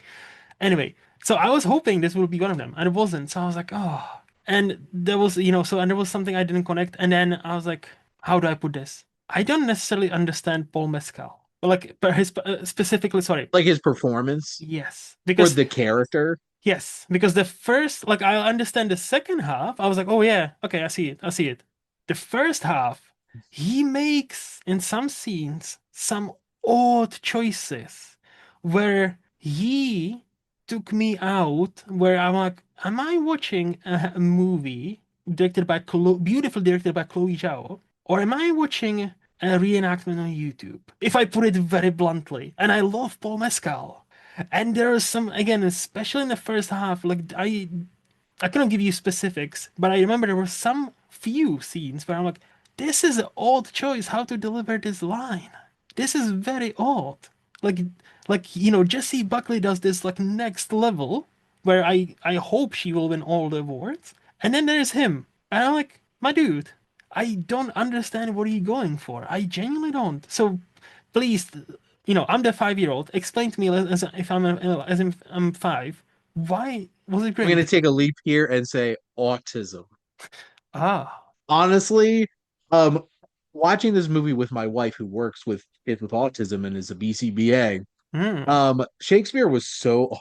Anyway, so I was hoping this would be one of them, and it wasn't. So I was like, oh. And there was, and there was something I didn't connect. And then I was like, how do I put this? I don't necessarily understand Paul Mescal, but like, but his specifically, sorry, Like his performance yes, or because the character. yes, because the first, like, I understand the second half. I was like, oh yeah, okay, I see it, I see it. The first half, he makes in some scenes some odd choices where he took me out, where I'm like, am I watching a movie directed by beautifully directed by Chloe Zhao, or am I watching a reenactment on YouTube? If I put it very bluntly, and I love Paul Mescal. And there are some, again, especially in the first half, like I couldn't give you specifics, but I remember there were some few scenes where I'm like, this is an odd choice how to deliver this line. This is very odd. Like Jessie Buckley does this like next level where I hope she will win all the awards. And then there's him. And I'm like, my dude, I don't understand what are you going for. I genuinely don't. So please, I'm the 5-year old. Explain to me as if I'm five. Why was it I'm going to great? take a leap here and say autism. Ah, Honestly, um, watching this movie with my wife who works with kids with autism and is a BCBA, hmm, Shakespeare was so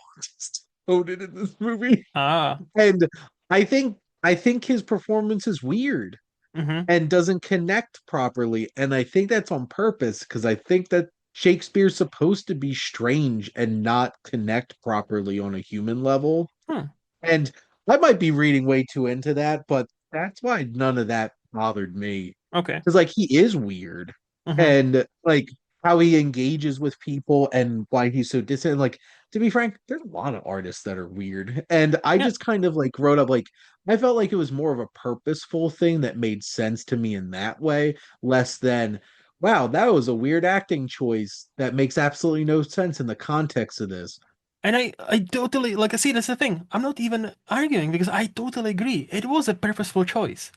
autistic in this movie. ah, And I think his performance is weird mm-hmm, and doesn't connect properly. And I think that's on purpose because I think that Shakespeare's supposed to be strange and not connect properly on a human level. hmm, And I might be reading way too into that, but that's why none of that bothered me. okay, Because like he is weird mm-hmm, and like how he engages with people and why he's so distant. Like to be frank, there's a lot of artists that are weird. And I yeah. just kind of like wrote up like I felt like it was more of a purposeful thing that made sense to me in that way, less than wow, that was a weird acting choice that makes absolutely no sense in the context of this. And I totally, like, I see, that's the thing. I'm not even arguing because I totally agree. It was a purposeful choice.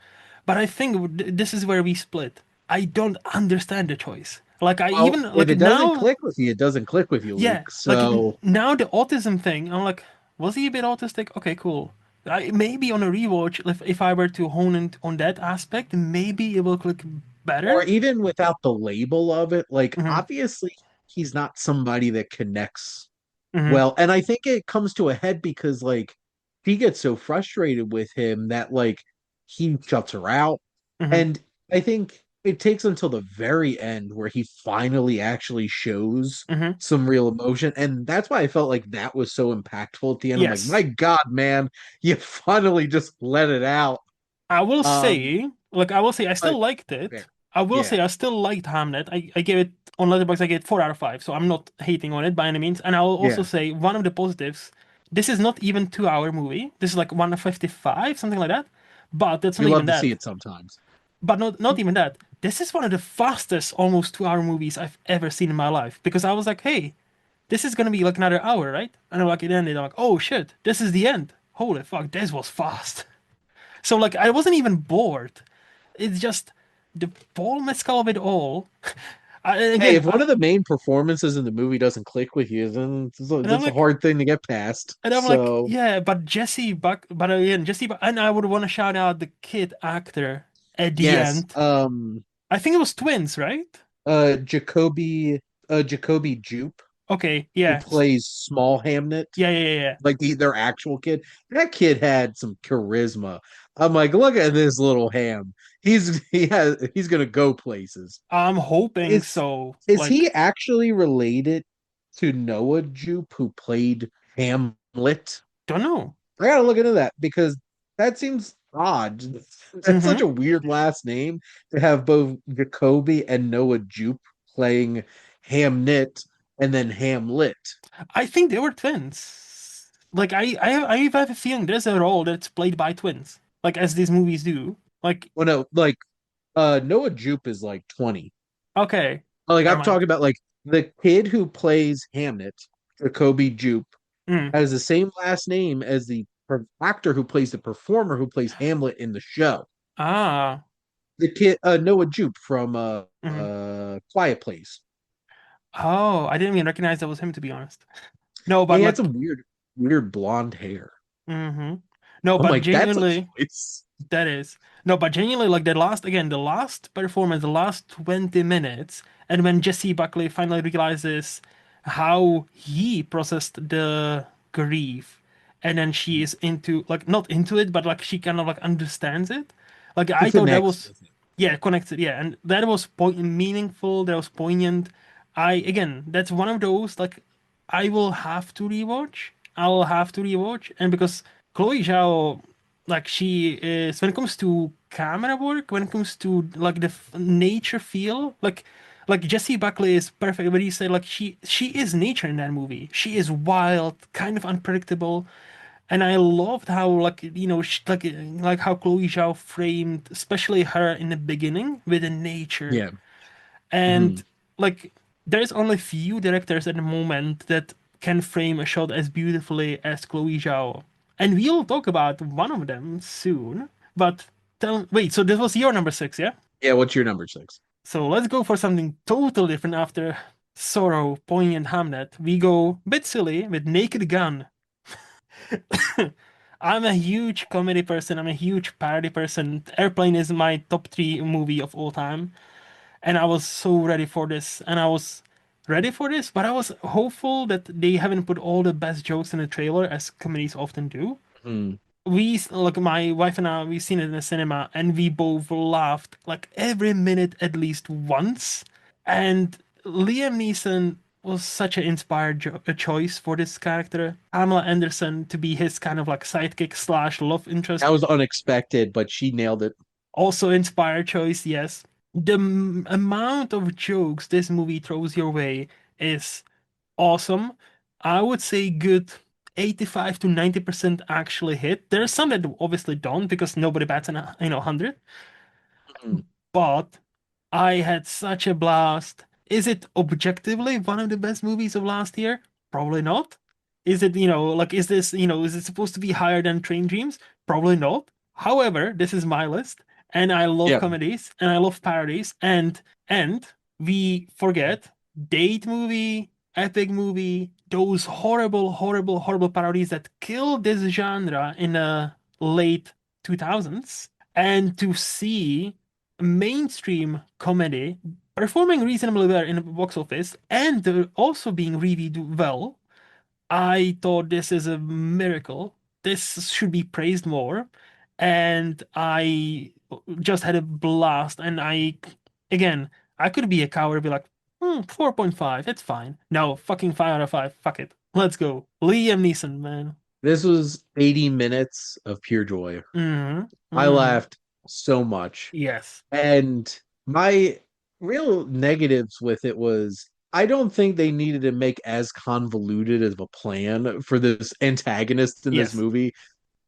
But I think this is where we split. I don't understand the choice. Like, I Well, even, if like, it doesn't now, click with you, it doesn't click with you, yeah, Luke. like, So, now the autism thing, I'm like, was he a bit autistic? Okay, cool. Maybe on a rewatch, if I were to hone in on that aspect, maybe it will click or better. even without the label of it, like Hmm. obviously he's not somebody that connects Hmm. well. And I think it comes to a head because like she gets so frustrated with him that like he shuts her out. Hmm. And I think it takes until the very end where he finally actually shows Hmm. some real emotion. And that's why I felt like that was so impactful at the end. I'm like, my Yes. God, man, you finally just let it out. I will Um, say, like, I will say, I but still liked okay, it. I will yeah, say, I still liked Hamnet. I gave it on Letterboxd. I gave it 4 out of 5, so I'm not hating on it by any means. And I will also yeah. say one of the positives. This is not even 2 hour movie. This is like 1:55, something like that. But that's We not love even to see that. it sometimes. But not even that. This is one of the fastest, almost 2 hour movies I've ever seen in my life. Because I was like, hey, this is gonna be like another hour, right? And I'm like, it ended. I'm like, oh shit, this is the end. Holy fuck, this was fast. So like I wasn't even bored. It's just the Paul Mescal of it all. Hey, Again, if one of the main performances in the movie doesn't click with you, then and I'm that's a like, hard thing to get past. So, yeah, but but again, and I would want to shout out the kid actor at the yes, end. I think it was twins, right? Jacoby, Jacoby Jupe, Okay, who yeah, plays Small Hamnet, yeah. like their actual kid. That kid had some charisma. I'm like, look at this little ham. He's gonna go places. I'm hoping Is so. is he Like, actually related to Noah Jupe, who played Hamlet? don't know. I gotta look into that because that seems odd. That's such Hmm. a weird last name to have both Jacoby and Noah Jupe playing Hamnet and then Hamlet. I think they were twins. Like, I have a feeling there's a role that's played by twins, like as these movies do. Like, Well, no, like Noah Jupe is like 20. okay, Like never I'm mind. talking about like the kid who plays Hamnet, Jacoby Jupe, Mm. has the same last name as the actor who plays the performer who plays Hamlet in the show. Ah, the kid Noah Jupe from Mhm. Quiet Place. Oh, I didn't even recognize that was him, to be honest. No, Yeah, but he had like, some weird blonde hair. hmm no, I'm but like, that's a genuinely, choice. that is. No, but genuinely, like the last performance, the last 20 minutes, and when Jesse Buckley finally realizes how he processed the grief, and then she is into, like, not into it, but like she kind of like understands it. Like, He I thought that connects was, with it. yeah, connected, yeah, and that was meaningful, that was poignant. Again, that's one of those, like, I will have to rewatch. I'll have to rewatch, and because Chloe Zhao, like, she is, when it comes to camera work, when it comes to like the nature feel, like Jessie Buckley is perfect. But you say, like, she is nature in that movie. She is wild, kind of unpredictable, and I loved how, like, like how Chloe Zhao framed, especially her in the beginning with the nature. Yeah. And Mhm. like, there's only few directors at the moment that can frame a shot as beautifully as Chloe Zhao. And we'll talk about one of them soon. But wait, so this was your number six, yeah? Yeah, what's your number six? So let's go for something totally different after Sorrow, Poignant Hamnet. We go a bit silly with Naked Gun. I'm a huge comedy person. I'm a huge parody person. Airplane is my top three movie of all time. And I was so ready for this. And I was ready for this, but I was hopeful that they haven't put all the best jokes in the trailer, as comedies often do. Hmm. Like, my wife and I, we've seen it in the cinema, and we both laughed like every minute at least once. And Liam Neeson was such an inspired a choice for this character. Pamela Anderson to be his kind of like sidekick slash love interest, That was unexpected, but she nailed it. also inspired choice, yes. The amount of jokes this movie throws your way is awesome. I would say good 85 to 90% actually hit. There's some that obviously don't because nobody bats an 100, Mhm. but I had such a blast. Is it objectively one of the best movies of last year? Probably not. Is it, like, is this, is it supposed to be higher than Train Dreams? Probably not. However, this is my list, and I love Yeah, comedies and I love parodies, and we forget date movie, epic movie, those horrible, horrible, horrible parodies that killed this genre in the late 2000s. And to see mainstream comedy performing reasonably well in the box office and also being reviewed well, I thought this is a miracle. This should be praised more. And I just had a blast. And again, I could be a coward and be like, 4.5, it's fine. No, fucking 5 out of 5. Fuck it. Let's go. Liam Neeson, man. this was 80 minutes of pure joy. Hmm. I Hmm. laughed so much. Yes. And my real negatives with it was I don't think they needed to make as convoluted of a plan for this antagonist in this Yes. movie.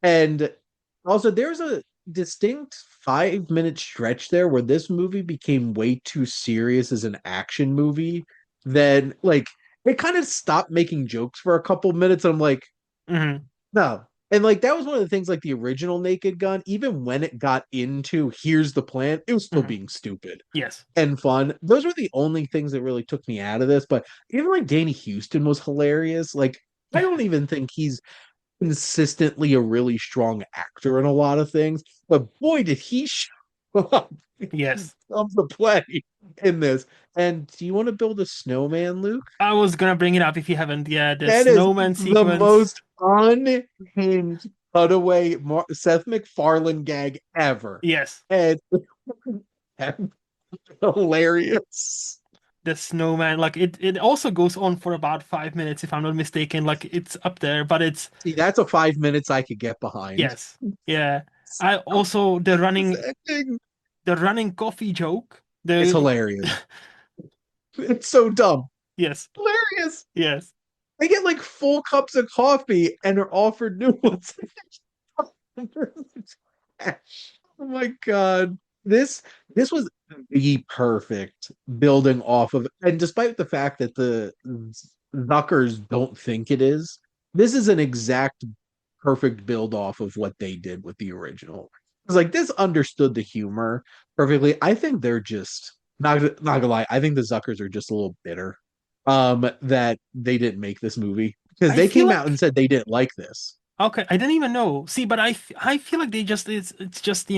And also, there's a distinct 5 minute stretch there where this movie became way too serious as an action movie. Then, like, it kind of stopped making jokes for a couple minutes. I'm like, Hmm. no. And like that was one of the things like the original Naked Gun, even when it got into here's the plan, it was still Hmm. being stupid Yes. and fun. Those were the only things that really took me out of this. But even like Danny Houston was hilarious. Like, I don't even think he's consistently a really strong actor in a lot of things, but boy, did he show up Yes. of the play in this. And do you want to build a snowman, Luke? I was gonna bring it up if you haven't. Yeah, the That is snowman the sequence. most unhinged cutaway Seth MacFarlane gag ever. Yes, And hilarious. the snowman. Like, it also goes on for about 5 minutes, if I'm not mistaken. Like, it's up there, but it's, See, that's a 5 minutes I could get behind. yes, yeah. I also This acting, the running coffee joke. it's The hilarious. It's so dumb. yes, Hilarious. yes. They get like full cups of coffee and are offered new ones. Oh my god. This this was the perfect building off of, and despite the fact that the Zuckers don't think it is, this is an exact perfect build off of what they did with the original. It's like this understood the humor perfectly. I think they're just not gonna lie. I think the Zuckers are just a little bitter, that they didn't make this movie because I they feel came out and like said they didn't like this. okay, I didn't even know. See, but I feel like they just it's just,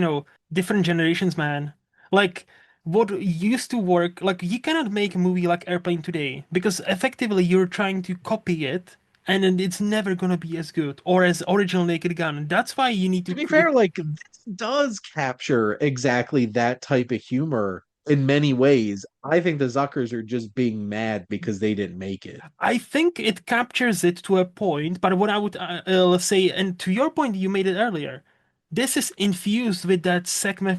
different generations, man. Like what used to work, like you cannot make a movie like Airplane today because effectively you're trying to copy it and then it's never gonna be as good or as original Naked Gun. That's why you need to To be create. fair, like this does capture exactly that type of humor in many ways. I think the Zuckers are just being mad because they didn't make it. I think it captures it to a point, but what I would say, and to your point, you made it earlier, this is infused with that Seth It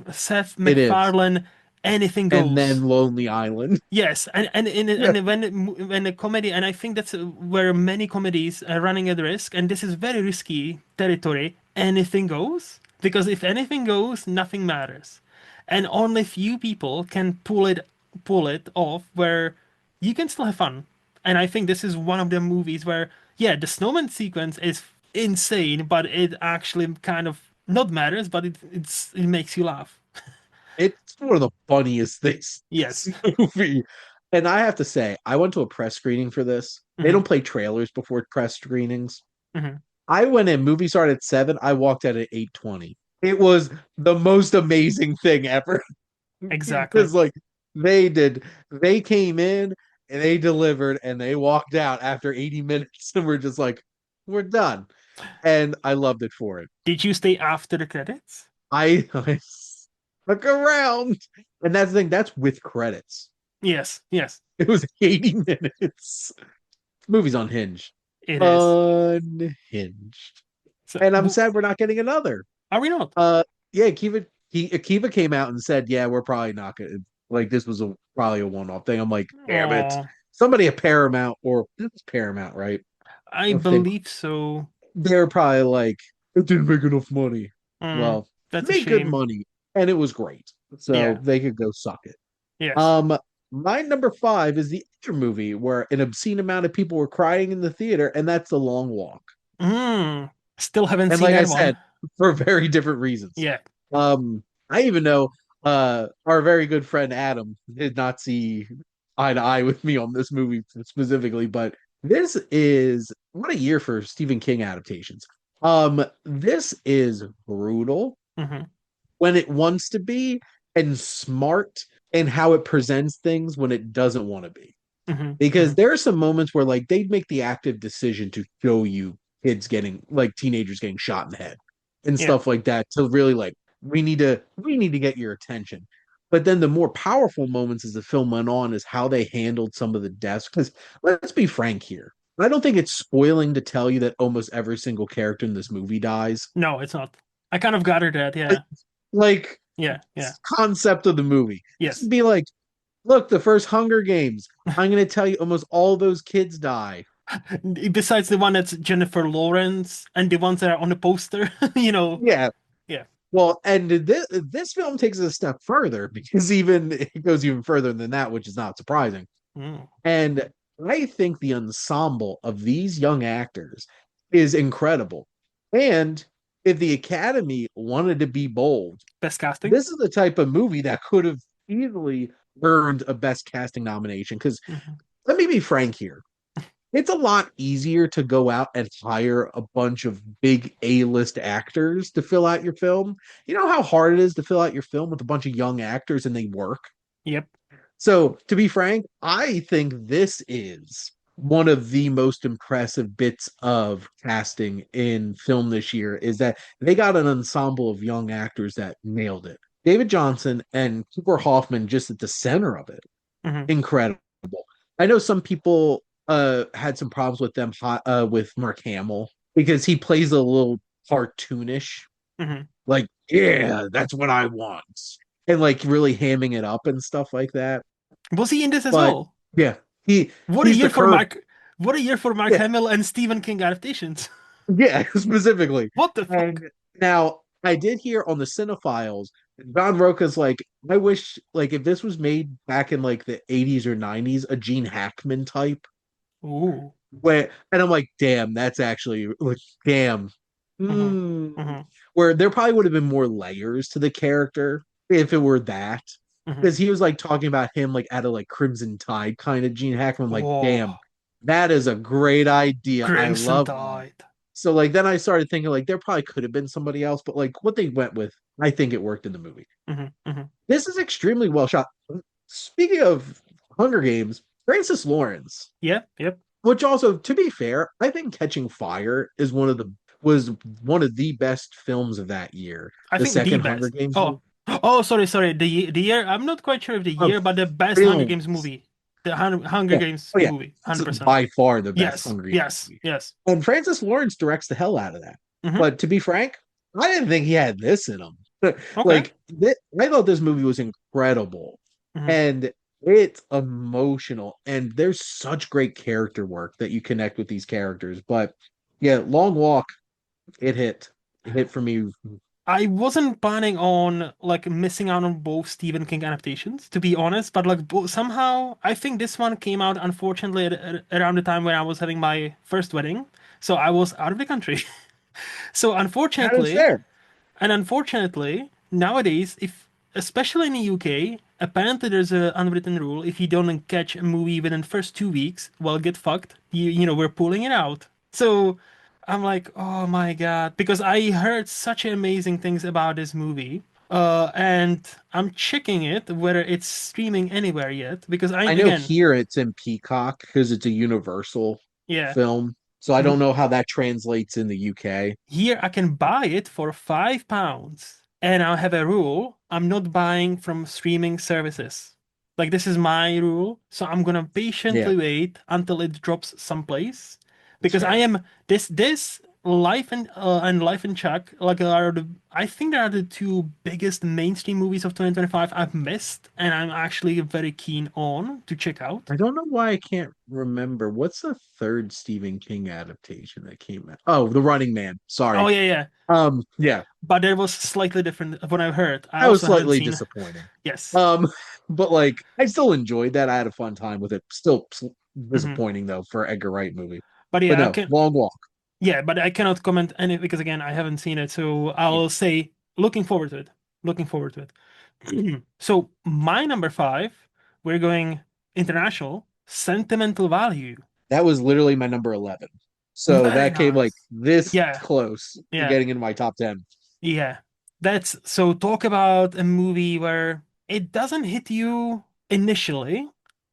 is. MacFarlane anything And then goes. Lonely Island. Yes, Yeah. and when a comedy, and I think that's where many comedies are running at risk, and this is very risky territory. Anything goes because if anything goes, nothing matters, and only few people can pull it off where you can still have fun. And I think this is one of the movies where yeah, the snowman sequence is insane, but it actually kind of not matters, but it makes you laugh. It's one of the funniest things in Yes. this movie. And I have to say, I went to a press screening for this. They Hmm. don't play trailers before press screenings. Hmm. I went in, movie started at 7. I walked out at 8:20. It was the most amazing thing ever. Exactly. Because like they came in and they delivered and they walked out after 80 minutes and we're just like, we're done. And I loved it for it. Did you stay after the credits? I stuck around. And that's the thing, that's with credits. Yes, yes, It was 80 minutes. Movie's unhinged. it is. Unhinged. So, And I'm sad we're not getting another. are we not? Uh yeah, Akiva came out and said, yeah, we're probably not gonna like this was probably a one-off thing. I'm like, damn it. Oh, Somebody at Paramount or this is Paramount, right? I I think believe so. they're probably like, it didn't make enough money. Mm, Well, that's a made good shame. money and it was great. So Yeah, they could go suck it. yes. Um, my number five is the other movie where an obscene amount of people were crying in the theater, and that's The Long Walk. Still haven't And seen like I that one. said, for very different reasons. Yeah. I even know our very good friend Adam did not see eye to eye with me on this movie specifically, but this is what a year for Stephen King adaptations. This is brutal Hmm. when it wants to be and smart in how it presents things when it doesn't want to be. Hmm. Because Hmm. there are some moments where like they'd make the active decision to show you kids getting like teenagers getting shot in the head and Yeah. stuff like that to really like we need to get your attention. But then the more powerful moments as the film went on is how they handled some of the deaths. Because let's be frank here. I don't think it's spoiling to tell you that almost every single character in this movie dies. No, it's not. I kind of gathered that. Like, Yeah. like Yeah. Yeah. concept of the movie. Yes. Just be like, look, the first Hunger Games. I'm going to tell you almost all those kids die. Besides the one that's Jennifer Lawrence and the ones that are on the poster, Yeah. Yeah. Well, and this film takes it a step further because even it goes even further than that, which is not surprising. Mm. And I think the ensemble of these young actors is incredible. And if the Academy wanted to be bold, Best casting. this is the type of movie that could have easily earned a Best Casting nomination. Because Hmm. let me be frank here. It's a lot easier to go out and hire a bunch of big A-list actors to fill out your film. You know how hard it is to fill out your film with a bunch of young actors and they work? Yep. So, to be frank, I think this is one of the most impressive bits of casting in film this year is that they got an ensemble of young actors that nailed it. David Johnson and Cooper Hoffman just at the center of it. Hmm. Incredible. I know some people had some problems with them with Mark Hamill because he plays a little cartoonish, Hmm. like, yeah, that's what I want. And like really hamming it up and stuff like that. Was he in this as But well? yeah, he What a he's year the for curve. Mark. What a year for Mark Yeah, Hamill and Stephen King adaptations. yeah, specifically. What the fuck? And now I did hear on the Cinephiles, John Roca's like, I wish like if this was made back in like the 80s or 90s, a Gene Hackman type Ooh. where and I'm like, damn, that's actually like damn. Mm-hmm. mm, Mm-hmm. where there probably would have been more layers to the character if it were that. Mm-hmm. Because he was like talking about him like at a like Crimson Tide kind of Gene Hackman. I'm like, damn, Oh, that is a great idea. I Crimson love that. Tide. So like then I started thinking like there probably could have been somebody else, but like what they went with, I think it worked in the movie. Mm-hmm. Mm-hmm. This is extremely well shot. Speaking of Hunger Games, Francis Lawrence, Yeah, yep. which also, to be fair, I think Catching Fire is was one of the best films of that year. I The think the second Hunger best. Games movie. Oh, oh, sorry. The year. I'm not quite sure of the Oh, year, but the best Hunger film. Games movie, the Hunger Yeah. Games Oh yeah. movie, It's 100%. by far the best Yes, Hunger Games yes, movie. yes. And Francis Lawrence directs the hell out of that. Mm-hmm. But to be frank, I didn't think he had this in him. Okay. Like, I thought this movie was incredible. Mm-hmm. And it's emotional. And there's such great character work that you connect with these characters. But yeah, Long Walk, it hit. It hit for me. I wasn't planning on like missing out on both Stephen King adaptations, to be honest, but like somehow I think this one came out unfortunately around the time when I was having my first wedding, so I was out of the country. So That is unfortunately, fair. nowadays, if especially in the UK, apparently there's a unwritten rule: if you don't catch a movie within the first 2 weeks, well, get fucked. We're pulling it out. So I'm like, oh my God, because I heard such amazing things about this movie. And I'm checking it whether it's streaming anywhere yet because I know again, here it's in Peacock because it's a Universal yeah. film. So I don't Mhm. know how that translates in the UK. Here I can buy it for £5. And I have a rule. I'm not buying from streaming services. Like this is my rule. So I'm gonna Yeah, patiently wait until it drops someplace. it's Because I fair. am this Life and Chuck like are the I think they are the two biggest mainstream movies of 2025 I've missed and I'm actually very keen on to check out. I don't know why I can't remember. What's the third Stephen King adaptation that came out? Oh, The Running Man. Oh Sorry. yeah, yeah. Yeah, But there was slightly different what I've heard. I that was also haven't slightly seen. disappointing. Yes. Um, but like I still enjoyed that. I had a fun time with it. Still Hmm. disappointing though for Edgar Wright movie. But But yeah, I no, can. Long Walk. Yeah, but I cannot comment any because again, I haven't seen it. So Yeah, I'll say looking forward to it. Looking forward to it. So my number five, we're going international, sentimental value. that was literally my number 11. So Very that came like nice. this Yeah, close to yeah, getting into my top 10. yeah. That's so talk about a movie where it doesn't hit you initially,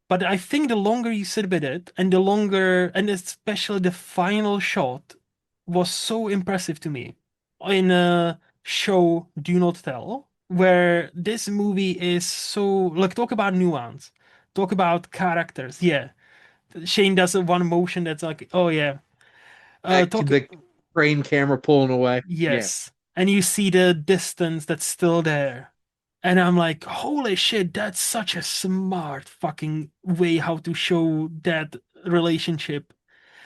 but I think the longer you sit with it and the longer, and especially the final shot was so impressive to me in a show Do Not Tell, where this movie is so, like, talk about nuance, talk about characters. Yeah. Shane does a one motion that's like, oh yeah. Talk, The crane camera pulling away. Yeah. yes. And you see the distance that's still there. And I'm like, holy shit, that's such a smart fucking way how to show that relationship.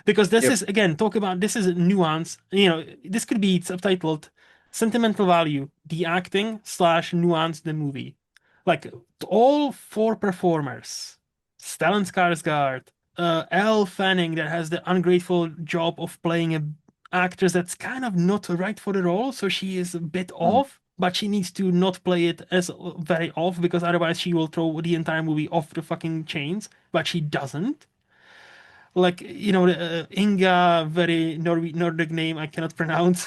Because this Yep. is, again, talk about this is a nuance. This could be subtitled Sentimental Value, the acting slash nuance the movie. Like all four performers, Stellan Skarsgård, Elle Fanning that has the ungrateful job of playing a actress that's kind of not right for the role, so she is a bit Mm. off, but she needs to not play it as very off because otherwise she will throw the entire movie off the fucking chains, but she doesn't. Like, Inga, very Nordic name I cannot pronounce.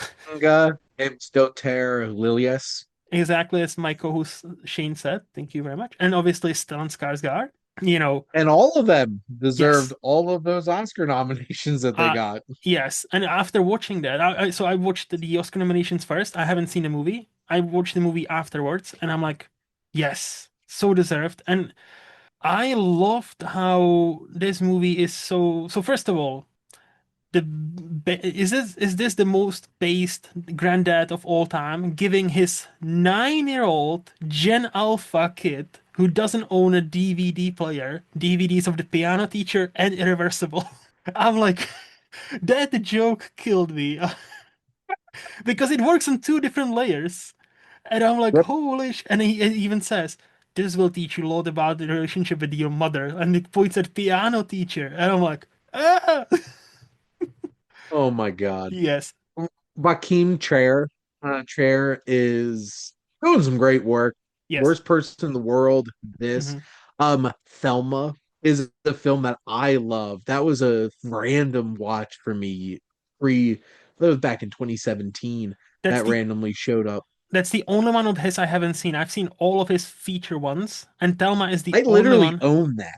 Stoter Lilius. Exactly as my co-host Shane said. Thank you very much. And obviously Stellan Skarsgård. You know, And all of them deserved yes. all of those Oscar nominations that they Uh, got. yes. And after watching that, I watched the Oscar nominations first. I haven't seen the movie. I watched the movie afterwards, and I'm like, yes, so deserved. And I loved how this movie is so. So first of all, is this the most based granddad of all time, giving his 9-year-old Gen Alpha kid who doesn't own a DVD player DVDs of the Piano Teacher and Irreversible? I'm like, that joke killed me because it works on two different layers, and I'm like, Yep. holy sh! And he even says. This will teach you a lot about the relationship with your mother, and it points at piano teacher, and I'm like, ah, Oh my God. yes. Joaquin Trier. Trier is doing some great work. Yes. Worst person in the world. This. Hmm. Thelma is a film that I love. That was a random watch for me. Pre, that was back in 2017. That's That the randomly showed up. that's the only one of his I haven't seen. I've seen all of his feature ones, and Thelma is the I only literally one. own that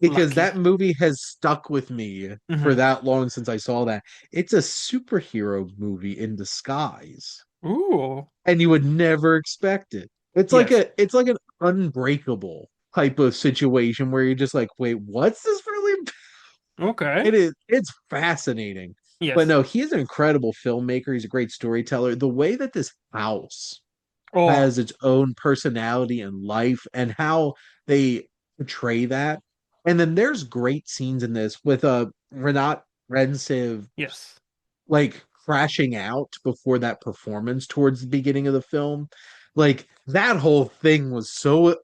because Lucky. that movie has stuck with me for Hmm. that long since I saw that. It's a superhero movie in disguise, Ooh. and you would never expect it. Yes. It's like an unbreakable type of situation where you're just like, wait, what's this really? Okay. It's fascinating. But Yes. no, he's an incredible filmmaker. He's a great storyteller. The way that this house Oh, has its own personality and life and how they portray that. And then there's great scenes in this with Renat Rensiv yes. like crashing out before that performance towards the beginning of the film. Like that whole thing was so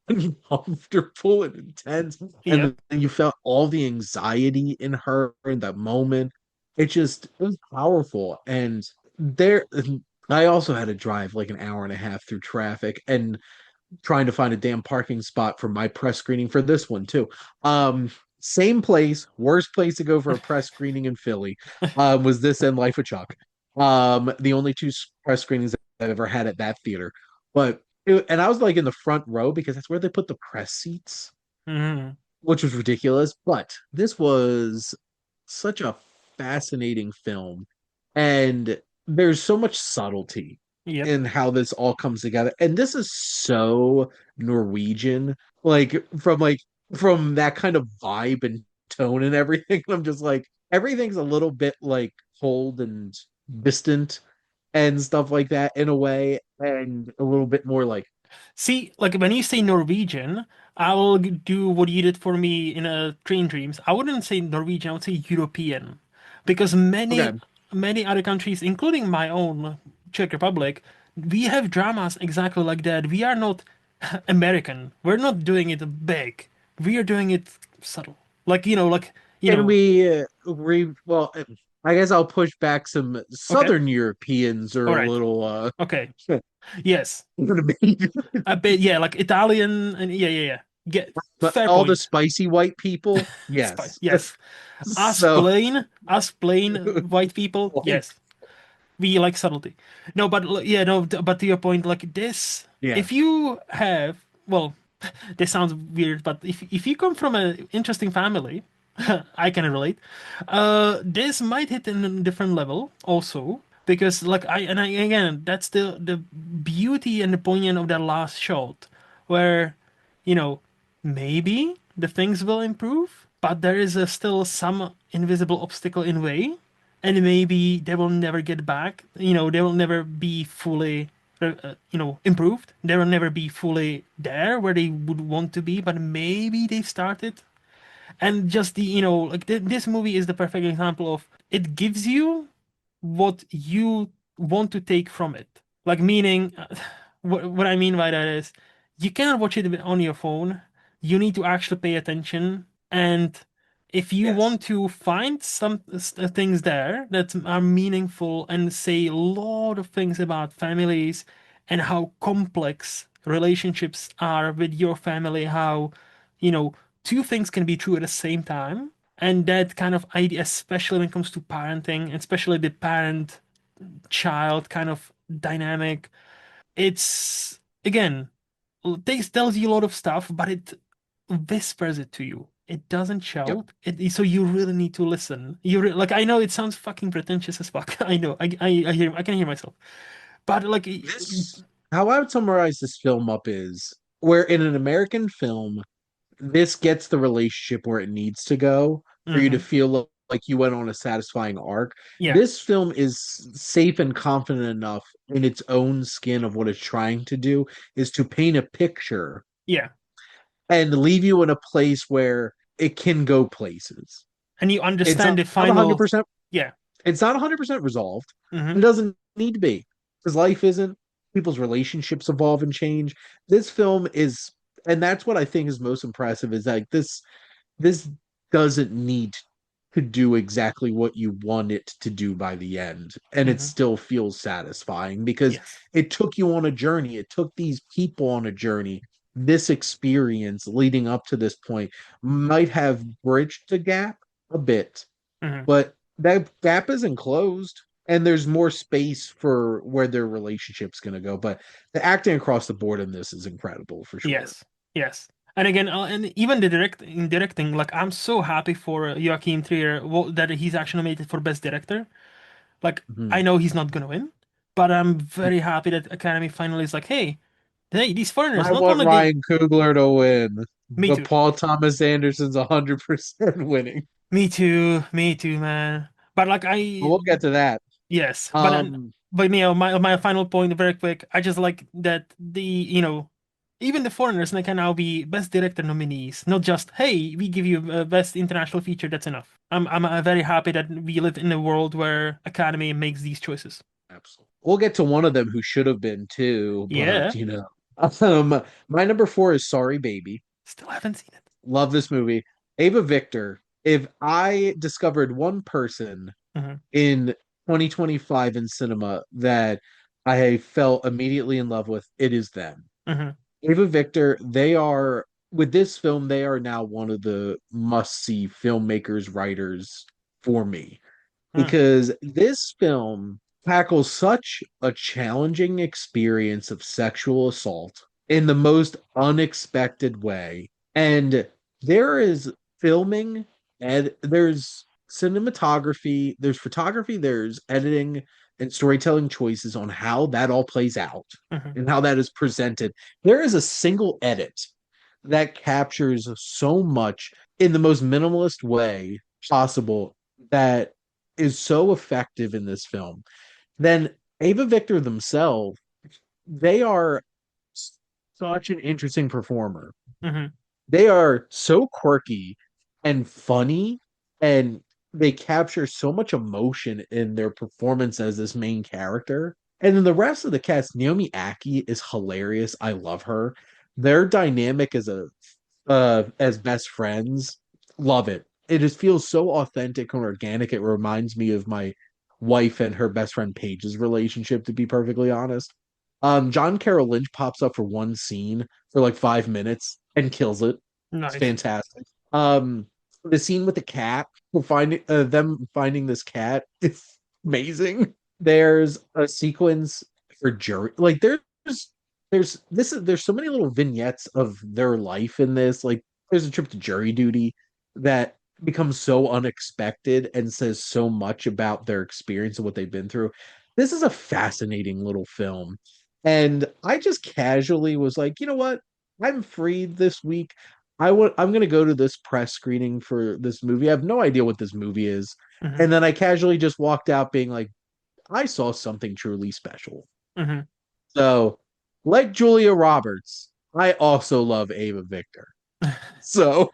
uncomfortable and intense. Yep. And then you felt all the anxiety in her in that moment. It was powerful. And there I also had to drive like an hour and a half through traffic and trying to find a damn parking spot for my press screening for this one too. Same place, worst place to go for a press screening in Philly. Was this and Life of Chuck. The only two press screenings I've ever had at that theater. And I was like in the front row because that's where they put the press seats, Hmm. which was ridiculous. But this was such a fascinating film. And there's so much subtlety Yep. in how this all comes together. And this is so Norwegian, like from that kind of vibe and tone and everything. I'm just like everything's a little bit like cold and distant and stuff like that in a way, and a little bit more like See, like when you say Norwegian, I will do what you did for me in a Train Dreams. I wouldn't say Norwegian, I would say European. Because okay. many other countries, including my own Czech Republic, we have dramas exactly like that. We are not American. We're not doing it big. We are doing it subtle. Like, And well, I guess I'll push back some okay. Southern Europeans are All a right. little Okay. Yes. but A bit, yeah, like Italian and yeah. Get fair all the point. spicy white people, yes. Yes. So Us plain white people, like yes, we like subtlety. No, but yeah, no, but to your point, like this, yeah, if you have, well, this sounds weird, but if you come from an interesting family, I can relate. This might hit in a different level also because, like, I again, that's the beauty and the poignant of that last shot, where, you know, maybe the things will improve, but there is still some invisible obstacle in way, and maybe they will never get back. They will never be fully, improved. They will never be fully there where they would want to be, but maybe they've started. And just like this movie is the perfect example of it gives you what you want to take from it. Like, meaning, what I mean by that is you cannot watch it on your phone. You need to actually pay attention. And if you yes. want to find some things there that are meaningful and say a lot of things about families and how complex relationships are with your family, how, you know, two things can be true at the same time. And that kind of idea, especially when it comes to parenting, especially the parent child kind of dynamic, it's again, tells you a lot of stuff, but it whispers it to you. It doesn't Yep. shout. So you really need to listen. Like, I know it sounds fucking pretentious as fuck. I know. I can hear myself. But like, This how I would summarize this film up is where in an American film this gets the relationship where it needs to go for you to mhm. feel like you went on a satisfying arc. Yeah, This film is safe and confident enough in its own skin of what it's trying to do is to paint a picture yeah. and leave you in a place where it can go places. And you It's understand not the 100%. final. Yeah. It's not 100% resolved. Hmm. It doesn't need to be because life isn't. People's relationships evolve and change. This film is, and that's what I think is most impressive is like this doesn't need could do exactly what you want it to do by the end. And it Hmm. still feels satisfying because Yes. it took you on a journey. It took these people on a journey. This experience leading up to this point might have bridged the gap a bit, Hmm. but that gap isn't closed. And there's more space for where their relationship's going to go. But the acting across the board in this is incredible for sure. Yes. Yes. And again, and even the directing, like I'm so happy for Joachim Trier that he's actually nominated for Best Director. Like I Mhm. know he's not gonna win, but I'm very happy that Academy finally is like, hey, these foreigners I not want only they, Ryan Coogler to win, me but too, Paul Thomas Anderson's 100% winning. me too, man. But like But I, we'll get to that. yes, Um, but my final point, very quick. I just like that even the foreigners they can now be best director nominees, not just hey, we give you a best international feature. That's enough. I'm very happy that we live in a world where Academy makes these choices. absolutely. We'll get to one of them who should have been too, but Yeah, my number four is Sorry Baby. still haven't seen it. Love this movie. Ava Victor. If I discovered one person Hmm. in 2025 in cinema that I fell immediately in love with, it is them. Hmm. Ava Victor, they are with this film, they are now one of the must-see filmmakers, writers for me. Hmm. Because this film tackles such a challenging experience of sexual assault in the most unexpected way. And there is filming and there's cinematography, there's photography, there's editing and storytelling choices on how that all plays out Hmm. and how that is presented. There is a single edit that captures so much in the most minimalist way possible that is so effective in this film. Then Ava Victor themselves, they are such an interesting performer. Hmm. They are so quirky and funny, and they capture so much emotion in their performance as this main character. And then the rest of the cast, Naomi Aki is hilarious. I love her. Their dynamic as best friends, love it. It just feels so authentic and organic. It reminds me of my wife and her best friend Paige's relationship, to be perfectly honest. John Carroll Lynch pops up for one scene for like 5 minutes and kills it. It's Nice. fantastic. The scene with the cat, them finding this cat, is amazing. There's a sequence for jury, like there's so many little vignettes of their life in this. Like there's a trip to jury duty that becomes so unexpected and says so much about their experience and what they've been through. This is a fascinating little film. And I just casually was like, you know what? I'm free this week. I'm gonna go to this press screening for this movie. I have no idea what this movie is. Hmm. And then I casually just walked out being like, I saw something truly special. Hmm. So, like Julia Roberts, I also love Ava Victor. So,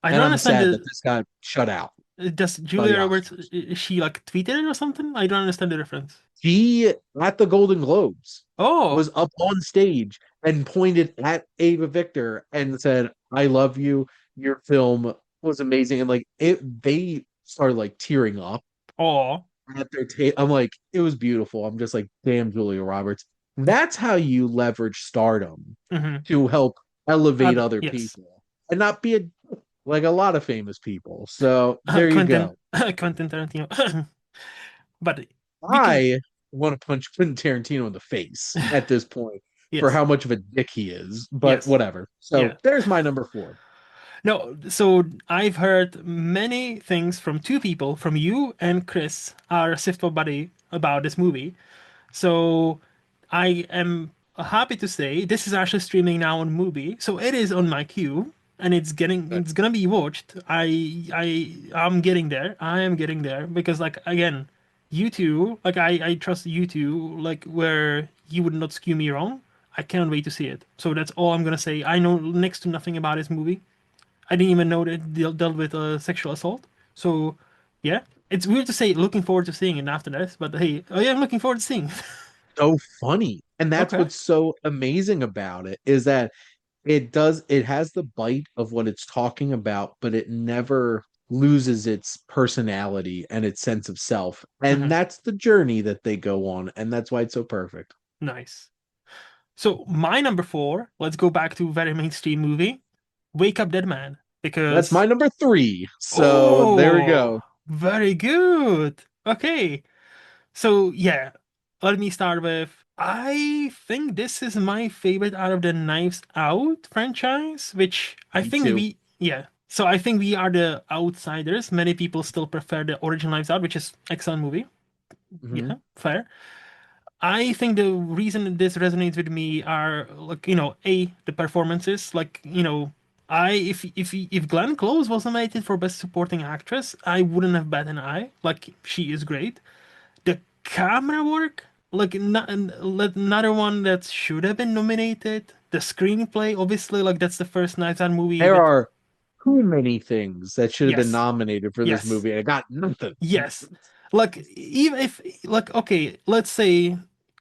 I and don't I'm understand sad that the. this got shut out Does by the Julia Roberts Oscars. is she like tweeted it or something? I don't understand the reference. She, at the Golden Globes, Oh, was up on stage and pointed at Ava Victor and said, I love you. Your film was amazing. And like, they started like tearing up oh. at their I'm like, it was beautiful. I'm just like, damn, Julia Roberts. That's how you leverage stardom Hmm. to help elevate other Yes. people and not be like a lot of famous people. So there you Quentin go. Quentin Tarantino. But speaking, I want to punch Quentin Tarantino in the face at this point for yes, how much of a dick he is, but yes, whatever. So yeah. there's my number four. No, so I've heard many things from two people, from you and Chris, our Sifto buddy, about this movie. So I am happy to say this is actually streaming now on Mubi, so it is on my queue and it's gonna be watched. I'm getting there. I am getting there because like again, you two, like I trust you two, like where you would not skew me wrong. I can't wait to see it. So that's all I'm gonna say. I know next to nothing about this movie. I didn't even know that it dealt with sexual assault. So yeah, it's weird to say looking forward to seeing it after this, but hey, oh yeah, I'm looking forward to seeing it. So funny. And that's Okay. what's so amazing about it is that it has the bite of what it's talking about, but it never loses its personality and its sense of self. And Mhm. that's the journey that they go on, and that's why it's so perfect. Nice. So my number four, let's go back to very mainstream movie, Wake Up Dead Man, That's my because number three. So there we oh, go. very good. Okay. So yeah, let me start with I think this is my favorite out of the Knives Out franchise, which I Me think too. yeah. So I think we are the outsiders. Many people still prefer the original Knives Out, which is excellent movie. Hmm. Yeah, fair. I think the reason this resonates with me are like, the performances, I if Glenn Close was nominated for Best Supporting Actress, I wouldn't have bat an eye. Like she is great. The camera work, like not, another one that should have been nominated. The screenplay, obviously, like that's the first Knives Out movie There with are too many things that should have been yes, nominated for this yes, movie, and I got nothing. yes. Like even if like okay, let's say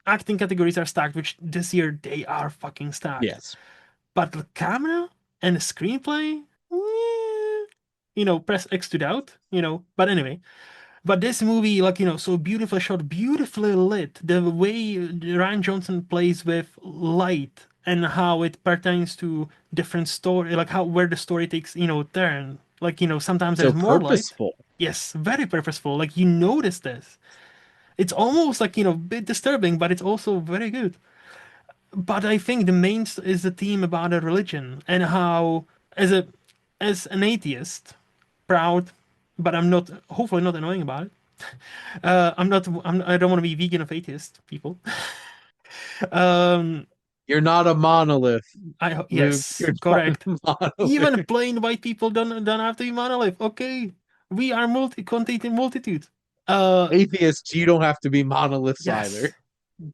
acting categories are stacked, which this year they are fucking stacked. Yes. But the camera and the screenplay, press X to doubt, But anyway, but this movie, so beautifully shot, beautifully lit. The way Ryan Johnson plays with light and how it pertains to different story, like how where the story takes, turn. Like, sometimes So there's more light. purposeful. Yes, very purposeful. Like you notice this. It's almost like, a bit disturbing, but it's also very good. But I think the main is the theme about a religion and how, as a as an atheist, proud, but I'm not. Hopefully, not annoying about it. I'm not. I don't want to be vegan of atheist people. Um, You're not a monolith, Luke. yes, You're not a correct. Even monolith. plain white people don't have to be monolith. Okay, we are multi-contained multitude. Uh, Atheists, you don't have to be monoliths either.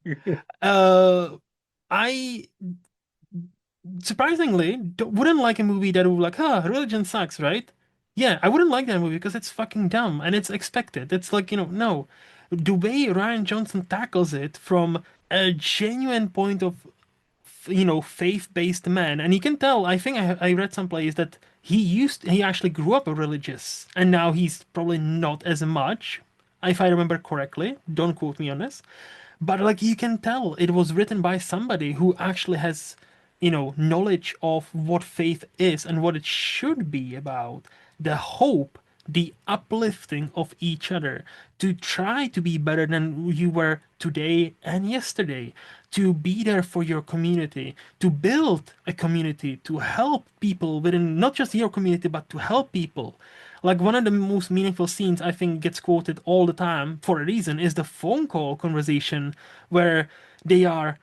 yes. Uh, I surprisingly wouldn't like a movie that would like, religion sucks, right? Yeah, I wouldn't like that movie because it's fucking dumb and it's expected. It's like, no. The way Ryan Johnson tackles it from a genuine point of, faith-based man, and you can tell, I think I read someplace that he actually grew up religious, and now he's probably not as much, if I remember correctly. Don't quote me on this. But like you can tell it was written by somebody who actually has, knowledge of what faith is and what it should be about. The hope, the uplifting of each other, to try to be better than you were today and yesterday, to be there for your community, to build a community, to help people within not just your community, but to help people. Like one of the most meaningful scenes I think gets quoted all the time for a reason is the phone call conversation where they are,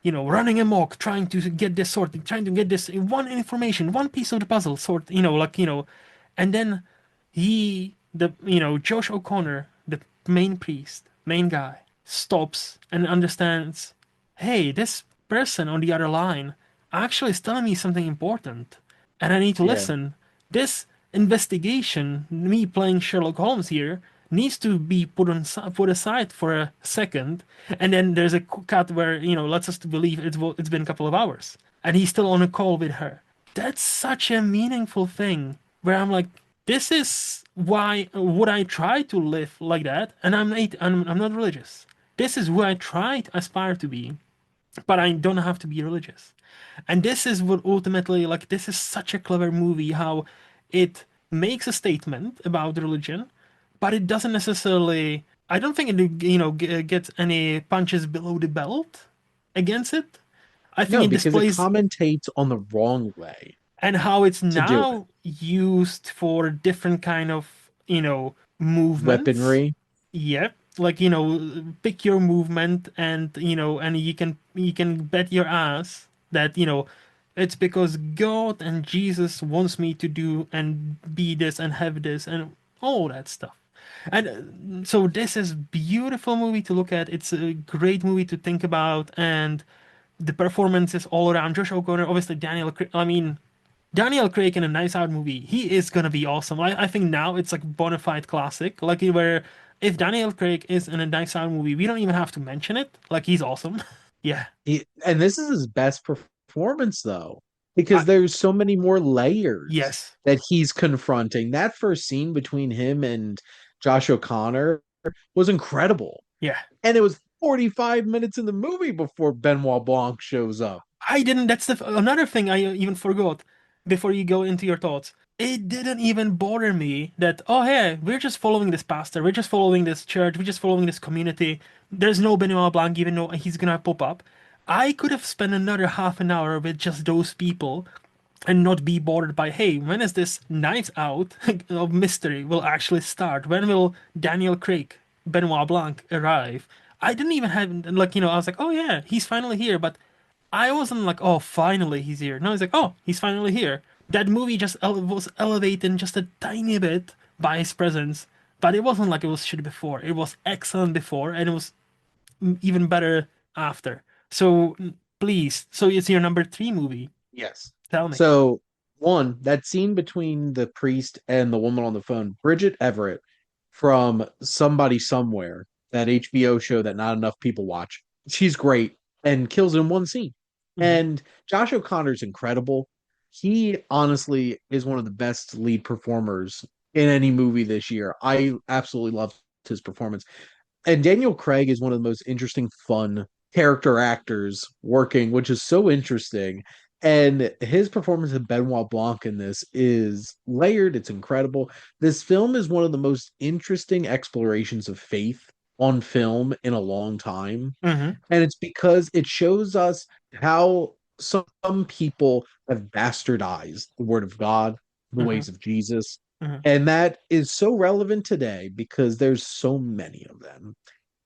running amok, trying to get this sorted, trying to get this one information, one piece of the puzzle sort, and then Josh O'Connor, the main priest, main guy, stops and understands, hey, this person on the other line actually is telling me something important, and I need to Yeah. listen. This investigation, me playing Sherlock Holmes here, needs to be put aside for a second, and then there's a cut where lets us to believe it's been a couple of hours, and he's still on a call with her. That's such a meaningful thing where I'm like, this is why would I try to live like that, and I'm not religious. This is who I try to aspire to be, but I don't have to be religious. And this is what ultimately, like, this is such a clever movie how it makes a statement about religion, but it doesn't necessarily, I don't think it, gets any punches below the belt against it. I think No, it because it displays commentates on the wrong way and how it's to do it. now used for different kind of, movements. Weaponry. Yep. Like, pick your movement and, and you can bet your ass that, it's because God and Jesus wants me to do and be this and have this and all that stuff. And so this is beautiful movie to look at. It's a great movie to think about, and the performances all around. Josh O'Connor, obviously Daniel. I mean, Daniel Craig in a Nice Out movie, he is gonna be awesome. I think now it's like bona fide classic. Like where if Daniel Craig is in a Nice Out movie, we don't even have to mention it. Like he's awesome. Yeah. And this is his best performance, though. because I, there's so many more layers yes, that he's confronting. That first scene between him and Josh O'Connor was incredible. yeah. And it was 45 minutes in the movie before Benoit Blanc shows up. I didn't. That's another thing I even forgot before you go into your thoughts. It didn't even bother me that, oh, hey, we're just following this pastor, we're just following this church, we're just following this community. There's no Benoit Blanc, even though he's gonna pop up. I could have spent another half an hour with just those people and not be bothered by, hey, when is this night out of mystery will actually start? When will Daniel Craig, Benoit Blanc arrive? I didn't even have, like, I was like, oh yeah, he's finally here, but I wasn't like, oh, finally he's here. No, it's like, oh, he's finally here. That movie just was elevated just a tiny bit by his presence, but it wasn't like it was shit before. It was excellent before, and it was even better after. So please, so it's your number three movie. Yes. Tell me. So, one, that scene between the priest and the woman on the phone, Bridget Everett from Somebody Somewhere, that HBO show that not enough people watch. She's great and kills in one scene. Hmm. And Josh O'Connor's incredible. He honestly is one of the best lead performers in any movie this year. I absolutely loved his performance. And Daniel Craig is one of the most interesting, fun character actors working, which is so interesting. And his performance of Benoit Blanc in this is layered. It's incredible. This film is one of the most interesting explorations of faith on film in a long time. Hmm. And it's because it shows us how some people have bastardized the word of God, the Hmm. ways of Jesus. Hmm. And that is so relevant today because there's so many of them.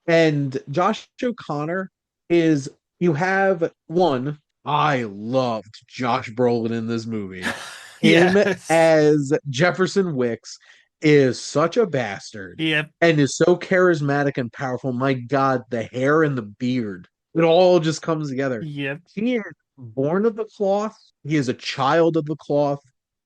And Josh O'Connor is, you have one, I loved Josh Brolin in this movie. Him Yes. as Jefferson Wicks is such a bastard Yep. and is so charismatic and powerful. My God, the hair and the beard, it all just comes together. Yep. He is born of the cloth, he is a child of the cloth,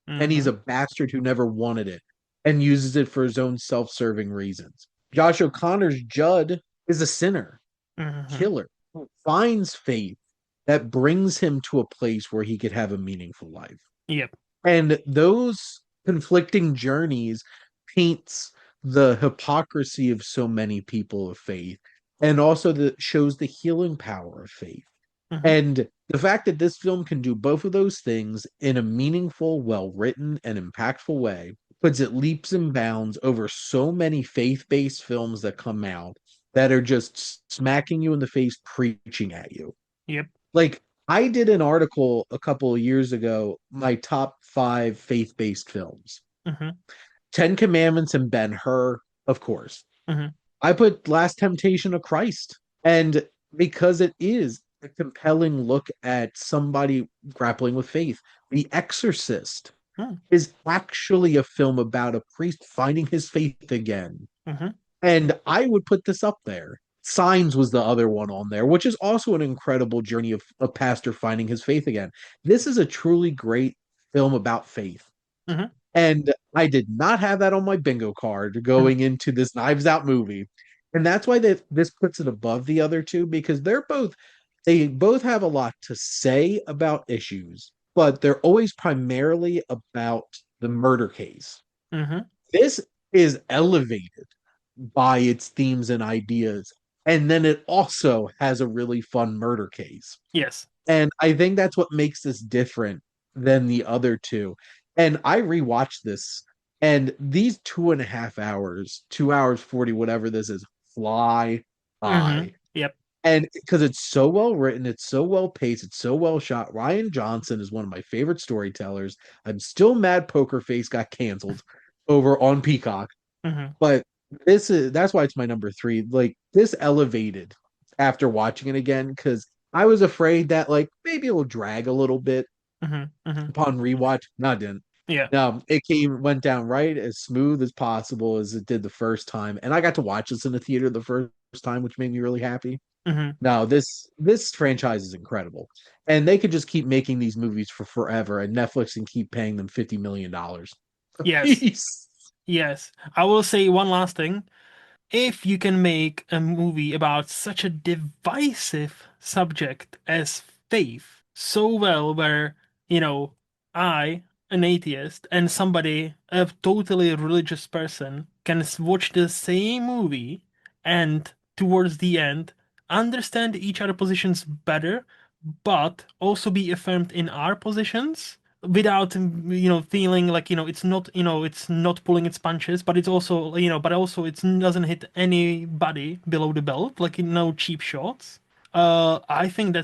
and he's Hmm. a bastard who never wanted it and uses it for his own self-serving reasons. Josh O'Connor's Judd is a sinner, Hmm. killer, who finds faith that brings him to a place where he could have a meaningful life. Yep. And those conflicting journeys paints the hypocrisy of so many people of faith and also shows the healing power of faith. Hmm. And the fact that this film can do both of those things in a meaningful, well written, and impactful way puts it leaps and bounds over so many faith based films that come out that are just smacking you in the face, preaching at you. Yep. Like, I did an article a couple of years ago, my top five faith based films. Hmm. Ten Commandments and Ben Hur, of course. Hmm. I put Last Temptation of Christ. And because it is a compelling look at somebody grappling with faith. The Exorcist is actually a film about a priest finding his faith again. Hmm. And I would put this up there. Signs was the other one on there, which is also an incredible journey of a pastor finding his faith again. This is a truly great film about faith. Hmm. And I did not have that on my bingo card Hmm. going into this Knives Out movie. And that's why this puts it above the other two because they both have a lot to say about issues, but they're always primarily about the murder case. Hmm. This is elevated by its themes and ideas. And then it also has a really fun murder case. Yes. And I think that's what makes this different than the other two. And I rewatched this, and these 2.5 hours, 2 hours 40, whatever this is, fly Hmm. by. Yep. And because it's so well written, it's so well paced, it's so well shot. Ryan Johnson is one of my favorite storytellers. I'm still mad Poker Face got canceled over on Peacock, Hmm. but that's why it's my number three. Like this elevated after watching it again because I was afraid that like maybe it will drag a little bit Hmm. Hmm. upon rewatch. No, it didn't. Yeah. No, it went down right as smooth as possible as it did the first time, and I got to watch this in the theater the first time, which made me really happy. Hmm. No, this franchise is incredible, and they could just keep making these movies for forever, and Netflix can keep paying them $50 million a Yes. piece. Yes. I will say one last thing. If you can make a movie about such a divisive subject as faith so well, where you know, I, an atheist, and somebody, a totally religious person, can watch the same movie and towards the end understand each other positions better, but also be affirmed in our positions without feeling like it's not pulling its punches, but it's also but also it doesn't hit anybody below the belt, like no cheap shots. I think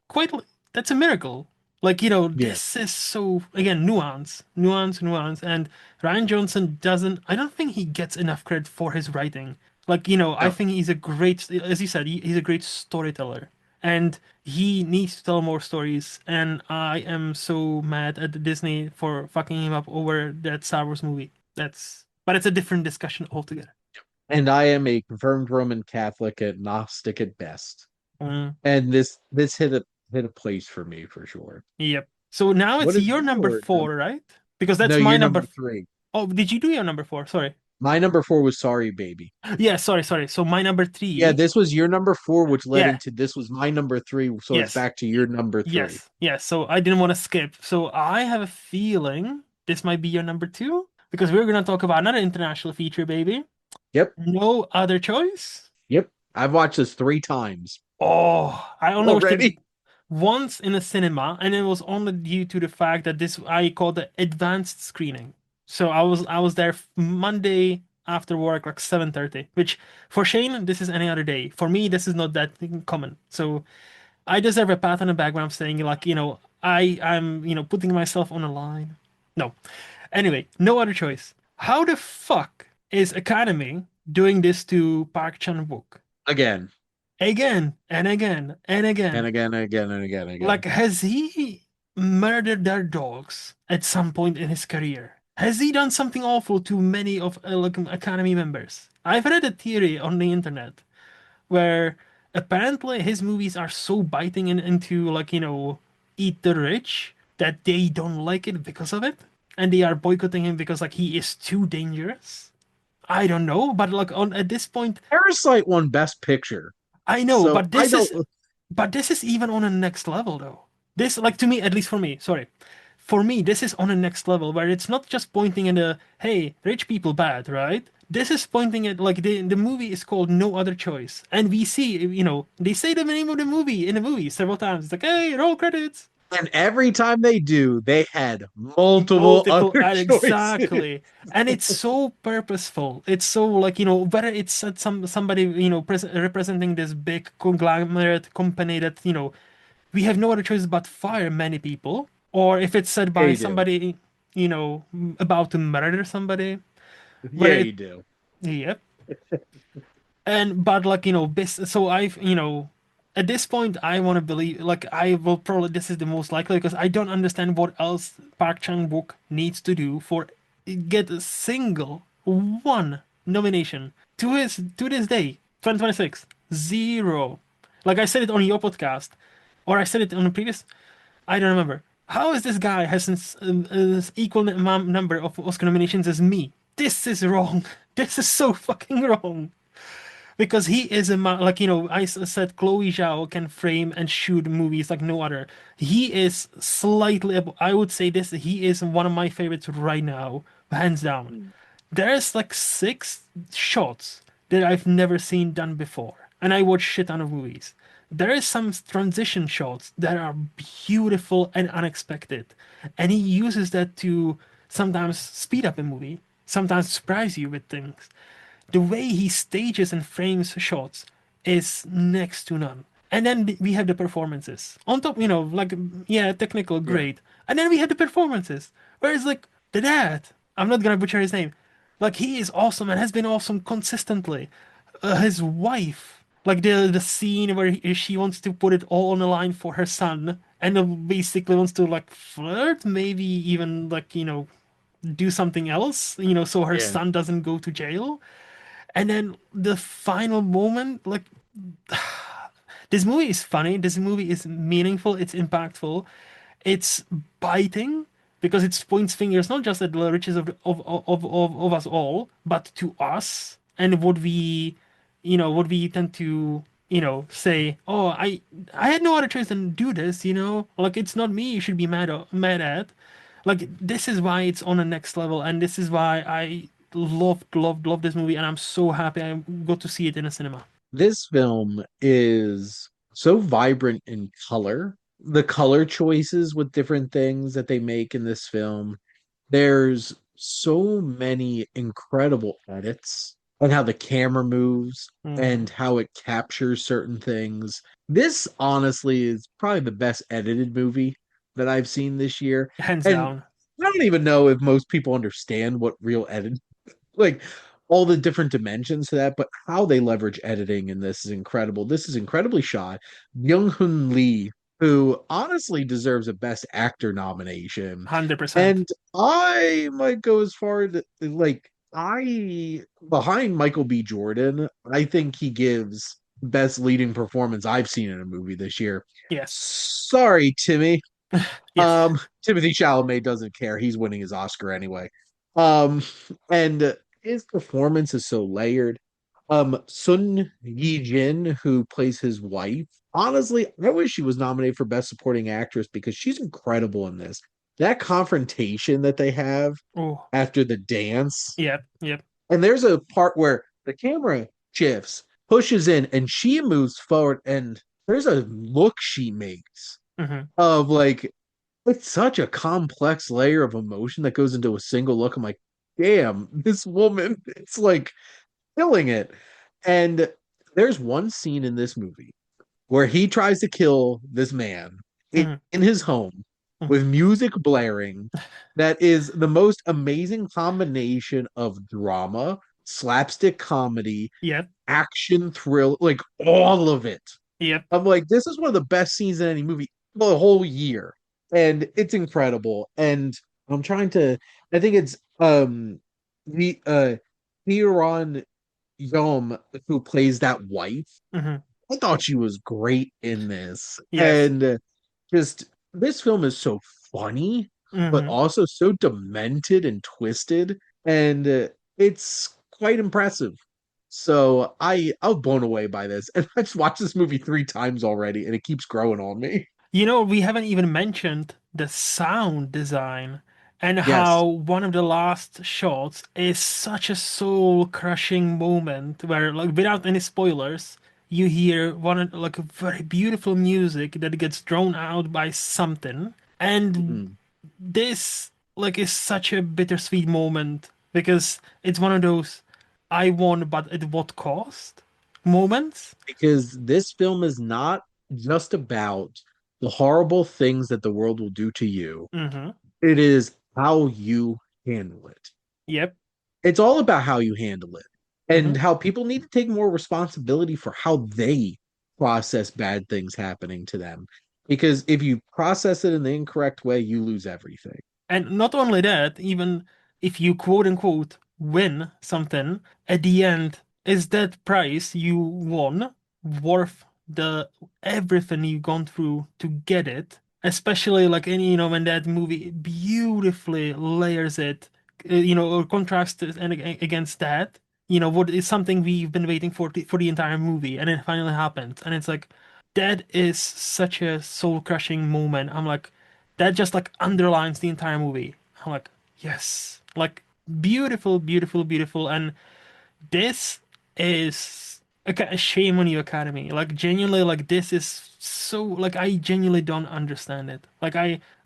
quite that's a miracle. Like, Yeah. this is so, again, nuance. And Ryan Johnson doesn't, I don't think he gets enough credit for his writing. Like, I No. think he's a great, as you said, he's a great storyteller. And he needs to tell more stories. And I am so mad at Disney for fucking him up over that Star Wars movie. But it's a different discussion altogether. And I am a confirmed Roman Catholic at Gnostic at best. Mm, And this hit a place for me for sure. yep. So now What it's is your number your number? four, right? Because No, that's my you're number. number three. Oh, did you do your number four? Sorry. My number four was Sorry Baby. Yeah, sorry. So my number Yeah, three. this was your number four, which led Yeah, into this was my number three. So it's yes, back to your number three. yes. So I didn't want to skip. So I have a feeling this might be your number two because we're gonna talk about another international feature, baby. Yep. No Other Choice. Yep. I've watched this 3 times Oh, I only watched it already. once in a cinema, and it was only due to the fact that this I called the advanced screening. So I was there Monday after work, like 7:30. Which for Shane, this is any other day. For me, this is not that common. So I deserve a pat on the back when I'm saying like, I'm putting myself on a line. No. Anyway, No Other Choice. How the fuck is Academy doing this to Park Chan-wook? Again Again and again and and again. again and again and again and Like, again. has he murdered their dogs at some point in his career? Has he done something awful to many of like Academy members? I've read a theory on the internet where apparently his movies are so biting into like, eat the rich that they don't like it because of it. And they are boycotting him because like he is too dangerous. I don't know, but like on at this point, Parasite won Best Picture. I know, So but I this don't is even on a next level though. This, like, to me, at least for me, sorry. For me, this is on a next level where it's not just pointing at the hey, rich people bad, right? This is pointing at like the movie is called No Other Choice. And we see, they say the name of the movie in the movie several times. It's like, hey, roll credits. and every time they do, they had multiple Multiple other ad choices. exactly. And it's so purposeful. It's so like, whether it's at somebody, representing this big conglomerate company that, we have no other choice but fire many people, or if it's said Yeah, by you do. somebody, about to murder somebody, where Yeah, it, you do. yep. And but like, so I've, at this point I want to believe, like, I will probably, this is the most likely because I don't understand what else Park Chan-wook needs to do for get a single one nomination to this day, 2026. Zero. Like I said it on your podcast, or I said it on a previous, I don't remember. How is this guy has an equal number of Oscar nominations as me? This is wrong. This is so fucking wrong. Because he is like, I said Chloe Zhao can frame and shoot movies like no other. He is slightly, I would say this, he is one of my favorites right now, hands down. There's like 6 shots that I've never seen done before, and I watch shit ton of movies. There is some transition shots that are beautiful and unexpected, and he uses that to sometimes speed up a movie, sometimes surprise you with things. The way he stages and frames shots is next to none. And then we have the performances. On top, like, yeah, technical, Yeah. great. And then we have the performances. Whereas, like, the dad, I'm not gonna butcher his name. Like, he is awesome and has been awesome consistently. His wife, like, the scene where she wants to put it all on the line for her son and basically wants to, like, flirt, maybe even, like, do something else, so her Yeah. son doesn't go to jail. And then the final moment, like, this movie is funny, this movie is meaningful, it's impactful, it's biting because it points fingers not just at the riches of us all, but to us and what we tend to, say, "Oh, I had no other choice than do this," Like it's not me you should be mad at. Like this is why it's on the next level, and this is why I loved this movie, and I'm so happy I got to see it in a cinema. This film is so vibrant in color. The color choices with different things that they make in this film. There's so many incredible edits and how the camera moves Hmm. and how it captures certain things. This honestly is probably the best edited movie that I've seen this year. Hands And down. I don't even know if most people understand what real edit like all the different dimensions to that, but how they leverage editing in this is incredible. This is incredibly shot. Young Hoon Lee, who honestly deserves a Best Actor nomination, 100%. and I might go as far to like I behind Michael B. Jordan, I think he gives best leading performance I've seen in a movie this year. Yes. Sorry, Timmy. Yes. Timothy Chalamet doesn't care. He's winning his Oscar anyway. Um, and his performance is so layered. Sun Yi Jin, who plays his wife, honestly, I wish she was nominated for Best Supporting Actress because she's incredible in this. That confrontation that they have Oh, after the dance, yep, yep. and there's a part where the camera shifts, pushes in, and she moves forward, and there's a look she makes Hmm. of like it's such a complex layer of emotion that goes into a single look. I'm like, damn, this woman, it's like killing it. And there's one scene in this movie where he tries to kill this man Hmm. in his home Hmm. with music blaring that is the most amazing combination of drama, slapstick comedy, Yep, action thrill, like all of it. yep. I'm like, this is one of the best scenes in any movie the whole year. And it's incredible. And I'm trying to I think it's the Theron Yom who plays that wife. Hmm. I thought she was great in this. Yes. And just this film is so funny, but Hmm. also so demented and twisted. And it's quite impressive. So I was blown away by this. And I just watched this movie 3 times already, and it keeps growing on me. We haven't even mentioned the sound design and how Yes. one of the last shots is such a soul-crushing moment where, like, without any spoilers, you hear like a very beautiful music that gets drawn out by something. And Mhm. this, like, is such a bittersweet moment because it's one of those I won, but at what cost moments. Because this film is not just about the horrible things that the world will do to you. Hmm. It is how you handle it. Yep. It's all about how you handle it and Hmm. how people need to take more responsibility for how they process bad things happening to them. Because if you process it in the incorrect way, you lose everything. And not only that, even if you quote unquote win something, at the end, is that price you won worth the everything you've gone through to get it? Especially like any, when that movie beautifully layers it, or contrasts it and against that, what is something we've been waiting for the entire movie, and it finally happened, and it's like that is such a soul-crushing moment. I'm like, that just like underlines the entire movie. I'm like, yes, like beautiful, beautiful, beautiful. And this is a shame on you, Academy. Like genuinely, like this is so like I genuinely don't understand it.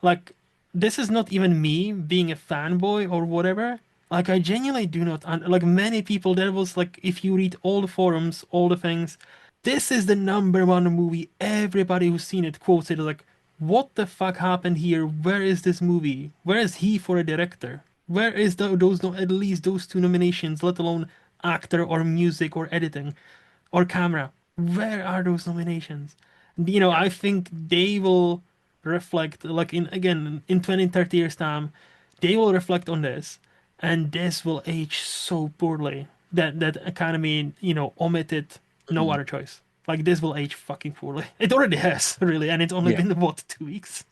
Like this is not even me being a fanboy or whatever. Like I genuinely do not like many people. There was like if you read all the forums, all the things, this is the number one movie. Everybody who's seen it quotes it like, "What the fuck happened here? Where is this movie? Where is he for a director? Where is those at least those two nominations, let alone actor or music or editing or camera? Where are those nominations?" Yeah. I think they will reflect, like in again in 20, 30 years time, they will reflect on this, and this will age so poorly that Academy, omitted no Mhm. other choice. Like this will age fucking poorly. It already has, really, and it's only Yeah. been what, 2 weeks?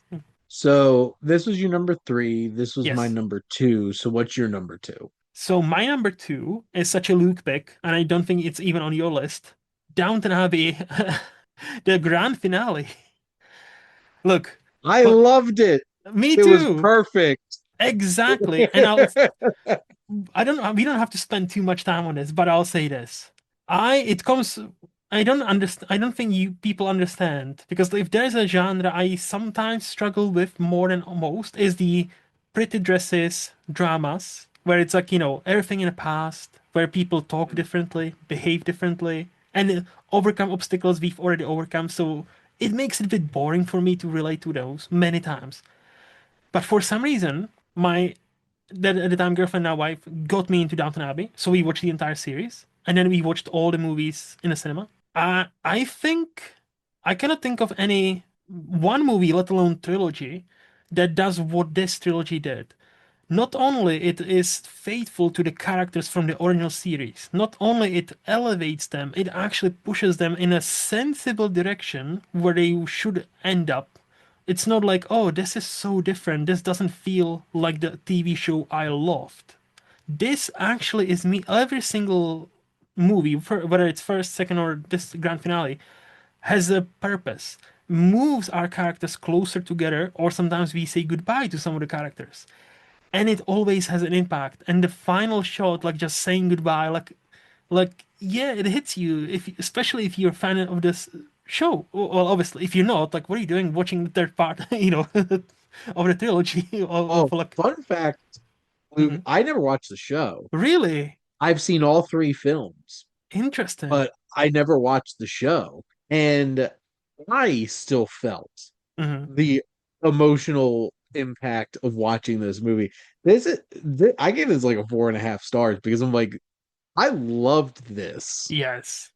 So this was your number three. This was my Yes. number two. So what's your number two? So my number two is such a Luke pick, and I don't think it's even on your list. Downton Abbey, the grand finale. Look, I but loved it. me It was too. perfect. Exactly. And I don't, we don't have to spend too much time on this, but I'll say this. It comes, I don't understand, I don't think you people understand because if there's a genre I sometimes struggle with more than most is the pretty dresses dramas, where it's like, everything in the past, where people talk differently, behave differently, and overcome obstacles we've already overcome. So it makes it a bit boring for me to relate to those many times. But for some reason, my that at the time girlfriend now wife got me into Downton Abbey, so we watched the entire series, and then we watched all the movies in the cinema. I think I cannot think of any one movie, let alone trilogy, that does what this trilogy did. Not only it is faithful to the characters from the original series, not only it elevates them, it actually pushes them in a sensible direction where they should end up. It's not like, oh, this is so different. This doesn't feel like the TV show I loved. This actually is me. Every single movie, whether it's first, second, or this grand finale, has a purpose. Moves our characters closer together, or sometimes we say goodbye to some of the characters, and it always has an impact. And the final shot, like just saying goodbye, like yeah, it hits you, if especially if you're a fan of this show. Well, obviously if you're not, like, what are you doing watching the third part, of the trilogy Oh, of like. fun fact, Luke, Mhm. I never watched the show. Really I've seen all three films, interesting. but I never watched the show. And I still felt Hmm. the emotional impact of watching this movie. I gave this like a 4.5 stars because I'm like, I loved this. Yes.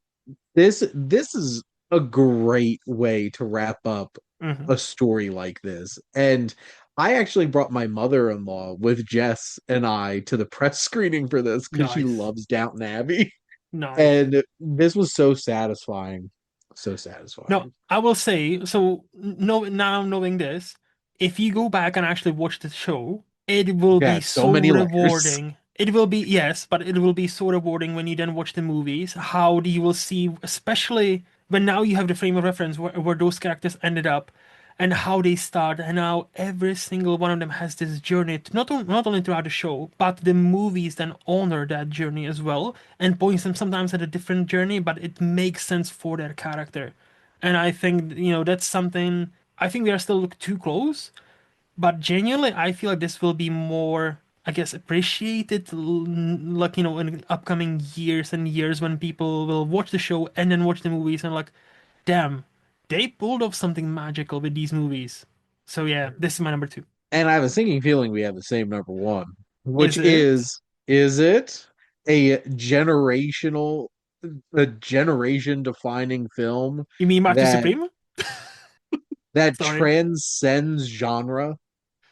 This is a great way to wrap up Hmm. a story like this. And I actually brought my mother-in-law with Jess and I to the press screening for this because she Nice. loves Downton Abbey. Nice. And this was so satisfying. So No, satisfying. I will say, so no, now knowing this, if you go back and actually watch the show, it will Yeah, be so so many layers. rewarding. It will be, yes, but it will be so rewarding when you then watch the movies, how you will see, especially when now you have the frame of reference where those characters ended up and how they start, and how every single one of them has this journey, not only throughout the show, but the movies then honor that journey as well and points them sometimes at a different journey, but it makes sense for their character. And I think, that's something, I think we are still too close, but genuinely, I feel like this will be more, I guess, appreciated, like, in upcoming years and years when people will watch the show and then watch the movies and like, damn, they pulled off something magical with these movies. So yeah, this is my number two. And I have a sinking feeling we have the same number one, which Is it? is it a a generation defining film You mean Marty that Supreme? Sorry. transcends genre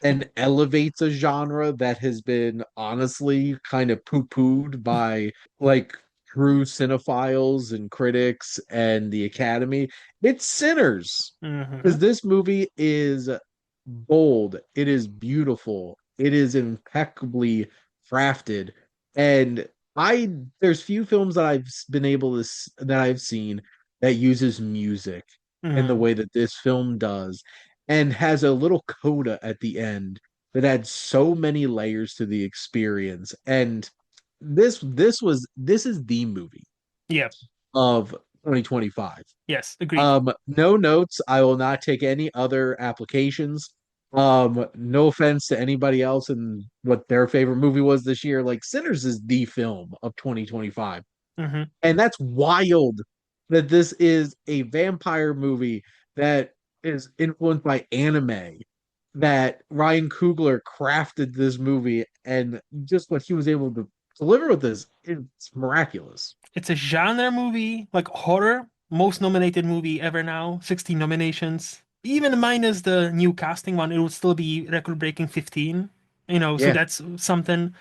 and elevates a genre that has been honestly kind of poo-pooed by like true cinephiles and critics and the Academy? It's Sinners. Hmm. Because this movie is bold, it is beautiful, it is impeccably crafted. And I there's few films that I've been able to that I've seen that uses music in the Hmm. way that this film does, and has a little coda at the end that adds so many layers to the experience. And this is the movie Yeah. of 2025. Yes. Agreed. No notes. I will not take any other applications. No offense to anybody else and what their favorite movie was this year. Like Sinners is the film of 2025. Hmm. And that's wild that this is a vampire movie that is influenced by anime, that Ryan Coogler crafted this movie, and just what he was able to deliver with this, it's miraculous. It's a genre movie, like horror, most nominated movie ever now, 16 nominations. Even minus the new casting one, it would still be record-breaking 15. So Yeah. that's something.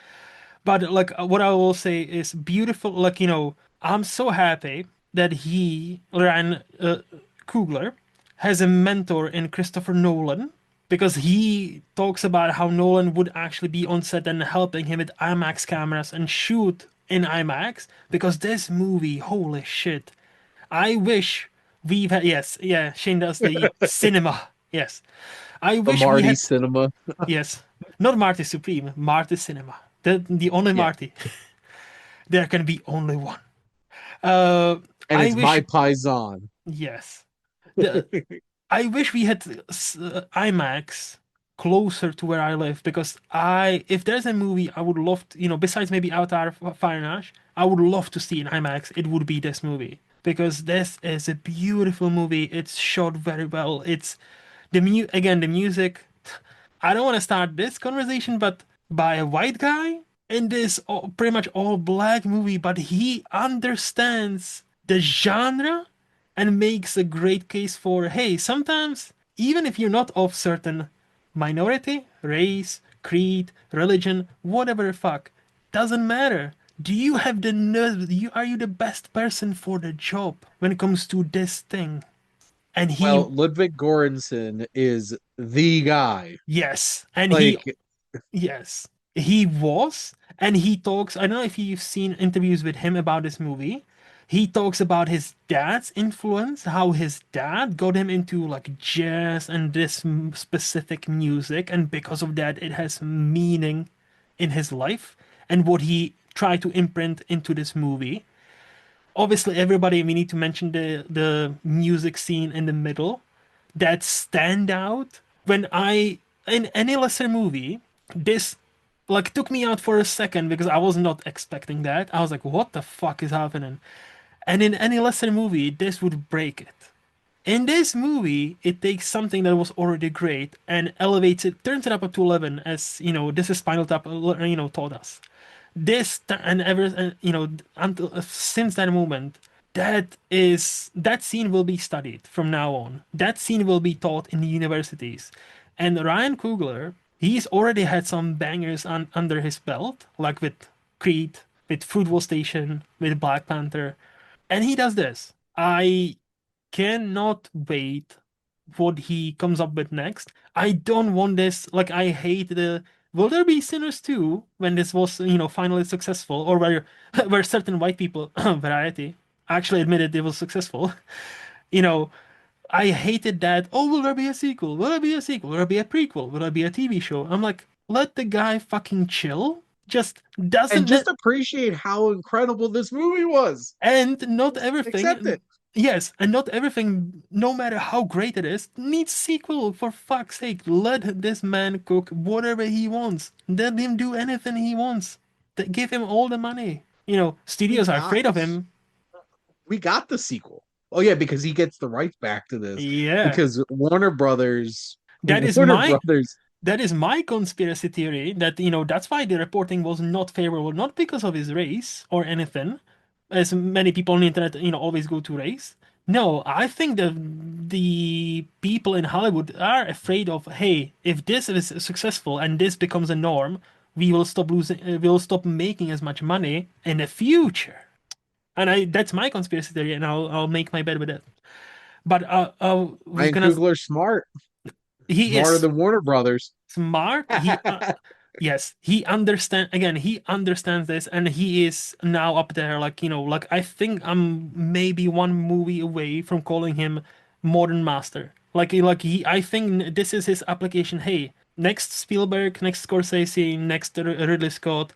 But like what I will say is beautiful. Like, I'm so happy that Ryan Coogler, has a mentor in Christopher Nolan, because he talks about how Nolan would actually be on set and helping him with IMAX cameras and shoot in IMAX, because this movie, holy shit. I wish we've had, yes, yeah, Shane does the cinema. Yes. I The wish we Marty had, cinema. yes, not Marty Supreme, Marty Cinema. The only Yeah. Marty. There can be only one. Uh, And I it's my wish, paisan. yes. The I wish we had IMAX closer to where I live because if there's a movie I would love to, besides maybe Avatar Fire and Ash, I would love to see in IMAX. It would be this movie because this is a beautiful movie. It's shot very well. It's the music. I don't want to start this conversation, but by a white guy in this pretty much all black movie, but he understands the genre and makes a great case for hey, sometimes even if you're not of certain minority, race, creed, religion, whatever the fuck, doesn't matter. Do you have the nerve? Are you the best person for the job when it comes to this thing? And he, Well, Ludwig Göransson is the guy. yes, and he Like, Yes, he was, and he talks. I don't know if you've seen interviews with him about this movie. He talks about his dad's influence, how his dad got him into like jazz and this specific music, and because of that, it has meaning in his life and what he tried to imprint into this movie. Obviously, everybody, we need to mention the music scene in the middle that stand out when I in any lesser movie this like took me out for a second because I was not expecting that. I was like, what the fuck is happening? And in any lesser movie this would break it. In this movie it takes something that was already great and elevates it, turns it up to 11, as this is Spinal Tap taught us and ever until since that moment. That scene will be studied from now on. That scene will be taught in the universities. And Ryan Coogler, he's already had some bangers under his belt, like with Creed, with Football Station, with Black Panther, and he does this. I cannot wait what he comes up with next. I don't want this. Like, I hate the. Will there be Sinners too when this was, finally successful, or where where certain white people, Variety, actually admitted it was successful? You know, I hated that. Oh, will there be a sequel? Will there be a sequel? Will there be a prequel? Will there be a TV show? I'm like, let the guy fucking chill. Just and doesn't just appreciate how incredible this movie was. And not Just accept everything, it. yes, and not everything, no matter how great it is, needs sequel. For fuck's sake, let this man cook whatever he wants. Let him do anything he wants. Give him all the money. We Studios are got afraid of him. we got the sequel. Oh yeah, because he gets the rights back to this. Yeah, Because Warner Brothers that is Warner my Brothers that is my conspiracy theory. That that's why the reporting was not favorable, not because of his race or anything, as many people on the internet, always go to race. No, I think the people in Hollywood are afraid of, hey, if this is successful and this becomes a norm, we'll stop making as much money in the future. And that's my conspiracy theory, and I'll make my bed with it. But we're Ryan gonna, Coogler's smart, he smarter is than Warner Brothers. smart. Yes, he understands this, and he is now up there. Like, like I think I'm maybe one movie away from calling him modern master. I think this is his application. Hey, next Spielberg, next Scorsese, next Ridley Scott,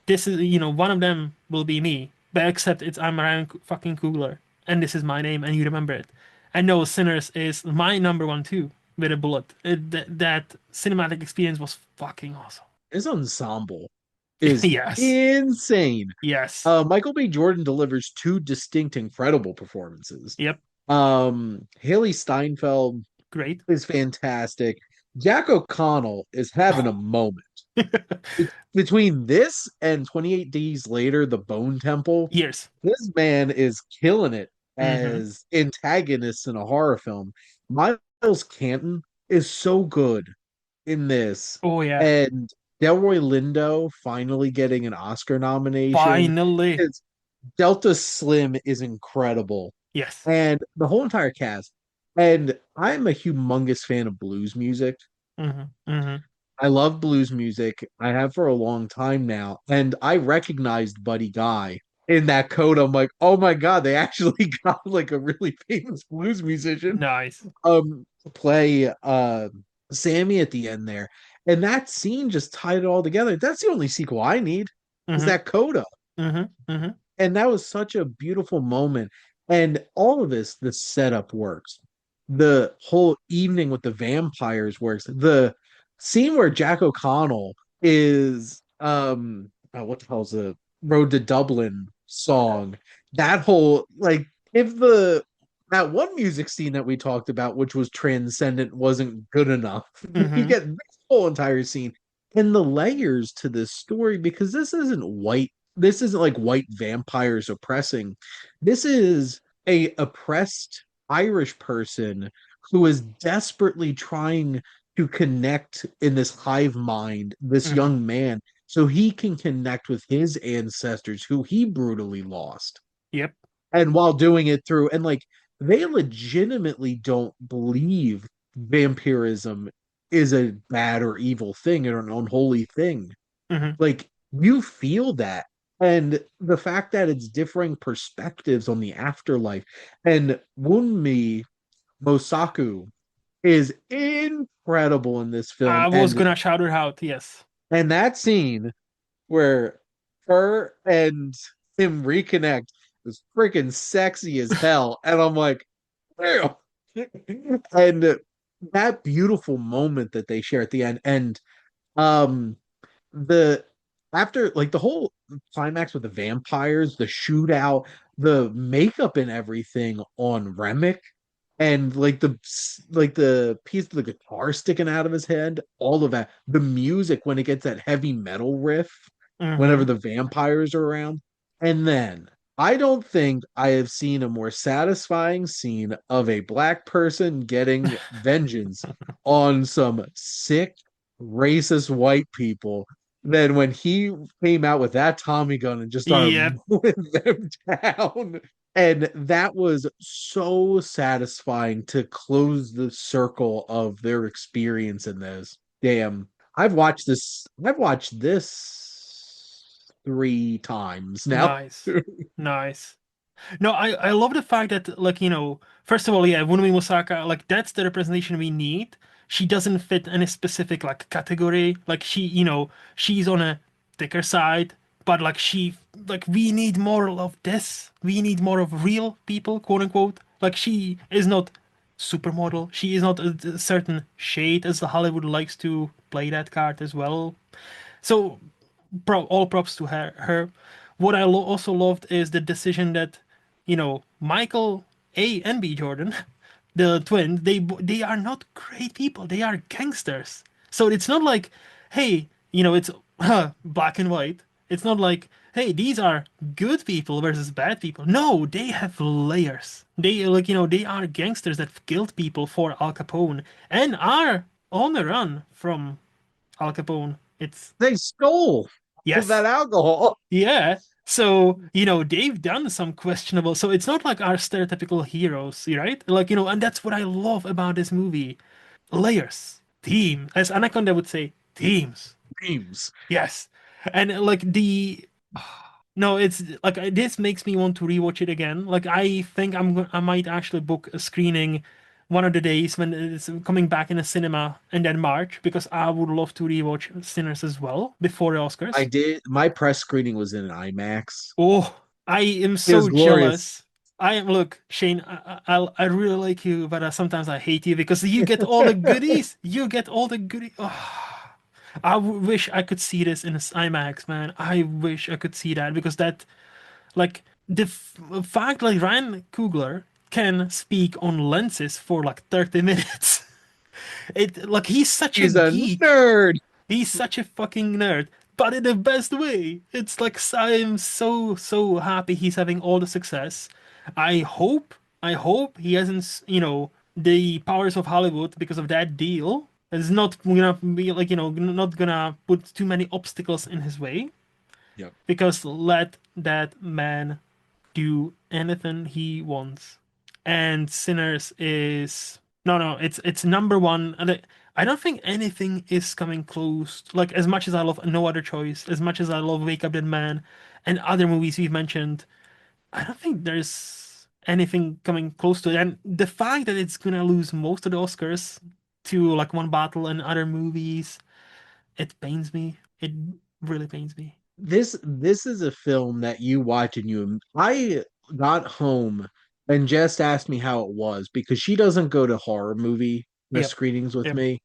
this is, one of them will be me. But except I'm Ryan fucking Coogler, and this is my name, and you remember it. And no, Sinners is my number one too, with a bullet. That cinematic experience was fucking awesome. His ensemble is Yes. insane. Yes. Michael B. Jordan delivers two distinct, incredible performances. Yep. Haley Steinfeld Great. is fantastic. Jack O'Connell is having a moment. Between this and 28 Days Later, The Bone Temple, Years. this man is killing it Mm-hmm. as antagonists in a horror film. Miles Canton is so good in this. Oh yeah. And Delroy Lindo finally getting an Oscar nomination. Finally. It's, Delta Slim is incredible. Yes. And the whole entire cast. And I'm a humongous fan of blues music. Mm-hmm. Mm-hmm. I love blues music. I have for a long time now. And I recognized Buddy Guy in that coat. I'm like, oh my God, they actually got like a really famous blues musician Nice. to play Sammy at the end there. And that scene just tied it all together. That's the only sequel I need is Mm-hmm. that coda. Mm-hmm. Mm-hmm. And that was such a beautiful moment. And all of this, the setup works. The whole evening with the vampires works. The scene where Jack O'Connell is what the hell's the Road to Dublin song? That whole like if the that one music scene that we talked about, which was transcendent, wasn't good enough. You Mm-hmm. get this whole entire scene and the layers to this story because this isn't like white vampires oppressing. This is a oppressed Irish person who is desperately trying to connect in this hive mind, this Mm-hmm. young man, so he can connect with his ancestors who he brutally lost. Yep. And while doing it through, and like they legitimately don't believe vampirism is a bad or evil thing or an unholy thing. Mm-hmm. Like you feel that. And the fact that it's differing perspectives on the afterlife. And Wunmi Mosaku is incredible in this film. I was gonna shout it out. Yes. And that scene where her and him reconnect is freaking sexy as hell. And I'm like, damn. And that beautiful moment that they share at the end. And um the after like the whole climax with the vampires, the shootout, the makeup and everything on Remick, and like the piece of the guitar sticking out of his head, all of that, the music when it gets that heavy metal riff, whenever Mm-hmm. the vampires are around, and then I don't think I have seen a more satisfying scene of a black person getting vengeance on some sick racist white people than when he came out with that Tommy gun and just started Yep. mowing them down. And that was so satisfying to close the circle of their experience in this. Damn. I've watched this 3 times now. Nice. Nice. No, I love the fact that like, first of all, yeah, Wunmi Musaka, like that's the representation we need. She doesn't fit any specific like category. Like she's on a thicker side, but like we need more of this. We need more of real people, quote unquote. Like she is not supermodel. She is not a certain shade as the Hollywood likes to play that card as well. So all props to her. What I also loved is the decision that, Michael A and B Jordan, the twins, they are not great people. They are gangsters. So it's not like, hey, it's black and white. It's not like, hey, these are good people versus bad people. No, they have layers. They like, they are gangsters that killed people for Al Capone and are on the run from Al Capone. It's They stole that yes. alcohol. Yeah. So, they've done some questionable. So it's not like our stereotypical heroes, right? Like, and that's what I love about this movie. Layers, theme, as Anaconda would say, themes. Dreams. Yes. And like no, it's like this makes me want to rewatch it again. Like I think I might actually book a screening one of the days when it's coming back in a cinema and then March because I would love to rewatch Sinners as well before the I Oscars. did my press screening was in an IMAX. Oh, I am It was so glorious. jealous. Look, Shane, I really like you, but sometimes I hate you because you get all the goodies. You get all the goodies. Oh, wish I could see this in a IMAX, man. I wish I could see that because like, fact, like, Ryan Coogler can speak on lenses for like 30 minutes. Like, he's such a He's a geek. nerd. He's such a fucking nerd, but in the best way. It's like I'm so happy he's having all the success. I hope, I hope he hasn't, the powers of Hollywood because of that deal is not gonna be like, not gonna put too many obstacles in his way. Yep. Because let that man do anything he wants. And Sinners is no, no, it's number one. And I don't think anything is coming close. Like as much as I love No Other Choice, as much as I love Wake Up Dead Man, and other movies we've mentioned, I don't think there's anything coming close to it. And the fact that it's gonna lose most of the Oscars to like One Battle and other movies, it pains me. It really pains me. This is a film that you watch and I got home and Jess asked me how it was because she doesn't go to horror movie Yep. screenings with Yep. me.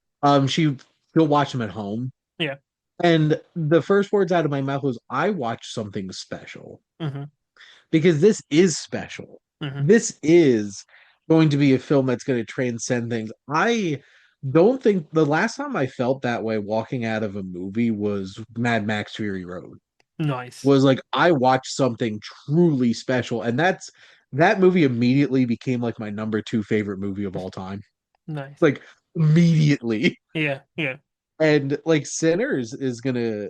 She'll watch them at home. Yeah. And the first words out of my mouth was, I watched something special Mm-hmm. because this is special. Mm-hmm. This is going to be a film that's going to transcend things. I don't think the last time I felt that way walking out of a movie was Mad Max Fury Road. Nice. Was like I watched something truly special, and that movie immediately became like my number two favorite movie of all time. Nice. Like immediately. Yeah. Yeah. And like Sinners is gonna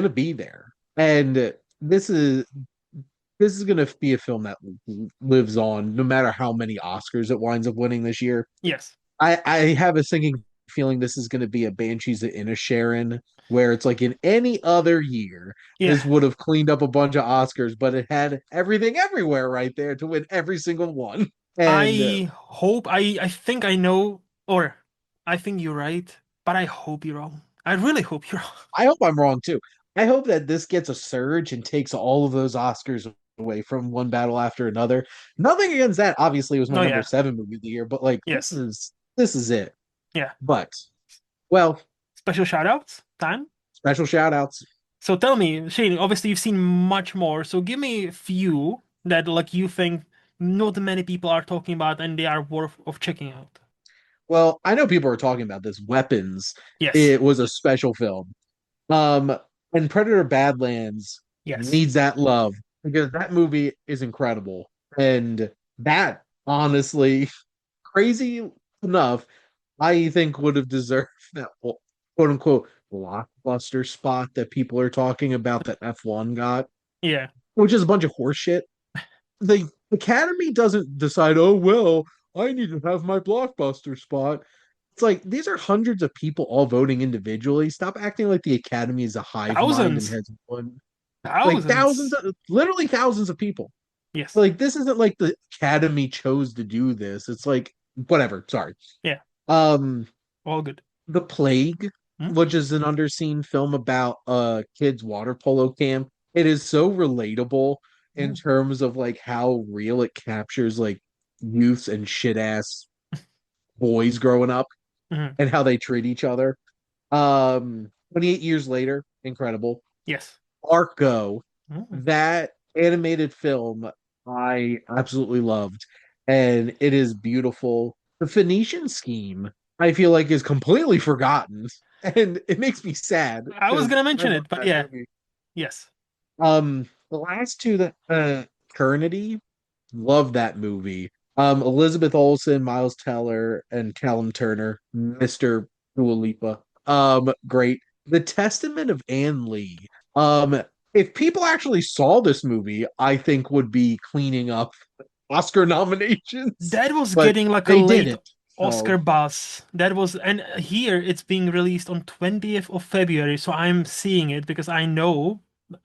be there. And this is gonna be a film that lives on no matter how many Oscars it winds up winning this year. Yes. I have a sinking feeling this is going to be a Banshees of Inisherin, where it's like in any other year, Yeah. this would have cleaned up a bunch of Oscars, but it had everything everywhere right there to win every single one. And I think I know, or I think you're right, but I hope you're wrong. I really hope you're wrong. I hope I'm wrong too. I hope that this gets a surge and takes all of those Oscars away from one battle after another. Nothing against that. Obviously, it was my Oh number yeah. seven movie of the year, but like Yes. this is it. Yeah. But well, Special shout outs time. special shout outs. So tell me, Shane, obviously you've seen much more. So give me a few that like you think not many people are talking about and they are worth of checking out. Well, I know people are talking about this. Weapons. Yes. It was a special film. Um, and Predator Badlands Yes. needs that love because that movie is incredible. And that, honestly, crazy enough, I think would have deserved that quote unquote blockbuster spot that people are talking about that F1 got, Yeah. which is a bunch of horse shit. The Academy doesn't decide, oh, well, I need to have my blockbuster spot. It's like these are hundreds of people all voting individually. Stop acting like the Academy is a hive mind and Thousands. has one, like Thousands. literally thousands of people. Yes. Like this isn't like the Academy chose to do this. It's like whatever. Sorry. Yeah. Um, All good. The Plague, Hmm? which is an underseen film about a kid's water polo camp. It is so relatable in Hmm. terms of like how real it captures like youths and shit ass boys growing up Hmm. and how they treat each other. 28 years later, incredible. Yes. Arco, Hmm. that animated film I absolutely loved, and it is beautiful. The Phoenician scheme, I feel like, is completely forgotten, and it makes me sad I was because gonna I mention love it, but that yeah. movie. Yes. The last two that Eternity, love that movie. Elizabeth Olsen, Miles Teller, and Callum Turner, Mr. Dua Lipa. Great. The Testament of Anne Lee. Um, if people actually saw this movie, I think would be cleaning up Oscar nominations, That was but getting like a they late didn't. Oscar So, buzz. That was, and here it's being released on 20th of February, so I'm seeing it because I know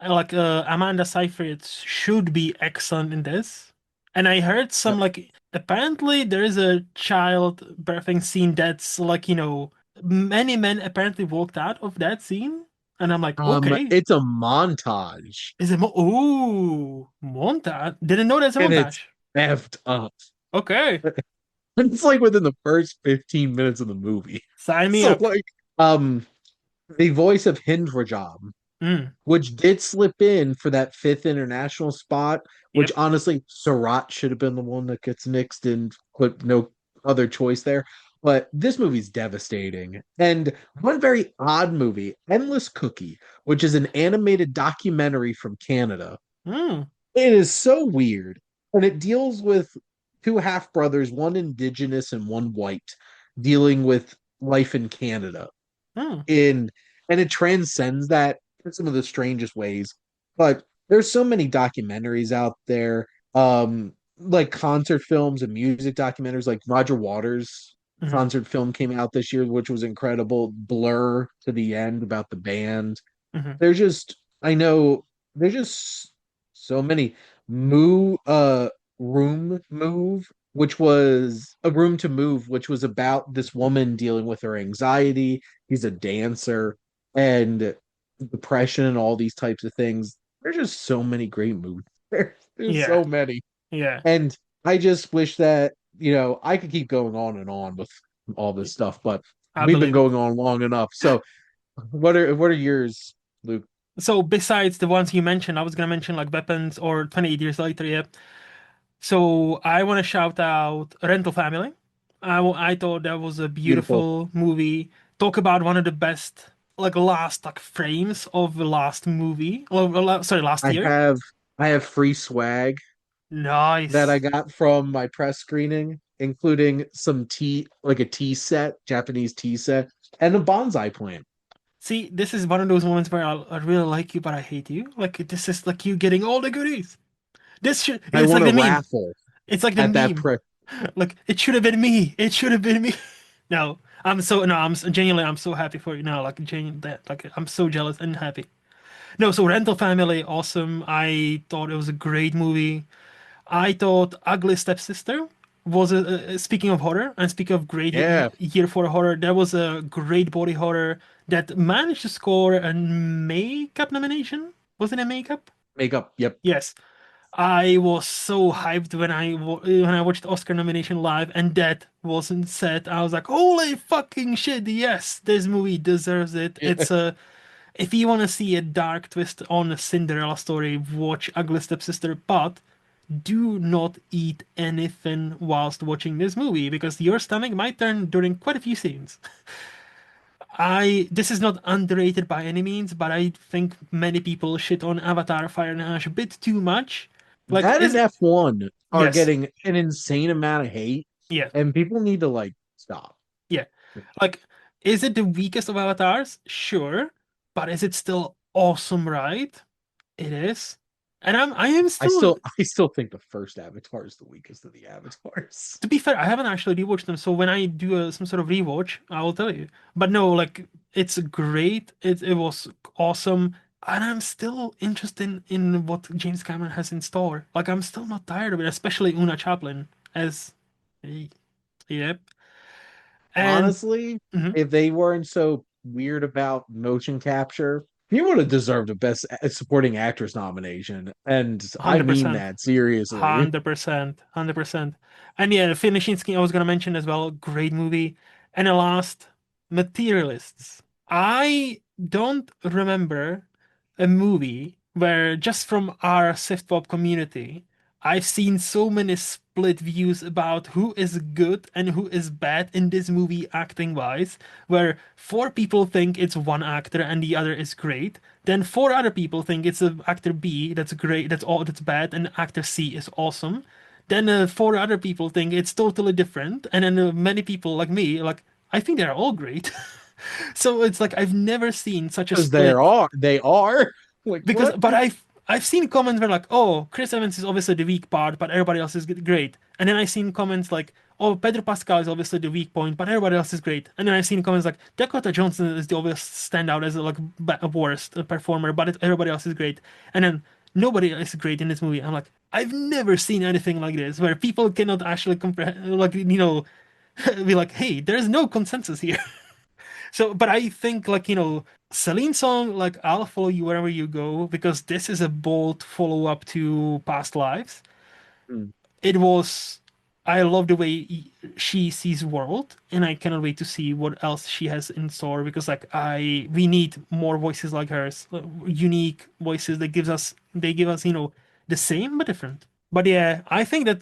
like Amanda Seyfried should be excellent in this. And I heard some yep. like apparently there is a child birthing scene that's like, many men apparently walked out of that scene. And I'm like, okay, It's a montage, is it ooh, montage? Didn't know that's a and it's montage. effed up. Okay, It's like within the first 15 minutes of the movie. sign me So up. like um the voice of Hind Rajab, Mm. which did slip in for that fifth international spot, which Yep. honestly Sarat should have been the one that gets nixed and put no other choice there. But this movie's devastating. And one very odd movie, Endless Cookie, which is an animated documentary from Canada. Mm. It is so weird. And it deals with two half brothers, one indigenous and one white, dealing with life in Canada. Mm. In and it transcends that in some of the strangest ways. But there's so many documentaries out there, like concert films and music documentaries, like Roger Waters. Hmm. concert film came out this year, which was incredible. Blur to the end about the band. Hmm. There's just I know there's just so many. Move Room Move, which was a room to move, which was about this woman dealing with her anxiety. He's a dancer and depression and all these types of things. There's just so many great movies. There's Yeah, so many. yeah, And I just wish that, I could keep going on and on with all this stuff, but I we've been believe it. going on long enough. So what are yours, Luke? So besides the ones you mentioned, I was gonna mention like Weapons or 28 Years Later, yeah. So I want to shout out Rental Family. I thought that was a Beautiful. beautiful movie. Talk about one of the best like last like frames of the last movie. Sorry, last I year. have I have free swag that I Nice. got from my press screening, including some tea, like a tea set, Japanese tea set, and a bonsai plant. See, this is one of those moments where I really like you, but I hate you. Like this is like you getting all the goodies. This should. I It's won like a the meme. raffle It's like the at that meme. pre Like it should have been me. It should have been me. No, genuinely I'm so happy for you now. Like genuine that like I'm so jealous and happy. No, so Rental Family, awesome. I thought it was a great movie. I thought Ugly Stepsister was speaking of horror and speaking of great Yeah, year for horror, that was a great body horror that managed to score a makeup nomination. Was it a makeup? makeup. Yep. Yes. I was so hyped when I watched Oscar nomination live and that wasn't said. I was like, "Holy fucking shit! Yes, this movie deserves it." Yeah. If you want to see a dark twist on a Cinderella story, watch Ugly Stepsister, but do not eat anything whilst watching this movie because your stomach might turn during quite a few scenes. This is not underrated by any means, but I think many people shit on Avatar Fire and Ash a bit too much. Like, That and F1 are yes, getting an insane amount of hate, yeah, and people need to stop. yeah. Like, is it the weakest of Avatars? Sure, but is it still awesome, right? It is. And I am I still. still I still think the first Avatar is the weakest of the Avatars. To be fair, I haven't actually rewatched them, so when I do some sort of rewatch, I will tell you. But no, like it's great. It was awesome, and I'm still interested in what James Cameron has in store. Like I'm still not tired of it, especially Una Chaplin as, yep. And Honestly, mhm, if they weren't so weird about motion capture, he would have deserved a best supporting actress nomination. And I mean 100%. that seriously. 100%, 100%. And yeah, the finishing scheme I was gonna mention as well. Great movie. And the last, Materialists. I don't remember a movie where just from our Swift Pop community, I've seen so many split views about who is good and who is bad in this movie acting wise, where four people think it's one actor and the other is great. Then four other people think it's actor B that's great, that's bad, and actor C is awesome. Then four other people think it's totally different, and then many people like me, like I think they're all great. So it's like I've never seen such a Because split they are. Like because what? but I've seen comments where like, oh, Chris Evans is obviously the weak part, but everybody else is great. And then I've seen comments like, oh, Pedro Pascal is obviously the weak point, but everybody else is great. And then I've seen comments like Dakota Johnson is the obvious standout as like a worst performer, but everybody else is great. And then nobody is great in this movie. I'm like, I've never seen anything like this where people cannot actually compare, like be like, hey, there's no consensus here. So, but I think like, Celine song, like I'll follow you wherever you go because this is a bold follow-up to Past Lives. Hmm. It was, I love the way she sees world, and I cannot wait to see what else she has in store because like we need more voices like hers, unique voices that they give us, the same but different. But yeah, I think that,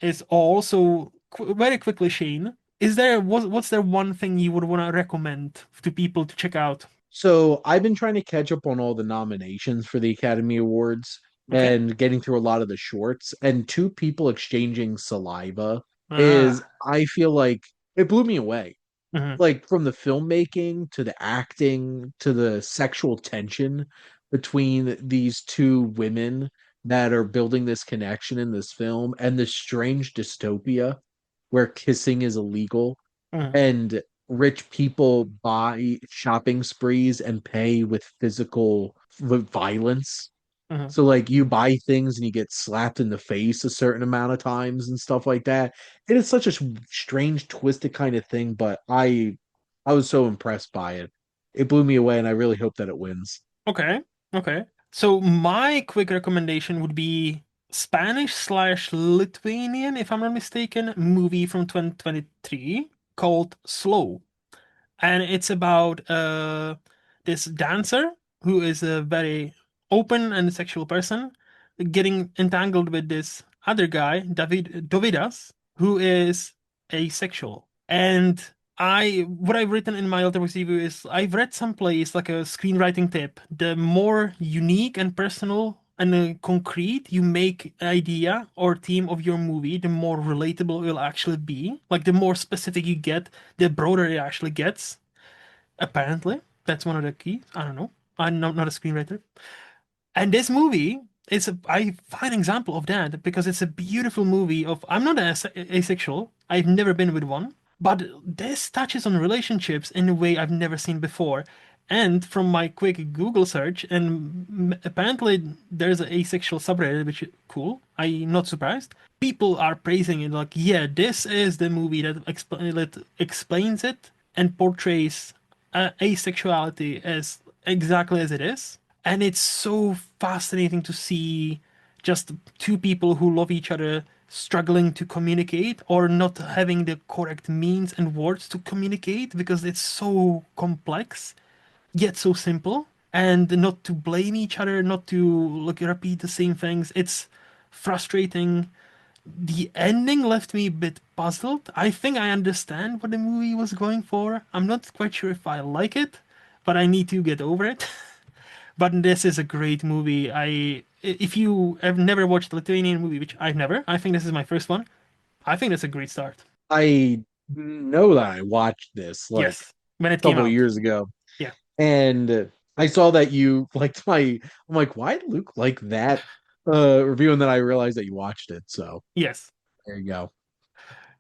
is also very quickly, Shane. What's there one thing you would want to recommend to people to check out? So I've been trying to catch up on all the nominations for the Academy Awards Okay. and getting through a lot of the shorts. And two people exchanging saliva is, Ah. I feel like it blew me away. Mhm. Like from the filmmaking to the acting to the sexual tension between these two women that are building this connection in this film and this strange dystopia. where kissing is illegal Mhm, and rich people buy shopping sprees and pay with violence. mhm. So like you buy things and you get slapped in the face a certain amount of times and stuff like that. It is such a strange, twisted kind of thing, but I was so impressed by it. It blew me away, and I really hope that it wins. Okay, okay. So my quick recommendation would be Spanish slash Lithuanian, if I'm not mistaken, movie from 2023 called Slow. And it's about this dancer who is a very open and sexual person getting entangled with this other guy, Dovidas, who is asexual. And what I've written in my Letterboxd review is I've read someplace like a screenwriting tip. The more unique and personal and concrete you make idea or theme of your movie, the more relatable it will actually be. Like the more specific you get, the broader it actually gets. Apparently, that's one of the keys. I don't know. I'm not a screenwriter. And this movie is I find an example of that because it's a beautiful movie of I'm not asexual. I've never been with one, but this touches on relationships in a way I've never seen before. And from my quick Google search, and apparently there's an asexual subreddit, which is cool. I'm not surprised. People are praising it like, yeah, this is the movie that explains it and portrays asexuality as exactly as it is. And it's so fascinating to see just two people who love each other struggling to communicate or not having the correct means and words to communicate because it's so complex yet so simple, and not to blame each other, not to like repeat the same things. It's frustrating. The ending left me a bit puzzled. I think I understand what the movie was going for. I'm not quite sure if I like it, but I need to get over it. But this is a great movie. If you have never watched a Lithuanian movie, which I've never, I think this is my first one. I think that's a great start. I know that I watched this like Yes, when it a came couple of out. years ago, Yeah. and I saw that you liked my. I'm like, why did Luke like that review? And then I realized that you watched it. So Yes. there you go.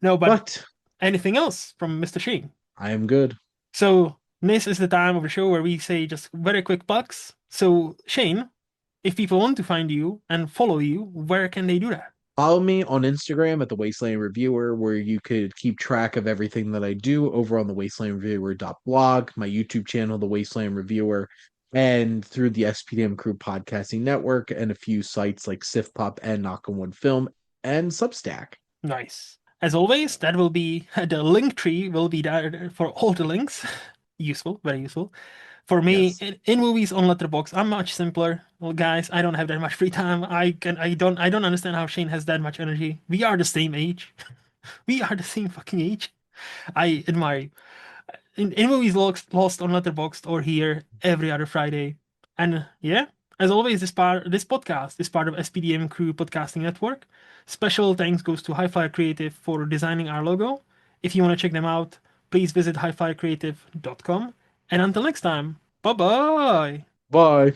No, but But anything else from Mr. Sheen? I am good. So this is the time of the show where we say just very quick plugs. So Shane, if people want to find you and follow you, where can they do that? Follow me on Instagram at the Wasteland Reviewer, where you could keep track of everything that I do over on the wastelandreviewer.blog, my YouTube channel, the Wasteland Reviewer, and through the SPDM Crew Podcasting Network, and a few sites like SifPop and Knock on Wood Film and Substack. Nice. As always, that will be the link tree will be there for all the links. Useful, very useful. For me, Yes. in movies on Letterboxd, I'm much simpler. Well, guys, I don't have that much free time. I don't understand how Shane has that much energy. We are the same age. We are the same fucking age. I admire you. In movies lost on Letterboxd or here every other Friday. And yeah, as always, this podcast is part of SPDM Crew Podcasting Network. Special thanks goes to Highflyer Creative for designing our logo. If you want to check them out, please visit highflyercreative.com. And until next time, bye bye. Bye.